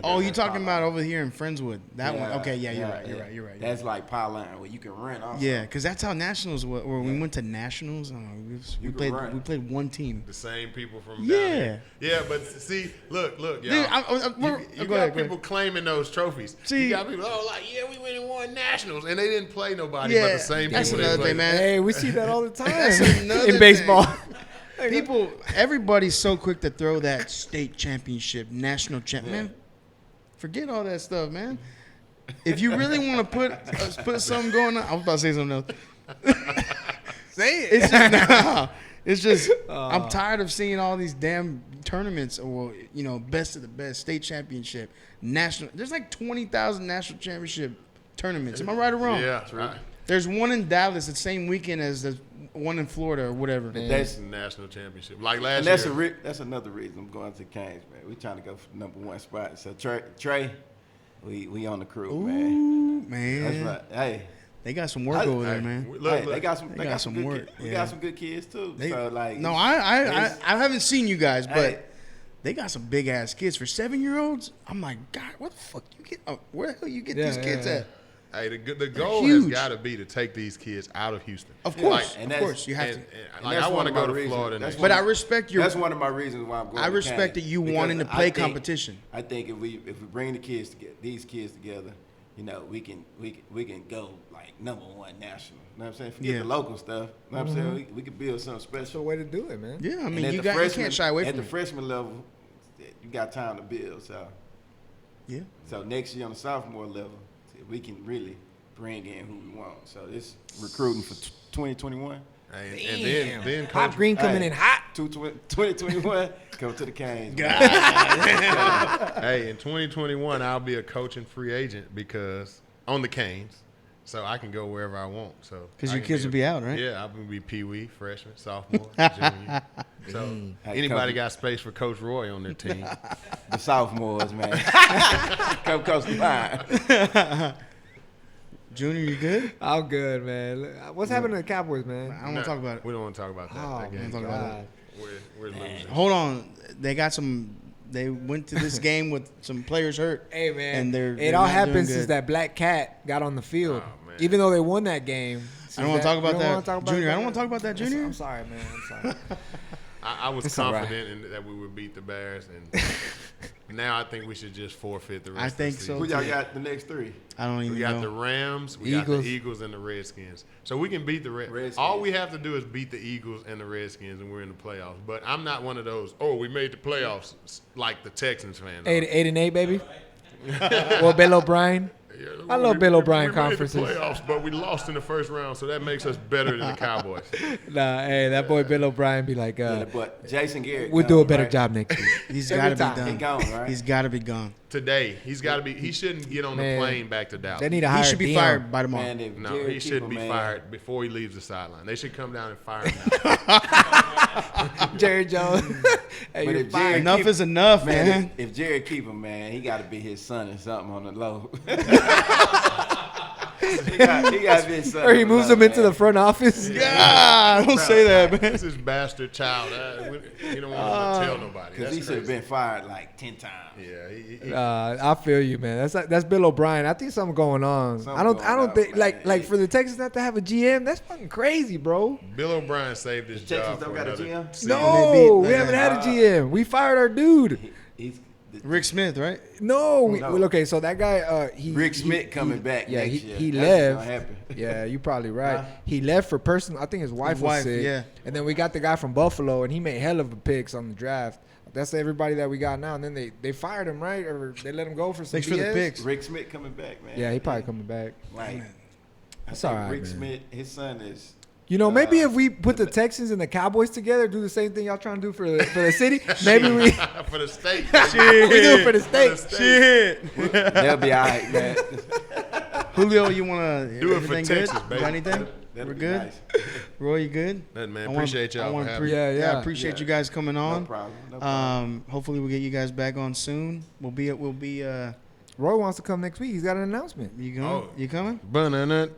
Oh, you That's talking power about line. over here in Friendswood? That one? Okay, yeah, you're right. You're yeah. right. You're right. That's like power line where you can run also. Yeah, because that's how nationals were. Or we Yeah. went to nationals. I don't know, we You can played. run. We played one team. The same people from Yeah. down here. Yeah, but see, look, y'all. Dude, you go got ahead, people claiming those trophies. See- you got people, yeah, we went and won nationals, and they didn't play nobody Yeah, but the same that's people. they another thing, played. man. Hey, we see that all the time That's another in thing. baseball. People, everybody's so quick to throw that state championship, national champ. Yeah. Man, forget all that stuff, man. If you really want to put something going on, I was about to say something else. Say it. It's just, nah, it's just I'm tired of seeing all these damn tournaments or best of the best, state championship, national. There's like 20,000 national championship tournaments. Am I right or wrong? Yeah, right. There's one in Dallas the same weekend as the one in Florida or whatever. That's National championship. Like last and that's year. that's another reason I'm going to Canes, man. We trying to go for the #1 spot. So Trey, we on the crew, man. Ooh, man. That's right. Hey, They got some work over there, Hey, man. Look, they got some. They They got got some some good work, kids. We yeah. got some good kids too. They- So like, No, it's- I haven't seen you guys, but Hey. they got some big ass kids for 7-year-olds. I'm like, God, what the fuck you get? Where the hell you get these kids at? Hey, the goal huge. has got to be to take these kids out of Houston. Of course, and of that's- course, you have to. Like, that's I want to one go of my to reasons. Florida That's next But year. I respect your. That's one of my reasons why I'm going. I to respect Kane, that you because wanting to I play think- competition. I think if we bring these kids together, you know, we can go like #1 national. You know what I'm saying? Forget Yeah. the local stuff. You know what I'm saying? We can build something That's the special. way to do it, man. Yeah, I And mean, at you the can't shy away at from the it. freshman level, you got time to build. So Yeah. So next year on the sophomore level, we can really bring in who we want. So this recruiting for 2021. Hey, and then Hot Coach, Green coming in hot. 2021, come to the Canes. hey, in 2021, I'll be a coaching free agent because on the Canes, so I can go wherever I want. So 'Cause I your can kids will be out, right? Yeah, I'm gonna be Pee-wee, freshman, sophomore, junior. So Hey, anybody Coach- got space for Coach Roy on their team? The sophomores, man. Come coach the line. Junior, you good? I'm good, man. What's happening to the Cowboys, man? I don't want to talk about it. We don't want to talk about that. Oh, that man. game. talk about God. We're losing. Hold on. They got some. They went to this game with some players hurt. Hey, man. And it all not doing happened good. since that black cat got on the field. Oh, man. Even though they won that game. I don't want to talk about You don't wanna that, talk about Junior. it? I don't want to talk about that, Junior. I'm sorry, man. I'm sorry. I was It's all right. confident in that we would beat the Bears, and now I think we should just forfeit the rest. I of think the so. Who season. y'all got the next three? I don't even We got know. the Rams, we got Eagles. the Eagles, and the Redskins. So we can beat the Redskins. All we have to do is beat the Eagles and the Redskins, and we're in the playoffs. But I'm not one of those. Oh, we made the playoffs like the Texans fans. 8-8, baby. Or Bill O'Brien. Yeah, I love Bill O'Brien we conferences. made the playoffs, but we lost in the first round, so that makes us better than the Cowboys. Nah, hey, that boy Bill O'Brien be like, But Jason Garrett. we'll gone, do a better right? job next year. He's Every got to be time. He done. gone, right? He's got to be gone. Today, he's got to be. He shouldn't get on Man. the plane back to Dallas. They need to He hire should be Dion. fired by tomorrow. Man, if No, Jared he should Keeper, be man, fired before he leaves the sideline. They should come down and fire him. Jerry Jones. Hey, But you're if fired. Jerry Enough Keep- is enough, Man, man. if Jared keep him, man, he got to be his son or something on the low. he got to be his son. Or he on the moves low, him into man. the front office. God, don't say that, man. This is bastard child. You don't want to tell nobody. Because That's he should have crazy. been fired like 10 times. Yeah, I feel you, man. That's Bill O'Brien. I think something going on. Something I don't going think on, like man. for the Texans not to have a GM. That's fucking crazy, bro. Bill O'Brien saved his The Texans job don't for got a another GM? season. No, we beat- haven't had a GM. We fired our dude. He's Rick Smith, right? No, No. well, okay. So that guy, Rick Smith coming back Yeah, next he year. he That's left. gonna happen. Yeah, you probably right. Huh? He left for personal. I think his wife was wife, sick. yeah. And then we got the guy from Buffalo, and he made hell of a picks on the draft. That's everybody that we got now. And then they fired him, right? Or they let him go for some Thanks for the BS? picks. Rick Smith coming back, man. Yeah, he probably coming back. Like, That's think all right, Rick man. Smith, his son is. You know, maybe if we put the Texans and the Cowboys together, do the same thing y'all trying to do for the city, maybe we for the state. we do it for the state. Shit. They'll be all right, man. Julio, you want to Do it for everything Texas, good? baby. Got anything? That'll We're be good. nice. Roy, you good? Nothing, man. I wanna- Appreciate y'all I for wanna having me. Yeah. I appreciate Yeah. you guys coming No on. problem. No problem. Hopefully we'll get you guys back on soon. We'll be. Roy wants to come next week. He's got an announcement. You going? Oh. You coming? Banana.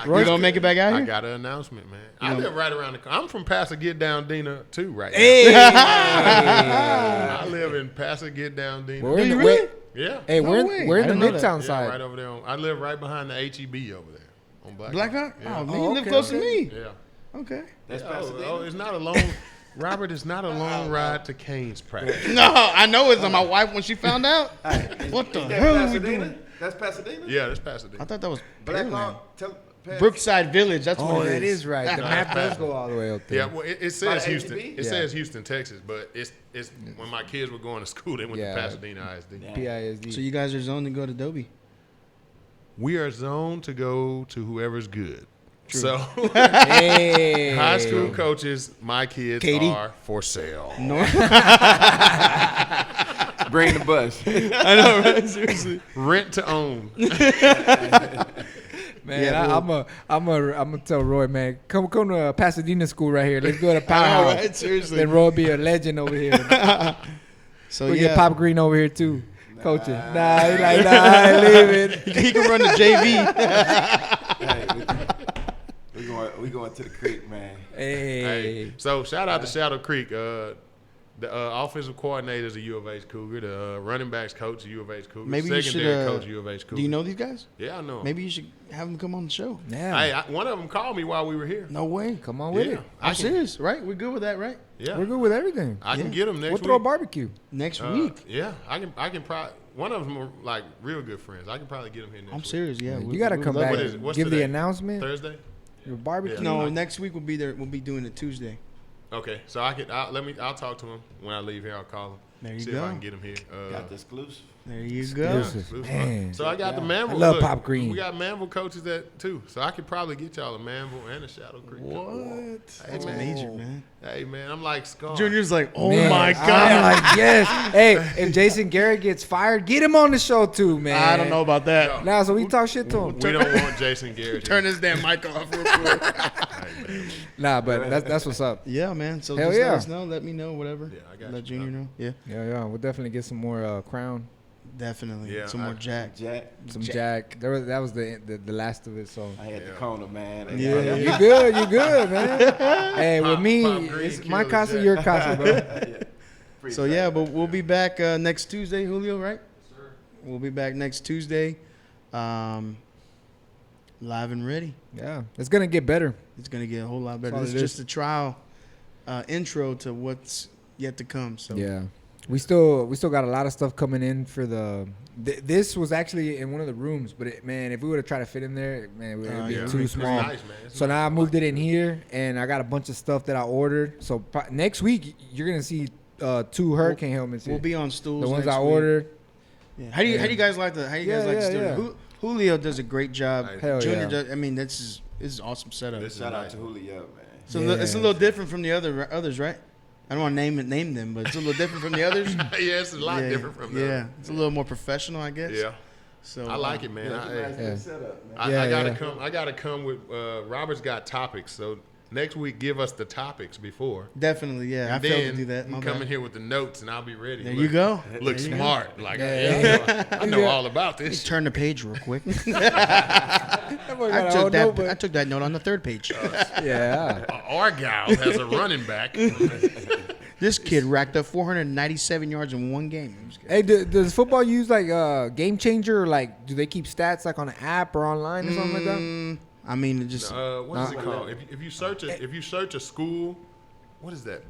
You gonna make it back out I here? got an announcement, man. I live right around the corner. I'm from Pasadena too, right Hey, now. I live in Pasadena. we're Do in you the, really? Yeah. Hey, No we're way. in, we're in I the didn't know that. Midtown Yeah, side. right over there. I live right behind the HEB over there on Blackhawk. Blackhawk? Yeah. Oh man, Oh, you live okay, close okay. to me. Yeah. Okay. That's Oh, Pasadena. it's not a long. Robert, it's not a long ride to Canes practice. No, I know it's not my wife when she found out. What the Is that hell are we Pasadena? doing? That's Pasadena? Yeah, that's I Pasadena. thought that was Black Pearland. Hawk. Brookside Village. That's Oh, what it that is right. The No, map that's does go all the way up there. Yeah, well, it By says the Houston. HEB? It Yeah. says Houston, Texas, but it's when my kids were going to school, they went Yeah. to Pasadena ISD. Yeah. PISD. So you guys are zoned to go to Dobie. We are zoned to go to whoever's good. So Hey. high school coaches, my kids Katie. are for sale. Bring the bus. I know, right? Seriously. Rent to own. Man, Yeah, I'm gonna tell Roy, man, come to Pasadena school right here. Let's go to I know, Powerhouse. right? Seriously. Then Roy be a legend over here. So We yeah, get Pop Green over here too, coaching. Nah, he like, nah, I leave it. he can run the JV. Hey, we going to the creek, man. Hey. Hey, so shout out to Shadow Creek. The offensive coordinator is a U of H Cougar. The running backs coach is a U of H Cougar. Maybe you should. Secondary coach U of H Cougar. Do you know these guys? Yeah, I know 'em. Maybe you should have them come on the show. Yeah. Hey, one of them called me while we were here. No way. Come on with Yeah. it. I'm serious, right? We're good with that, right? Yeah, We're good with everything. I can get them next We'll week. throw a barbecue. Next week. Yeah, I can probably. One of them are like real good friends. I can probably get them here next I'm week. serious. Yeah, You got to come back. What is it? What's Give the today? announcement. Thursday. Your barbecue. Yeah. No, next week we'll be there. We'll be doing it Tuesday. Okay, so I'll talk to him when I leave here. I'll call him. There you see go. if I can get him here. Got the exclusive. There you go. Yeah, Exclusive. exclusive. Man. So I got the Manville. I love look, Pop Green. We got Manville coaches that too. So I could probably get y'all a Manville and a Shadow Creek. What? Hey, That's man. major, man. Hey man, I'm like Scar. Junior's like, oh Man, my I'm god. like, yes. Hey, if Jason Garrett gets fired, get him on the show too, man. I don't know about that. Nah, so we talk shit to him. We don't want Jason Garrett. Turn this damn mic off real quick. Nah, but that's what's up. Yeah, man. So Hell just yeah. let us know. Let me know. Whatever. Yeah, I got Let you. Junior know. Yeah, Yeah. We'll definitely get some more Crown, definitely. Yeah, Some more Jack. Jack. some Jack. That was the last of it. So I had the Yeah. corner, man. Yeah. you good, man. Hey, with me, Pop Green it's my killed casa, Jack. your casa, bro. Yeah. So yeah, but we'll be back next Tuesday, Julio. Right? Sir. We'll be back next Tuesday, live and ready. Yeah, it's gonna get better. It's gonna get a whole lot better. That's all This it is just is. a trial intro to what's yet to come. So Yeah, we still got a lot of stuff coming in for the. This was actually in one of the rooms, but man, if we would have tried to fit in there, man, it would be yeah. too It's small. nice, man. It's So nice. now I moved it in here, and I got a bunch of stuff that I ordered. So next week you're gonna see 2 hurricane helmets. we'll Here. be on stools. The ones next I week. ordered. Yeah. How do you guys like the? How do you guys Yeah, like the yeah, studio? Julio does a great job. Hell Junior yeah. does. I mean, this is awesome setup. This is Shout out nice. to Julio, man. So Yeah. it's a little different from the others, right? I don't want to name them, but it's a little different from the others. Yeah, it's a lot different from Yeah, that. it's a little more professional, I guess. Yeah, So I like it, man. Yeah, I, nice Yeah. setup, man. I, Yeah, I gotta yeah. come. I gotta come with. Robert's got topics, so next week give us the topics before. Definitely, yeah. I And failed then to do that. you My come bad. in here with the notes, and I'll be ready. There you go. Look There you go. smart, like Yeah. I know all about Let me this. turn the page real quick. That boy got I a whole took that. notebook. I took that note on the third page. Yeah. Argyle has a running back. This kid racked up 497 yards in one game. I'm just kidding. Hey, does football use like Game Changer? Or like, do they keep stats like on an app or online or something like that? I mean, it just What is it called? If you search a school, what is that?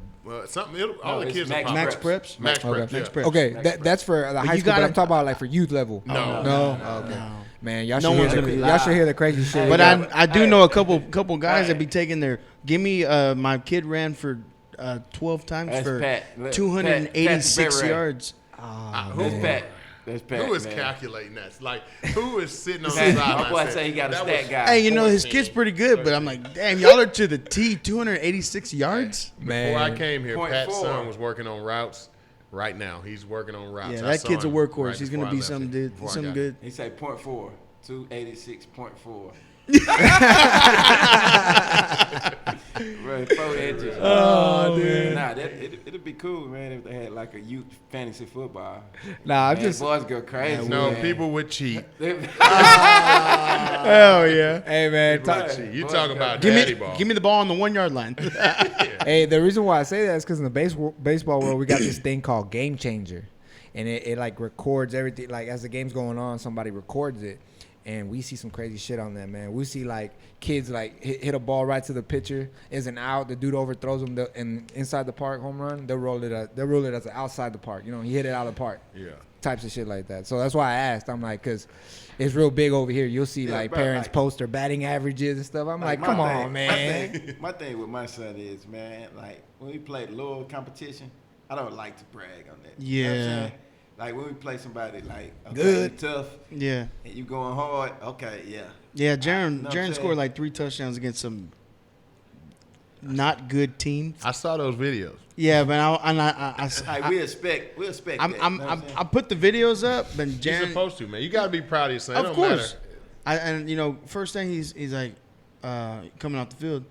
Something. All the it's kids Max are Max popular. Preps. Max Okay. Preps. Max yeah. Preps. Okay, that's for the high you school. But gotta- I'm talking about like for youth level. No. No. Okay. Man, y'all should, No hear one's the, gonna be y'all should hear the crazy shit. But we got. I do know a couple guys that be taking their. Give me my kid ran for 12 times That's for Pat. 286 Pat yards. That's Pat. That's Pat. Who is man. calculating that? Like, who is sitting on the Pat, sideline? my boy saying, say he got a "That stat was guy." Hey, you know his 14, kid's pretty good, but I'm like, damn, y'all are to the T. 286 yards. Before I came here, Point Pat's four. son was working on routes. Right now, he's working on routes. Yeah, I that saw kid's a him workhorse. right He's before gonna I be left something here, good. before I Something got good. He say 0.4, 286.4. Right, 4 inches. Oh, dude. Nah, it'd be cool, man, if they had like a youth fantasy football. Nah, I'm Man, just. boys go crazy. No, man. people would cheat. Hell yeah. Hey man, People would cheat. You Boy, talking about Give daddy me, ball? give me the ball on the 1 yard line. hey, the reason why I say that is because in the baseball world, we got this thing called Game Changer, and it like records everything. Like as the game's going on, somebody records it, and we see some crazy shit on that, man. We see like kids like hit a ball right to the pitcher, is an out. The dude overthrows him, and inside the park home run. They'll roll it as an outside the park. You know, he hit it out of the park. Yeah. Types of shit like that. So that's why I asked. I'm like, because it's real big over here. You'll see like bro, parents like- post their batting averages and stuff. I'm like, my come thing- on, man. My thing with my son is, man, like when we play lower competition, I don't like to brag on that. You know what I'm Yeah. saying? Like when we play somebody like okay, Good. you tough Yeah. and you going hard, okay, yeah. Yeah, know what I'm Jaren saying? scored like 3 touchdowns against some not good teams. I saw those videos. Yeah, but Like we expect that. I'm, you know what I'm saying? I put the videos up, but You're Jaren, supposed to, man. You got to be proud of your son. It of don't course. matter. And you know, first thing he's like coming off the field.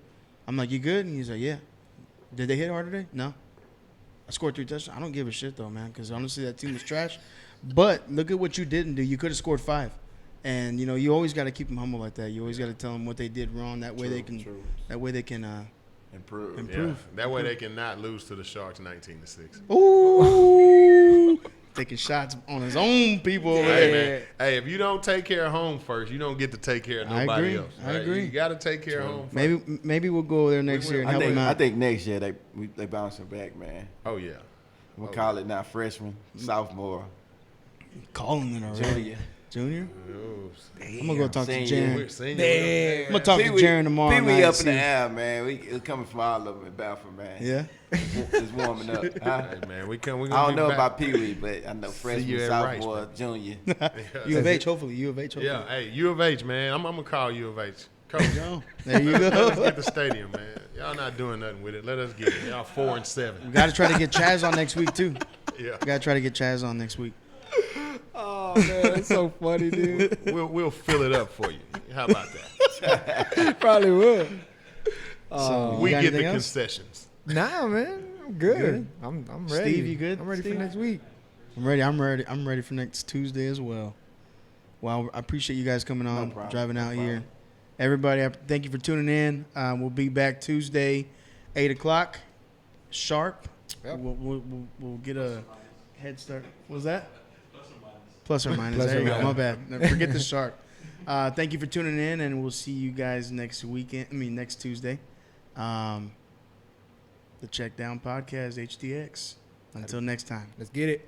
I'm like, you good? And he's like, yeah. Did they hit hard today? No. I scored 3 touchdowns. I don't give a shit though, man, because honestly that team was trash. But look at what you didn't do. You could have scored 5. And you always got to keep them humble like that. You always got to tell them what they did wrong. That way they can. True. That way they can Improve. Yeah. That way they can not lose to the Sharks 19-6. Ooh, taking shots on his own people over Hey, there. man. Hey, if you don't take care of home first, you don't get to take care of I nobody agree. else. I right? agree. You got to take care of home first. Maybe we'll go over there next year and help him I out. think next year they bouncing back, man. Oh, yeah. We'll call it now freshman, sophomore, Calling it already. Junior? Oh, I'm gonna go talk to Senior. Jaren. we're senior. I'm gonna talk to Jaren tomorrow Pee night. Wee up see- in the air, man. It's coming from all of them in Balfour, man. Yeah. It's warming up. Huh? Hey, man, we're gonna I don't know be back. about Pee Wee, but I know you freshman, at sophomore, junior. U of H, hopefully. U of H, hopefully. Yeah, hey, U of H, man. I'm gonna call U of H. Coach, Yo, there you let us go. get the stadium, man. Y'all not doing nothing with it. Let us get it. Y'all 4-7. We gotta try to get Chaz on next week too. Yeah, We gotta try to get Chaz on next week. Oh man, that's so funny, dude. we'll fill it up for you. How about that? Probably will. So, We you got get the anything else? concessions. Nah, man, I'm good. Good? I'm ready. Steve, you good? I'm ready Steve? for next week. I'm ready. I'm ready for next Tuesday as well. Well, I appreciate you guys coming on, problem, driving no out problem. here. Everybody, thank you for tuning in. We'll be back Tuesday, 8 o'clock, sharp. Yep. We'll get a head start. What was that? Plus or minus. Plus There or you go. minus. My bad. No, forget the sharp. Thank you for tuning in, and we'll see you guys next Tuesday. The Checkdown Podcast HTX. Until next time. Let's get it.